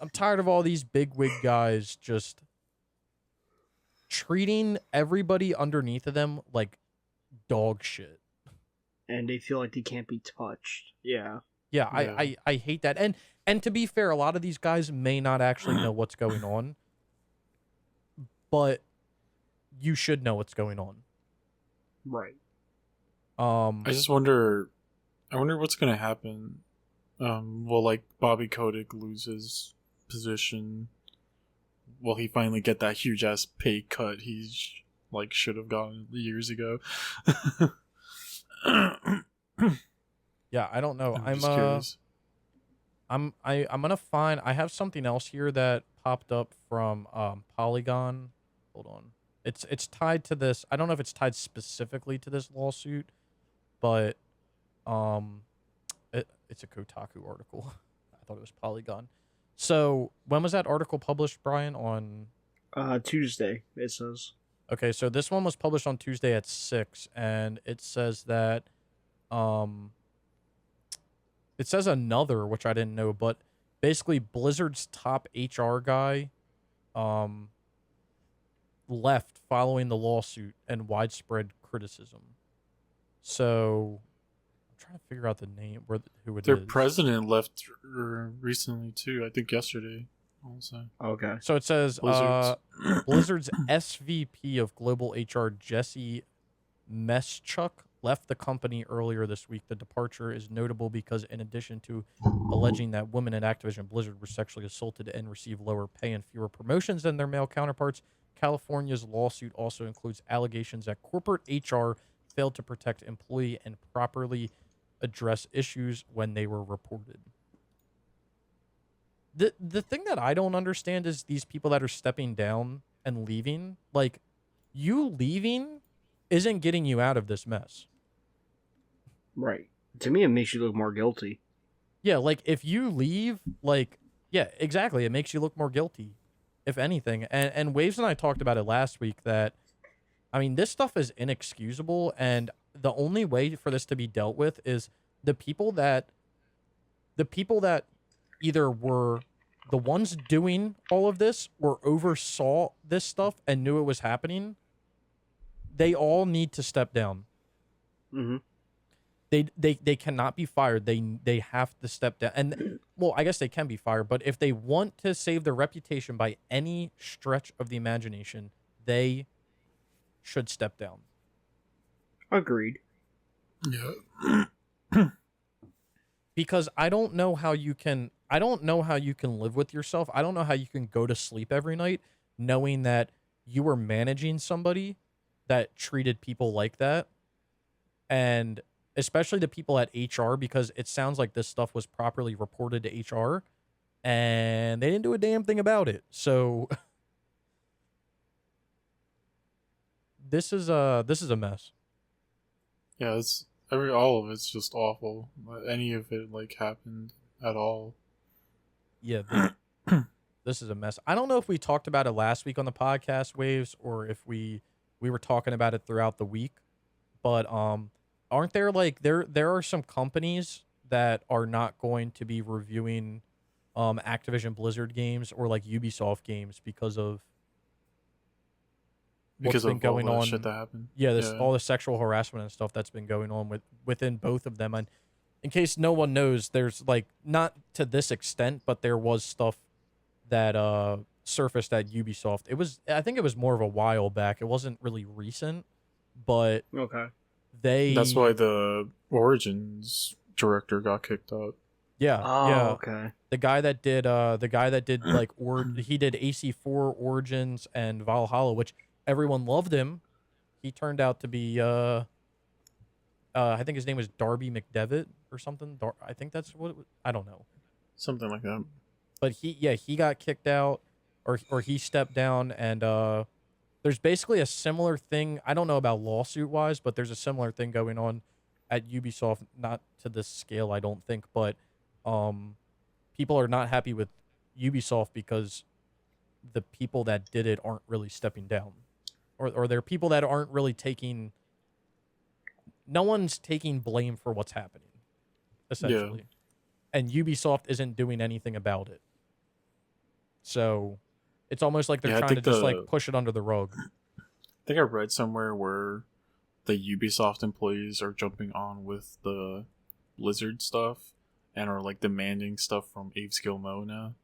I'm tired of all these big wig guys just treating everybody underneath of them like dog shit. And they feel like they can't be touched. Yeah. Yeah, I hate that. And to be fair, a lot of these guys may not actually know what's going on, but you should know what's going on. Right. I just wonder what's gonna happen. Will like Bobby Kotick lose his position? Will he finally get that huge ass pay cut he like should have gotten years ago? Yeah, I don't know. I'm just curious. I'm gonna find. I have something else here that popped up from Polygon. Hold on. It's tied to this. I don't know if it's tied specifically to this lawsuit, but it's a Kotaku article. I thought it was Polygon. So when was that article published, Brian? On Tuesday, it says. Okay, so this one was published on Tuesday at 6, and it says that it says another, which I didn't know, but basically Blizzard's top HR guy left following the lawsuit and widespread criticism. So I'm trying to figure out the name, who it is. Their president left recently too. I think yesterday. Also. Okay. So it says Blizzard's SVP of Global HR, Jesse Meschuk, left the company earlier this week. The departure is notable because in addition to alleging that women at Activision Blizzard were sexually assaulted and received lower pay and fewer promotions than their male counterparts, California's lawsuit also includes allegations that corporate HR failed to protect employee and properly address issues when they were reported. The thing that I don't understand is these people that are stepping down and leaving. Like, you leaving isn't getting you out of this mess. Right. To me, it makes you look more guilty. Yeah, like, if you leave, like, yeah, exactly. It makes you look more guilty, if anything. And Waves and I talked about it last week that, I mean, this stuff is inexcusable, and the only way for this to be dealt with is the people that either were the ones doing all of this or oversaw this stuff and knew it was happening, they all need to step down. Mm-hmm. They cannot be fired. They have to step down. And, well, I guess they can be fired, but if they want to save their reputation by any stretch of the imagination, they should step down. Agreed. Yeah. Because I don't know how you can live with yourself. I don't know how you can go to sleep every night knowing that you were managing somebody that treated people like that. And especially the people at HR, because it sounds like this stuff was properly reported to HR and they didn't do a damn thing about it. So this is a mess. Yeah, it's all of it's just awful. Any of it like happened at all. Yeah, this is a mess. I don't know if we talked about it last week on the podcast, Waves, or if we were talking about it throughout the week. But aren't there like there are some companies that are not going to be reviewing Activision Blizzard games or like Ubisoft games because of what's been going on, shit that happened. Yeah, all the sexual harassment and stuff that's been going on within both of them. And in case no one knows, there's like, not to this extent, but there was stuff that surfaced at Ubisoft. I think it was more of a while back. It wasn't really recent, but Okay. That's why the Origins director got kicked out. Yeah, Oh, yeah. okay. The guy that did like he did AC4 Origins and Valhalla, which everyone loved him. He turned out to be I think his name was Darby McDevitt or something. I think that's what it was. I don't know. Something like that. But he got kicked out or he stepped down, and there's basically a similar thing. I don't know about lawsuit wise, but there's a similar thing going on at Ubisoft, not to this scale, I don't think, but people are not happy with Ubisoft because the people that did it aren't really stepping down, or they're people that aren't really taking. No one's taking blame for what's happening, essentially, and Ubisoft isn't doing anything about it. So, it's almost like they're trying to just like push it under the rug. I think I read somewhere where the Ubisoft employees are jumping on with the Blizzard stuff and are like demanding stuff from Abe's Gilmore now.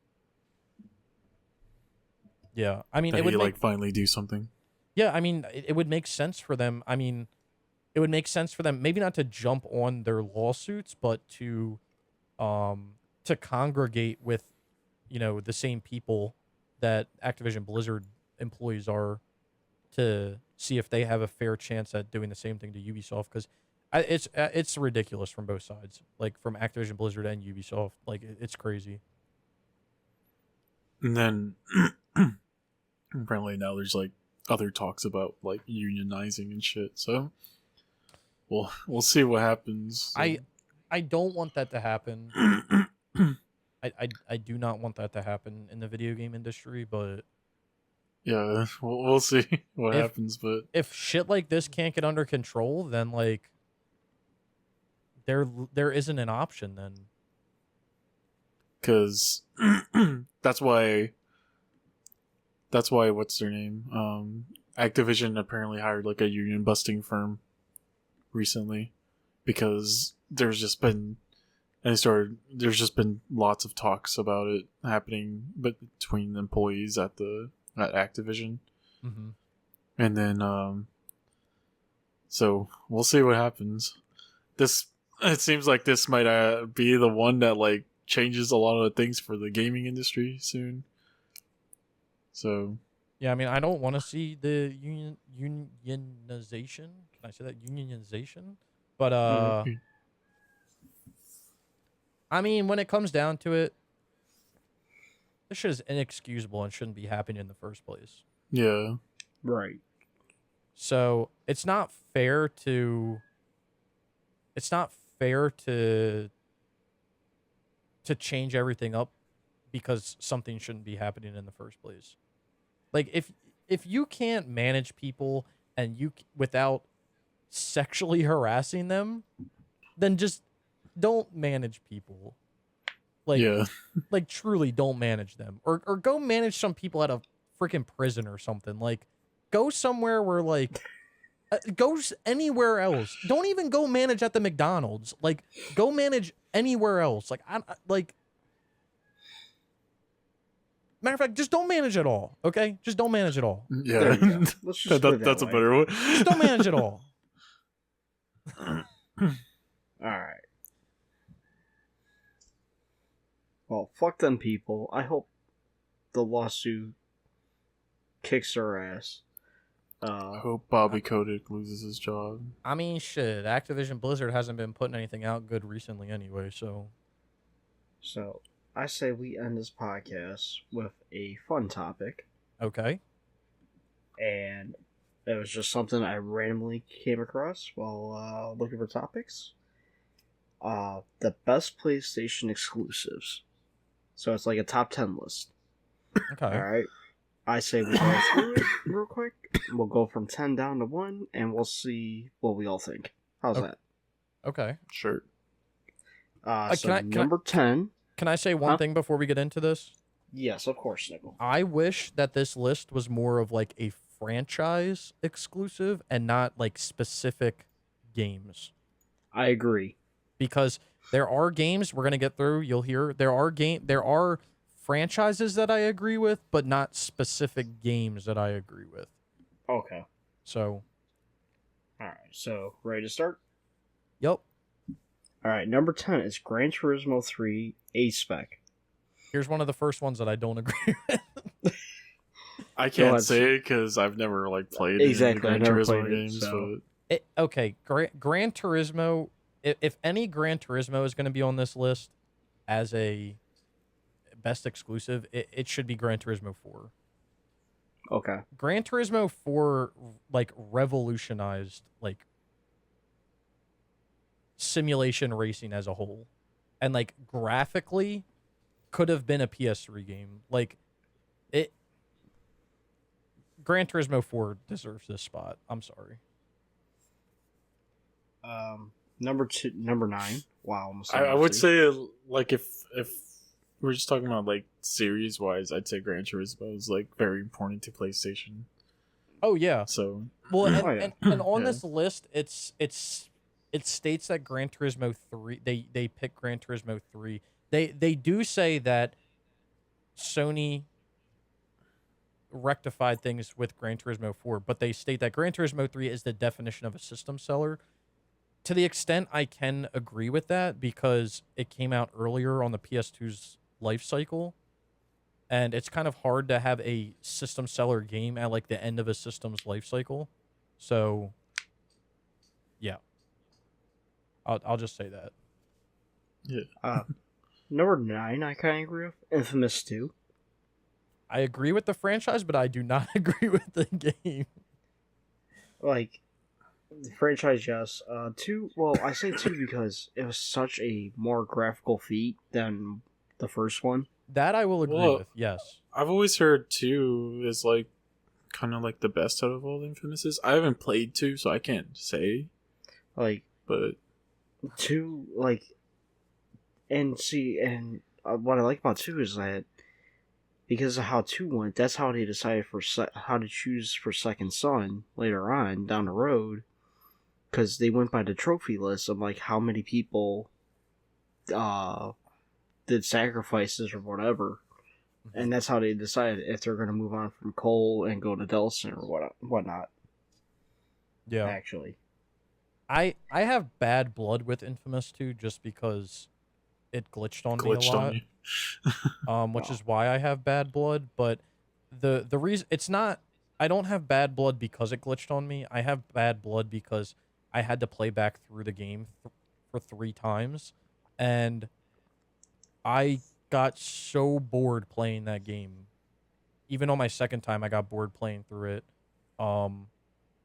Yeah, I mean, that it would like finally do something. Yeah, I mean, it would make sense for them. I mean, it would make sense for them maybe not to jump on their lawsuits, but to congregate with, the same people that Activision Blizzard employees are, to see if they have a fair chance at doing the same thing to Ubisoft, because it's ridiculous from both sides, like from Activision Blizzard and Ubisoft. Like it's crazy. And then apparently now there's like other talks about like unionizing and shit. So we'll see what happens. I don't want that to happen. I do not want that to happen in the video game industry, but yeah, we'll see what happens. But if shit like this can't get under control, then like there isn't an option then. Because that's why what's their name? Activision apparently hired like a union busting firm recently, because there's just been lots of talks about it happening, but between employees at Activision. Mm-hmm. And then so we'll see what happens. It seems like this might be the one that like changes a lot of things for the gaming industry soon. So yeah, I mean, I don't want to see the unionization. Can I say that, unionization? But I mean, when it comes down to it, this shit is inexcusable and shouldn't be happening in the first place. Yeah. Right. So it's not fair to change everything up because something shouldn't be happening in the first place. Like if you can't manage people and without sexually harassing them, then just don't manage people. Like, yeah. Like truly don't manage them, or go manage some people at a freaking prison or something. Like, go somewhere where like, go anywhere else. Don't even go manage at the McDonald's. Like, go manage anywhere else. Like, matter of fact, just don't manage at all. Okay, just don't manage at all. Yeah, let's just that's a better one. Just don't manage at all. All right. Well, fuck them people. I hope the lawsuit kicks their ass. I hope Bobby Kotick loses his job. I mean, shit. Activision Blizzard hasn't been putting anything out good recently anyway, so. So, I say we end this podcast with a fun topic. Okay. And it was just something I randomly came across while looking for topics. The best PlayStation exclusives. So it's like a top 10 list. Okay. Alright. I say we go through it real quick. We'll go from 10 down to 1, and we'll see what we all think. How's that? Okay. Sure. So number 10. Can I say one thing before we get into this? Yes, of course, Nickel. I wish that this list was more of like a franchise exclusive and not like specific games. I agree. Because there are games we're going to get through, you'll hear, there are franchises that I agree with, but not specific games that I agree with. Okay. So, Alright, so ready to start? yep. Alright, number 10 is Gran Turismo 3 A-Spec. Here's one of the first ones that I don't agree with. I can't say because I've never like played exactly, any of the Gran Turismo played games. it, so. Okay, Gran Turismo. If any Gran Turismo is going to be on this list as a best exclusive, it should be Gran Turismo 4. Okay. Gran Turismo 4 like revolutionized like simulation racing as a whole, and like graphically could have been a PS3 game. Like it, Gran Turismo 4 deserves this spot. I'm sorry. Number 9. Wow, almost. I would say like if we're just talking about like series wise, I'd say Gran Turismo is like very important to PlayStation. Oh yeah. So well, and, Oh, yeah. and on Yeah. this list, it states that Gran Turismo 3. They pick Gran Turismo 3. They do say that Sony rectified things with Gran Turismo 4, but they state that Gran Turismo 3 is the definition of a system seller. To the extent I can agree with that, because it came out earlier on the PS2's life cycle, and it's kind of hard to have a system seller game at like the end of a system's life cycle. So, yeah, I'll just say that. yeah, Number 9, I kind of agree with. Infamous 2. I agree with the franchise, but I do not agree with the game. Like, the franchise, yes. 2, well, I say 2 because it was such a more graphical feat than the first one. That I will agree Well, with. Yes. I've always heard 2 is like kind of like the best out of all the Infamouses. I haven't played 2, so I can't say. Like, But 2, like, and see, and what I like about 2 is that because of how 2 went, that's how they decided for how to choose for Second Son later on down the road, because they went by the trophy list of like how many people did sacrifices or whatever, and that's how they decided if they're going to move on from Cole and go to Delson or whatnot. Yeah. Actually, I have bad blood with Infamous 2 just because it glitched on me a lot. Which is why I have bad blood. But the reason it's not, I don't have bad blood because it glitched on me. I have bad blood because I had to play back through the game for 3 times, and I got so bored playing that game. Even on my second time, I got bored playing through it.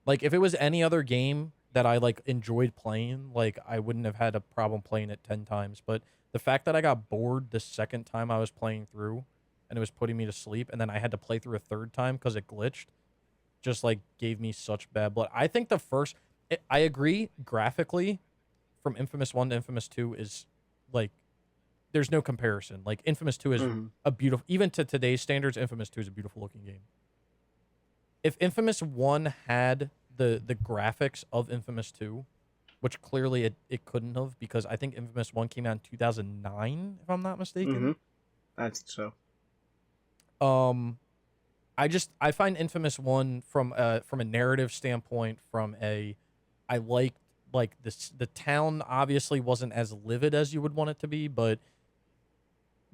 Like if it was any other game that I like enjoyed playing, like I wouldn't have had a problem playing it 10 times. But the fact that I got bored the second time I was playing through, and it was putting me to sleep, and then I had to play through a third time because it glitched, just like gave me such bad blood. I think I agree graphically, from Infamous 1 to Infamous 2 is like, there's no comparison. Like Infamous 2 is a beautiful, even to today's standards, Infamous 2 is a beautiful looking game. If Infamous 1 had the graphics of Infamous 2, which clearly it couldn't have, because I think Infamous 1 came out in 2009, if I'm not mistaken. I think so. I find Infamous 1 from a narrative standpoint, I liked like this, the town obviously wasn't as livid as you would want it to be, but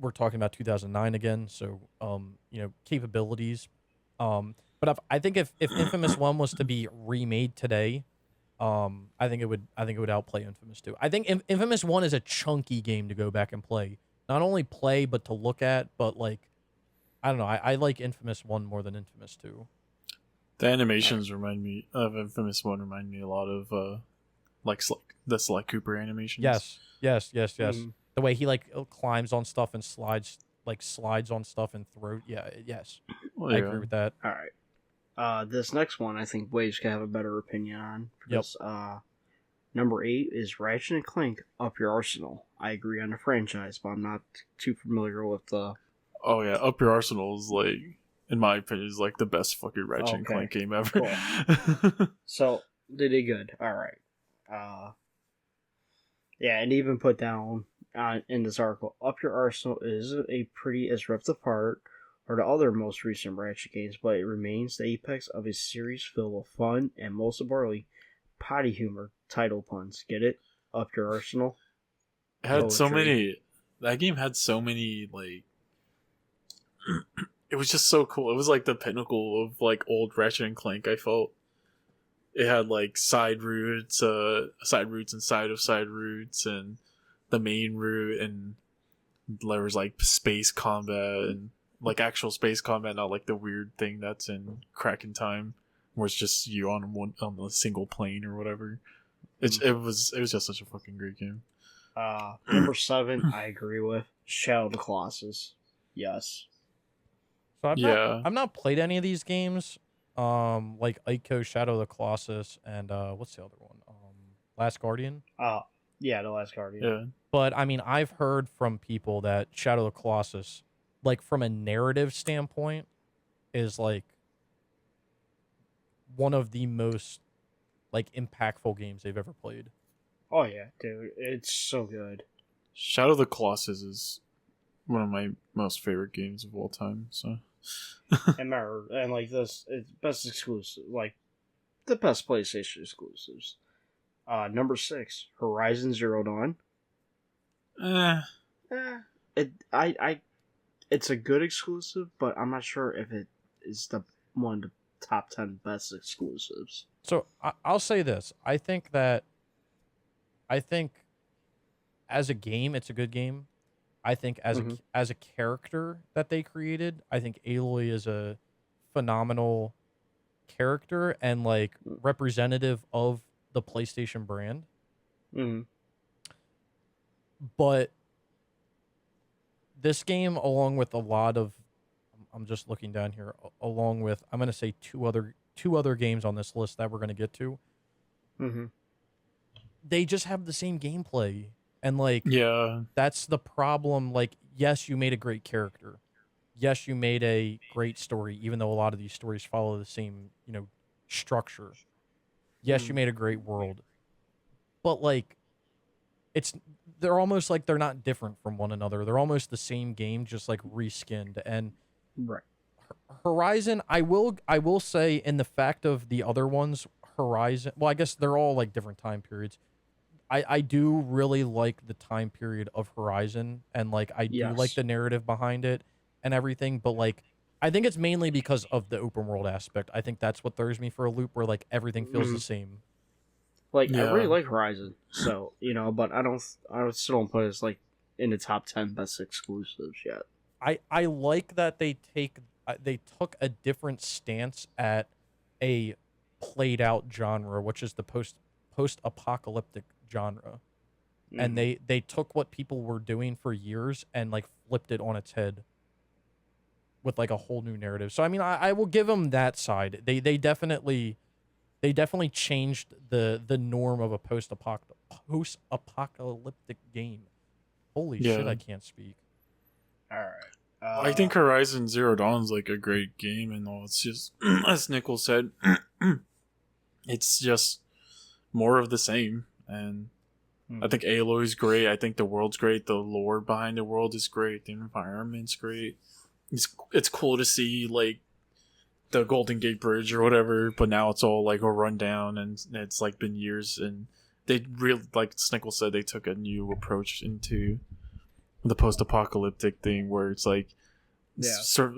we're talking about 2009 again, so capabilities. But I think if Infamous 1 was to be remade today, I think it would outplay Infamous 2. I think Infamous 1 is a chunky game to go back and play. Not only play, but to look at, but like, I don't know, I like Infamous 1 more than Infamous 2. the animations remind me of Infamous 1. Remind me a lot of like the Sly Cooper animations. Yes. The way he like climbs on stuff and slides on stuff and throw. Yeah, yes. Well, I yeah. agree with that. All right. This next one, I think Wade's gonna have a better opinion on. Because, number 8 is Ratchet and Clank Up Your Arsenal. I agree on the franchise, but I'm not too familiar with the. Oh yeah, Up Your Arsenal is like, in my opinion, is like the best fucking Ratchet and Clank game ever. Cool. So they did good. All right. Yeah, and even put down in this article, Up Your Arsenal isn't a pretty as ripped apart or the other most recent Ratchet games, but it remains the apex of a series filled with fun and, most importantly, potty humor, title puns. Get it? Up Your Arsenal. It had so Poetry. many. That game had so many like. It was just so cool. It was like the pinnacle of like old Ratchet and Clank. I felt it had like side routes inside of side routes, and the main route, and there was like space combat and like actual space combat, not like the weird thing that's in Crack in Time, where it's just you on a single plane or whatever. It was just such a fucking great game. Number 7, I agree with Shadow of the Colossus. Yes. So Yeah. I've not played any of these games. Like Ico, Shadow of the Colossus, and what's the other one? Last Guardian. Yeah, The Last Guardian. Yeah. But I mean, I've heard from people that Shadow of the Colossus, like from a narrative standpoint, is like one of the most like impactful games they've ever played. Oh yeah, dude, it's so good. Shadow of the Colossus is one of my most favorite games of all time. So, And remember, and like this, it's best exclusive, like the best PlayStation exclusives. Number 6, Horizon Zero Dawn. It's a good exclusive, but I'm not sure if it is the one of the top 10 best exclusives. So I'll say this: I think as a game, it's a good game. I think as a character that they created, I think Aloy is a phenomenal character and like representative of the PlayStation brand. Mm-hmm. But this game, along with a lot of, I'm just looking down here, along with I'm going to say two other games on this list that we're going to get to. Mm-hmm. They just have the same gameplay. And like, yeah, that's the problem. Like, yes, you made a great character. Yes, you made a great story, even though a lot of these stories follow the same, structure. Yes, you made a great world. But like, they're almost like they're not different from one another. They're almost the same game, just like reskinned. And Right. Horizon, I will say, in the fact of the other ones, Horizon, well, I guess they're all like different time periods. I do really like the time period of Horizon, and like I do like the narrative behind it and everything, but like I think it's mainly because of the open world aspect. I think that's what throws me for a loop, where like everything feels the same. Like I really Yeah. like Horizon, so but I still don't put it as like in the top 10 best exclusives yet. I like that they took a different stance at a played out genre, which is the post apocalyptic genre. And they took what people were doing for years and like flipped it on its head with like a whole new narrative. So I mean, I will give them that side. They definitely changed the norm of a post apocalyptic game. Holy shit, Yeah. I can't speak. All right. I think Horizon Zero Dawn's like a great game and all. It's just as Nickel said, it's just more of the same. And I think Aloy's great. I think the world's great. The lore behind the world is great. The environment's great. It's cool to see like the Golden Gate Bridge or whatever, but now it's all like a rundown, and it's like been years. And they really, like Snickle said, they took a new approach into the post-apocalyptic thing, where it's like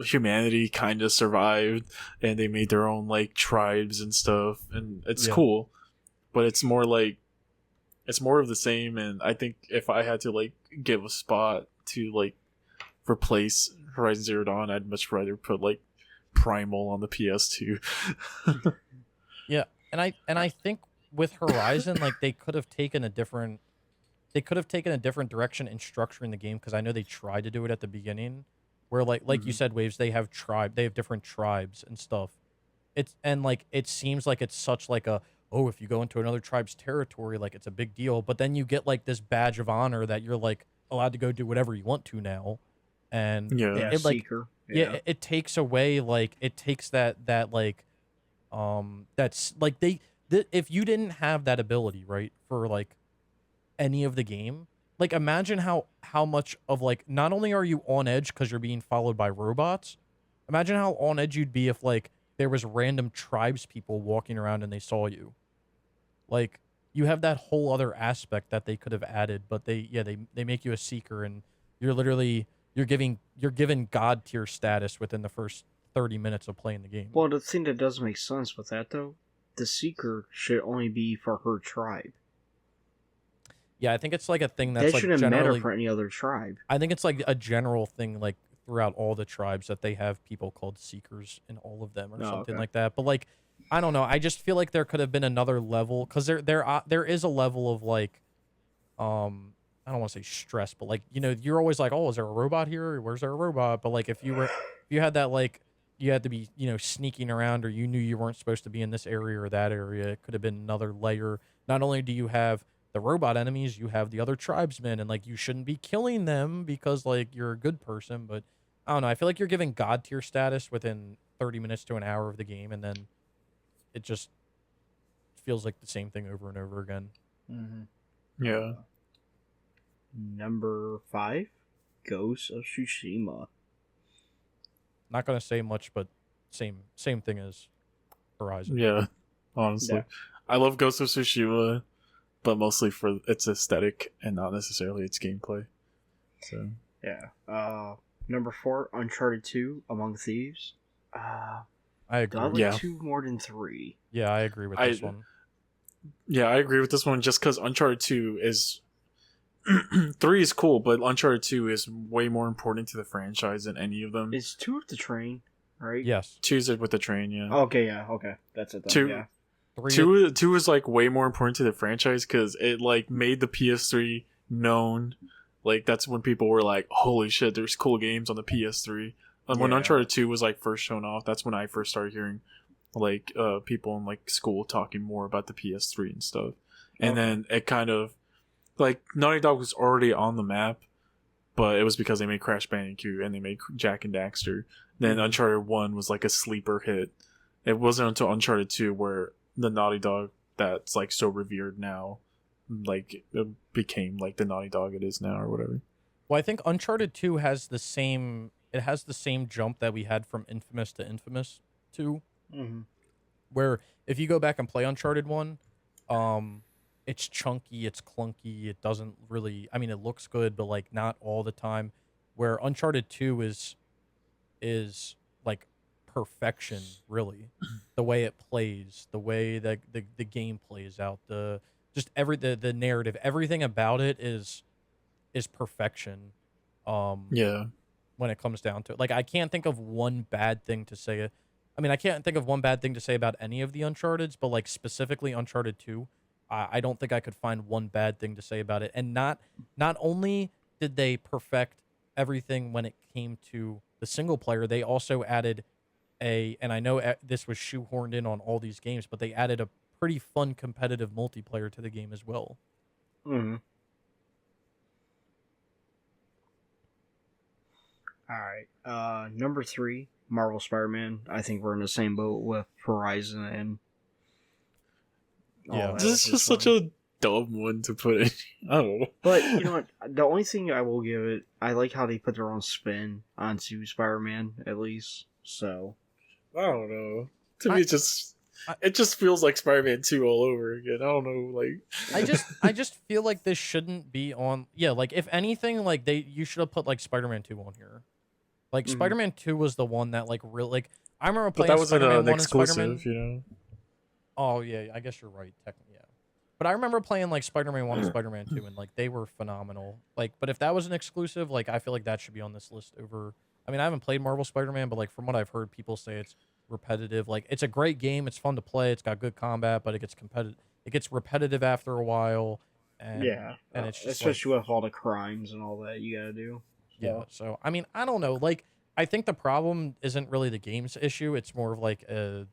humanity kind of survived, and they made their own like tribes and stuff, and it's cool. But it's more of the same. And I think if I had to like give a spot to like replace Horizon Zero Dawn, I'd much rather put like Primal on the PS2. Yeah, and I think with Horizon, like they could have taken a different direction in structuring the game, because I know they tried to do it at the beginning, where like you said, Waves, they have different tribes and stuff. It seems like it's such like a, oh, if you go into another tribe's territory, like it's a big deal. But then you get like this badge of honor that you're like allowed to go do whatever you want to now, and it like Seeker. it takes away, like it takes that like that's like if you didn't have that ability, right, for like any of the game, like imagine how much of like not only are you on edge because you're being followed by robots, imagine how on edge you'd be if like there was random tribes people walking around and they saw you. Like you have that whole other aspect that they could have added, but they make you a seeker and you're literally you're given god tier status within the first 30 minutes of playing the game. Well, the thing that does make sense with that, though, the Seeker should only be for her tribe. Yeah, I think it's like a thing that's That like shouldn't generally matter for any other tribe. I think it's like a general thing like throughout all the tribes that they have people called seekers in all of them or something like that. But like I don't know, I just feel like there could have been another level cuz there is a level of like I don't want to say stress, but like you're always like, "Oh, is there a robot here? Where's there a robot?" But like if you had that like you had to be, sneaking around or you knew you weren't supposed to be in this area or that area, it could have been another layer. Not only do you have the robot enemies, you have the other tribesmen, and like you shouldn't be killing them because like you're a good person, but I don't know, I feel like you're giving god tier status within 30 minutes to an hour of the game, and then it just feels like the same thing over and over again. Mm-hmm. Yeah. Number 5, Ghost of Tsushima. Not gonna say much, but same thing as Horizon. Yeah, honestly. Yeah. I love Ghost of Tsushima, but mostly for its aesthetic and not necessarily its gameplay. So Yeah. Number 4, Uncharted 2, Among Thieves. I I agree. like 2 more than 3. Yeah, I agree with this one. Yeah, I agree with this one just because Uncharted 2 is... 3 is cool, but Uncharted 2 is way more important to the franchise than any of them. Is 2 with the train, right? Yes. 2's it with the train, yeah. Okay, yeah, okay. That's it then, yeah. 2 is like way more important to the franchise because it like made the PS3 known. Like that's when people were like, "Holy shit, there's cool games on the PS3." And when Uncharted 2 was like first shown off, that's when I first started hearing like people in like school talking more about the PS3 and stuff. And then it kind of like Naughty Dog was already on the map, but it was because they made Crash Bandicoot and they made Jack and Daxter. Then Uncharted 1 was like a sleeper hit. It wasn't until Uncharted 2 where the Naughty Dog that's like so revered now, like it became like the Naughty Dog it is now or whatever. Well, I think Uncharted 2 has the same jump that we had from Infamous to Infamous 2. Mm-hmm. Where if you go back and play Uncharted 1, it's chunky, it's clunky, it doesn't really, I mean, it looks good, but like not all the time. Where Uncharted 2 is like perfection, really. The way it plays, the way that the game plays out, the narrative, everything about it is perfection. Yeah. When it comes down to it. Like I can't think of one bad thing to say. I mean, I can't think of one bad thing to say about any of the Uncharteds, but like specifically Uncharted 2, I don't think I could find one bad thing to say about it. And not only did they perfect everything when it came to the single player, they also added and I know this was shoehorned in on all these games, but they added a pretty fun competitive multiplayer to the game as well. Mm-hmm. All right. Number 3, Marvel Spider-Man. I think we're in the same boat with Horizon and yeah. This is just such a dumb one to put in. I don't know. But you know what? The only thing I will give it, I like how they put their own spin onto Spider-Man, at least. So I don't know. To me, it just feels like Spider-Man 2 all over again. I don't know, like I just feel like this shouldn't be on. Yeah, like if anything, like you should have put like Spider-Man 2 on here. Like Spider-Man 2 was the one that like really like I remember playing Spider-Man 1 and Spider-Man. You know. Oh yeah, I guess you're right. Technically, yeah. But I remember playing like Spider-Man 1 and Spider-Man 2, and like they were phenomenal. Like, but if that was an exclusive, like I feel like that should be on this list over. I mean, I haven't played Marvel Spider-Man, but like from what I've heard, people say it's repetitive. Like it's a great game, it's fun to play, it's got good combat, but it gets competitive. It gets repetitive after a while. And, and it's just especially with all the crimes and all that you gotta do. So. Yeah. So I mean, I don't know. Like I think the problem isn't really the game's issue. It's more of like it's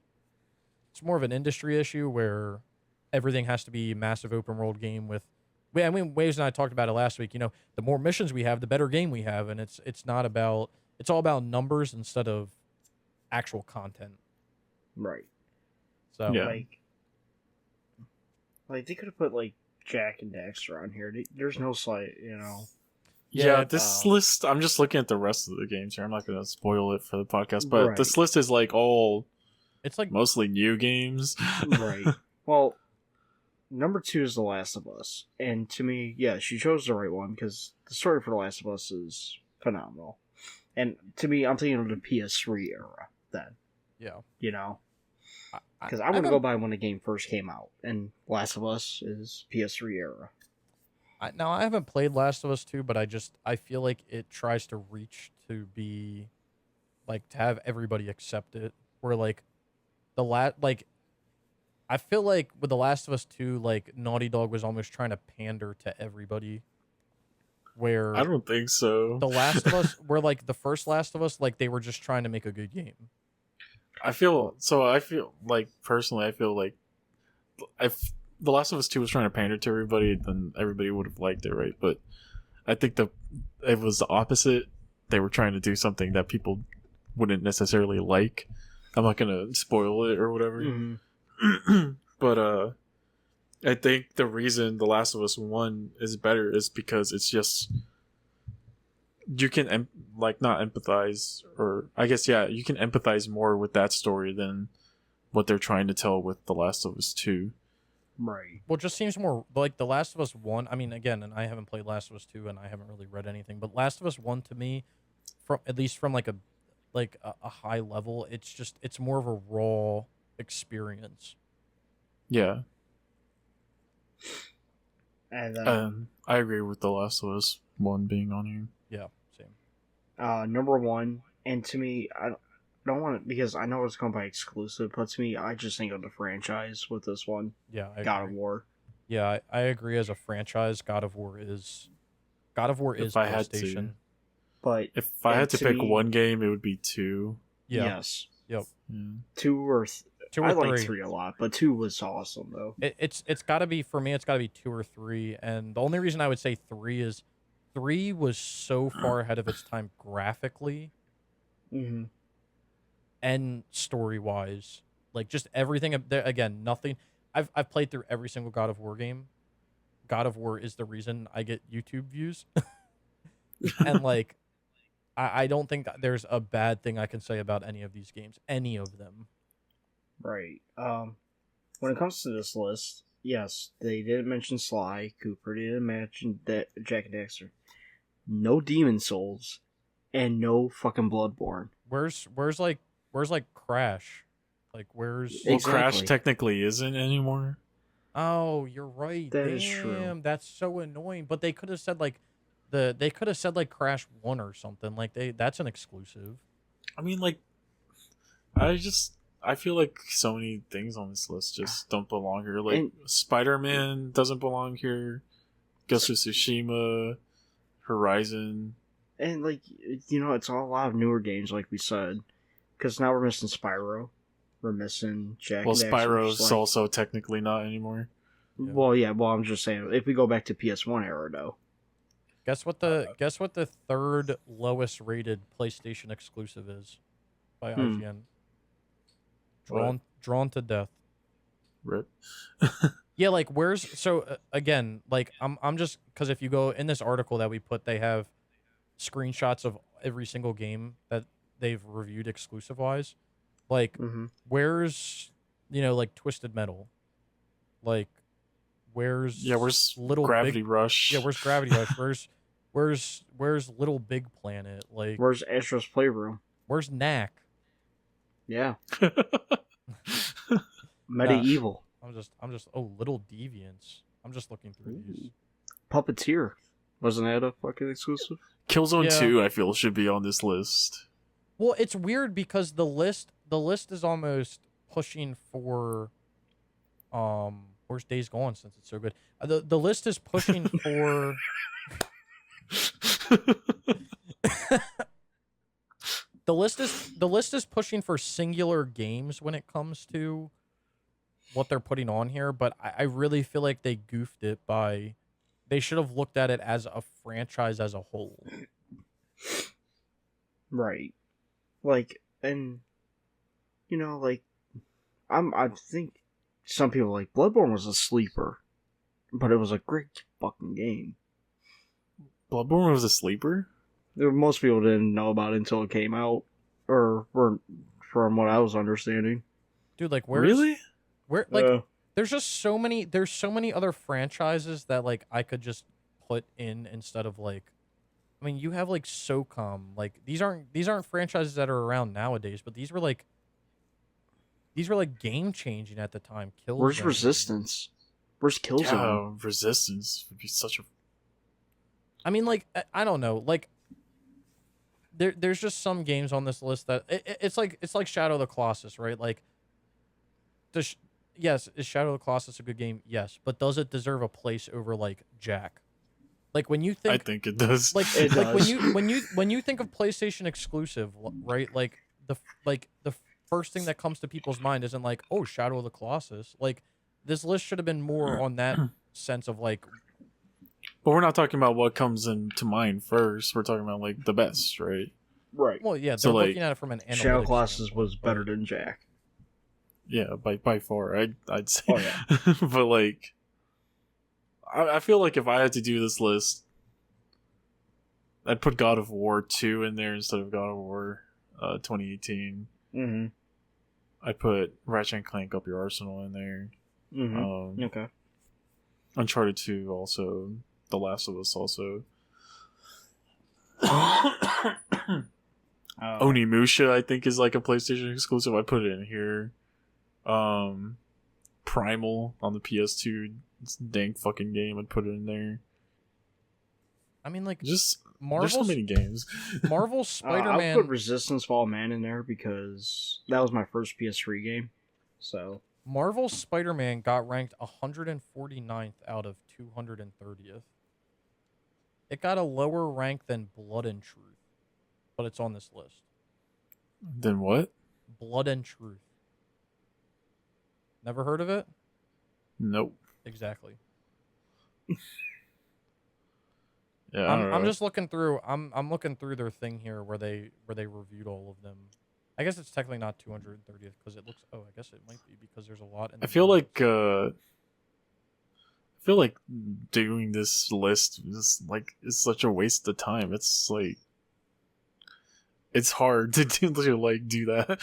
more of an industry issue where everything has to be a massive open world game with. I mean, Waves and I talked about it last week. The more missions we have, the better game we have, and it's not about. It's all about numbers instead of actual content. Right. So yeah. Like they could have put like Jack and Daxter on here. There's no slight, Yeah, Yeah, this list. I'm just looking at the rest of the games here. I'm not going to spoil it for the podcast, but this list is like all. It's like mostly new games. Right. Well, number 2 is The Last of Us, and to me, yeah, she chose the right one because the story for The Last of Us is phenomenal. And to me, I'm thinking of the PS3 era then. Yeah. Because I wouldn't go by when the game first came out, and Last of Us is PS3 era. Now, I haven't played Last of Us 2, but I feel like it tries to reach to be, like, to have everybody accept it. Where, like, I feel like with The Last of Us 2, like, Naughty Dog was almost trying to pander to everybody. Where I don't think so. The Last of Us, where, like, the first Last of Us, like, they were just trying to make a good game. I feel like, personally, if The Last of Us 2 was trying to pander to everybody, then everybody would have liked it, right? But I think it was the opposite. They were trying to do something that people wouldn't necessarily like. I'm not gonna spoil it or whatever. Mm-hmm. But I think the reason The Last of Us 1 is better is because it's just you can not empathize, or I guess you can empathize more with that story than what they're trying to tell with The Last of Us 2. Right. Well, it just seems more like The Last of Us 1. I mean, again, and I haven't played Last of Us 2 and I haven't really read anything, but Last of Us 1 to me, from at least from like a high level, it's more of a raw experience. Yeah. And I agree with The Last of Us 1 being on here. Yeah, same. Number 1, and to me, I don't want to, because I know it's going by exclusive, but to me, I just think of the franchise with this one. Yeah, God of War. Yeah, I agree. As a franchise, God of War is If I had PlayStation. to. But if I had to pick me, one game, it would be 2. Yeah. Yes. Yep. Yeah. 2 or 2 or I 3. like 3 a lot, but 2 was awesome though. It's got to be, for me, it's got to be 2 or 3, and the only reason I would say 3 is 3 was so far ahead of its time graphically, and story wise, like just everything. Again, nothing. I've played through every single God of War game. God of War is the reason I get YouTube views, and like, I don't think that there's a bad thing I can say about any of these games, any of them. Right. When it comes to this list, yes, they didn't mention Sly Cooper. They didn't mention Jack and Daxter. No Demon Souls, and no fucking Bloodborne. Where's Crash? Like, where's... Well, Crash technically isn't anymore. Oh, you're right. That is true. That's so annoying. But they could have said like Crash 1 or something. Like that's an exclusive. I mean, like, I feel like so many things on this list just don't belong here. Like, Spider-Man doesn't belong here. Ghost of Tsushima, Horizon. And, like, it's all a lot of newer games, like we said. Because now we're missing Spyro. We're missing Jack and Daxter. Spyro's also technically not anymore. Yeah. Well, I'm just saying, if we go back to PS1 era, though. Guess what the third lowest rated PlayStation exclusive is by IGN? Drawn to Death. Rip. Yeah, like again, like I'm just, because if you go in this article that we put, they have screenshots of every single game that they've reviewed exclusive wise. Like, where's like Twisted Metal? Like, where's Gravity Rush? Yeah, where's Gravity Rush? Where's Little Big Planet? Like, where's Astro's Playroom? Where's Knack? Yeah. Medieval. I'm just Little Deviants. I'm just looking through these. Puppeteer. Wasn't that a fucking exclusive? Killzone 2, I feel, should be on this list. Well, it's weird because the list is almost pushing for where's Days Gone, since it's so good. The list is pushing for the list is pushing for singular games when it comes to what they're putting on here, but I really feel like they goofed it by, they should have looked at it as a franchise as a whole. Right. Like, and like, I think some people, like, Bloodborne was a sleeper. but it was a great fucking game. Bloodborne was a sleeper? Most people didn't know about it until it came out, or from what I was understanding. Dude, like, where's Really? where like there's just so many other franchises that like I could just put in instead of like, I mean, you have like SOCOM, like these aren't franchises that are around nowadays, but these were like game changing at the time. Where's Killzone. Resistance? Where's Killzone? Yeah, Resistance would be such a... I mean, like, I don't know, like there's just some games on this list that it's like Shadow of the Colossus, right? Like, yes, is Shadow of the Colossus a good game? Yes, but does it deserve a place over like Jack? Like when you think, I think it does. like It like does. when you think of PlayStation exclusive, right? Like the first thing that comes to people's mind isn't like, oh, Shadow of the Colossus. Like this list should have been more on that sense of like, But we're not talking about what comes into mind first. We're talking about like the best, right? Right. well, yeah, they're So, like, looking at it from an Shadow analytics Colossus standpoint, was but- better than Jack. Yeah, by far, I'd say. Oh, yeah. But like, I feel like if I had to do this list, I'd put God of War 2 in there instead of God of War 2018. Mm-hmm. I'd put Ratchet and Clank Up Your Arsenal in there. Mm-hmm. Okay. Uncharted 2 also. The Last of Us also. Onimusha, I think, is like a PlayStation exclusive. I put it in here. Primal on the PS2. It's a dang fucking game. I'd put it in there. I mean, like Just there's so Marvel's many games. Marvel's I'll Spider-Man. put Resistance Fall Man in there because that was my first PS3 game. So Marvel's Spider-Man got ranked 149th out of 230th. It got a lower rank than Blood and Truth, but it's on this list. Then what? Blood and Truth. Never heard of it? Nope. Exactly. Yeah, I don't I'm know. just looking through. I'm looking through their thing here where they reviewed all of them. I guess it's technically not 230th because it looks. Oh, I guess it might be because there's a lot. In I the feel numbers. like doing this list is such a waste of time. It's like it's hard to do that.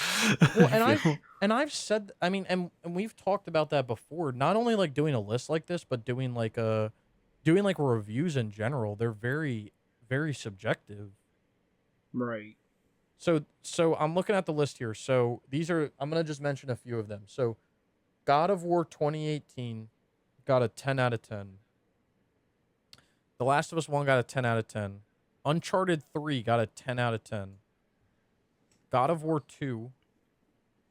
Well, and I've said, I mean, and we've talked about that before. Not only like doing a list like this, but doing like reviews in general. They're very, very subjective. right. So I'm looking at the list here. So I'm gonna just mention a few of them. So God of War 2018 got a 10 out of 10. The Last of Us 1 got a 10 out of 10. Uncharted 3 got a 10 out of 10. God of War 2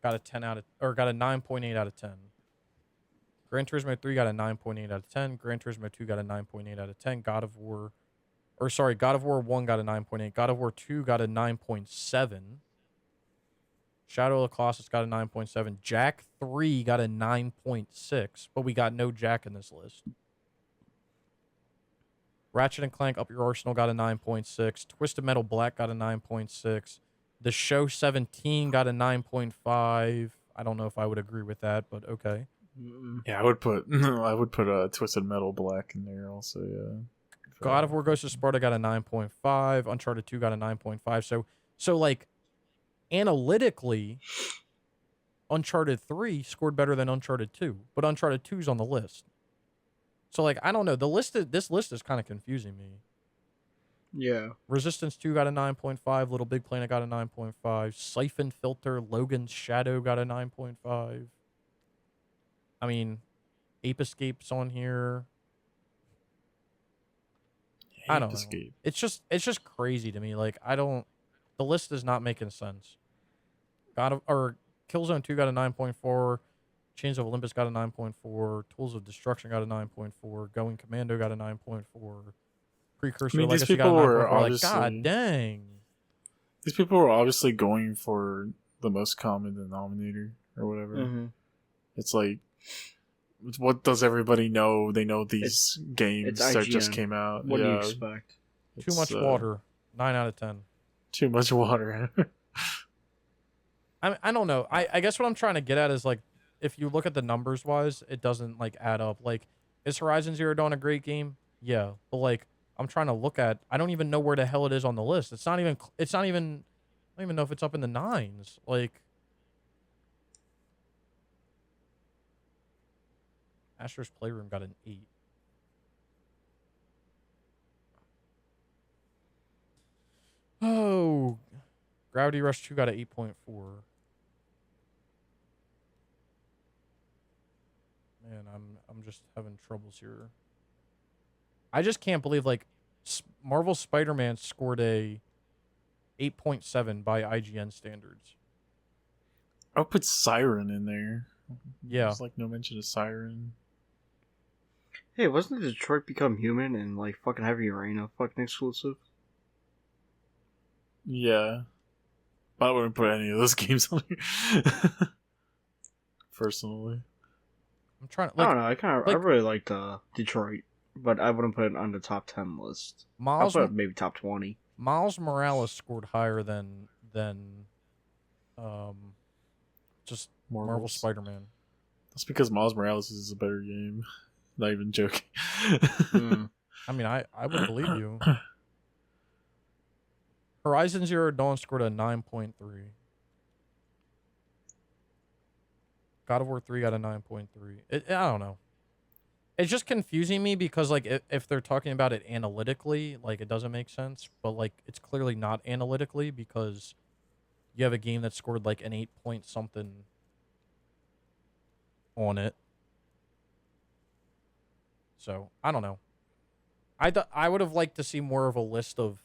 got a 9.8 out of 10. Gran Turismo 3 got a 9.8 out of 10. Gran Turismo 2 got a 9.8 out of 10. God of War 1 got a 9.8. God of War 2 got a 9.7. Shadow of the Colossus got a 9.7. Jack 3 got a 9.6, but we got no Jack in this list. Ratchet and Clank Up Your Arsenal got a 9.6. Twisted Metal Black got a 9.6. The Show 17 got a 9.5. I don't know if I would agree with that, but okay. Yeah, I would put Twisted Metal Black in there also. Yeah. God of War Ghost of Sparta got a 9.5. Uncharted 2 got a 9.5. So like analytically, Uncharted 3 scored better than Uncharted 2, but Uncharted 2 is on the list. So like I don't know, this list is kind of confusing me. Yeah. Resistance 2 got a 9.5. Little Big Planet got a 9.5. Siphon Filter, Logan's Shadow got a 9.5. I mean, Ape Escape's on here. I don't know. Escape. It's just crazy to me. Like the list is not making sense. Killzone 2 got a 9.4. Chains of Olympus got a 9.4. Tools of Destruction got a 9.4. Going Commando got a 9.4. Precursor I mean, these Legacy got a people were 9.4. Like, obviously- God dang. These people were obviously going for the most common denominator or whatever. Mm-hmm. It's like, what does everybody know? They know these games it's that just IGN. Came out. What do you Yeah, expect? Too it's, much water. 9 out of 10. Too much water. I don't know. I guess what I'm trying to get at is like, if you look at the numbers wise, it doesn't like add up. Like Is Horizon Zero Dawn a great game? Yeah, but like I'm trying to look at, I don't even know where the hell it is on the list. It's not even. I don't even know if it's up in the nines. Like Astro's Playroom got an 8. Oh, Gravity Rush 2 got an 8.4. Man, I'm just having troubles here. I just can't believe like Marvel Spider-Man scored a 8.7 by IGN standards. I'll put Siren in there. Yeah. There's like no mention of Siren. Hey, wasn't Detroit Become Human and like fucking Heavy Rain a fucking exclusive? Yeah. But I wouldn't put any of those games on here. Personally. I'm trying to I like don't know. I really liked Detroit, but I wouldn't put it on the top 10 list. I'll put it maybe top 20. Miles Morales scored higher than just Marvel Spider-Man. That's because Miles Morales is a better game. Not even joking. I mean, I would believe you. Horizon Zero Dawn scored a 9.3. God of War 3 got a 9.3. I don't know. It's just confusing me because like if they're talking about it analytically, like it doesn't make sense, but like it's clearly not analytically because you have a game that scored like an 8 point something on it. So, I don't know. I would have liked to see more of a list of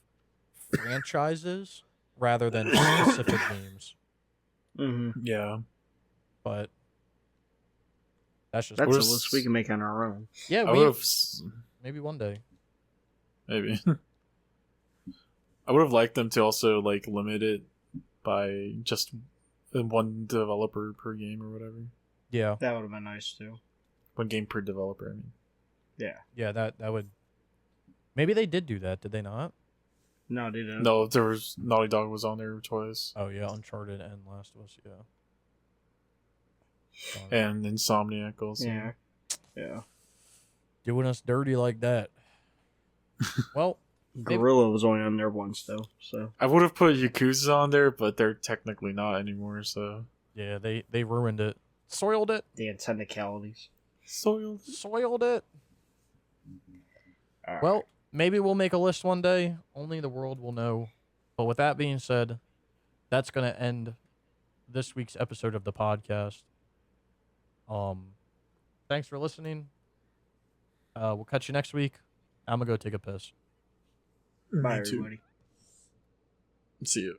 franchises rather than specific games. Mm-hmm. Yeah. But that's a list we can make on our own. Yeah, maybe one day. Maybe. I would have liked them to also like limit it by just one developer per game or whatever. Yeah. That would have been nice too. One game per developer, I mean. Yeah. Yeah, that would. Maybe they did do that, did they not? No, they didn't. No, there was Naughty Dog was on there twice. Oh yeah, Uncharted and Last of Us, yeah. And Insomniac also. Yeah. Yeah. Doing us dirty like that. Well, Gorilla was only on there once though, so I would have put Yakuza on there, but they're technically not anymore, so yeah, they ruined it. Soiled it. the technicalities. Soiled it. All Well, right. maybe we'll make a list one day. Only the world will know. But with that being said, that's going to end this week's episode of the podcast. Thanks for listening. We'll catch you next week. I'm going to go take a piss. Bye, everybody. See you.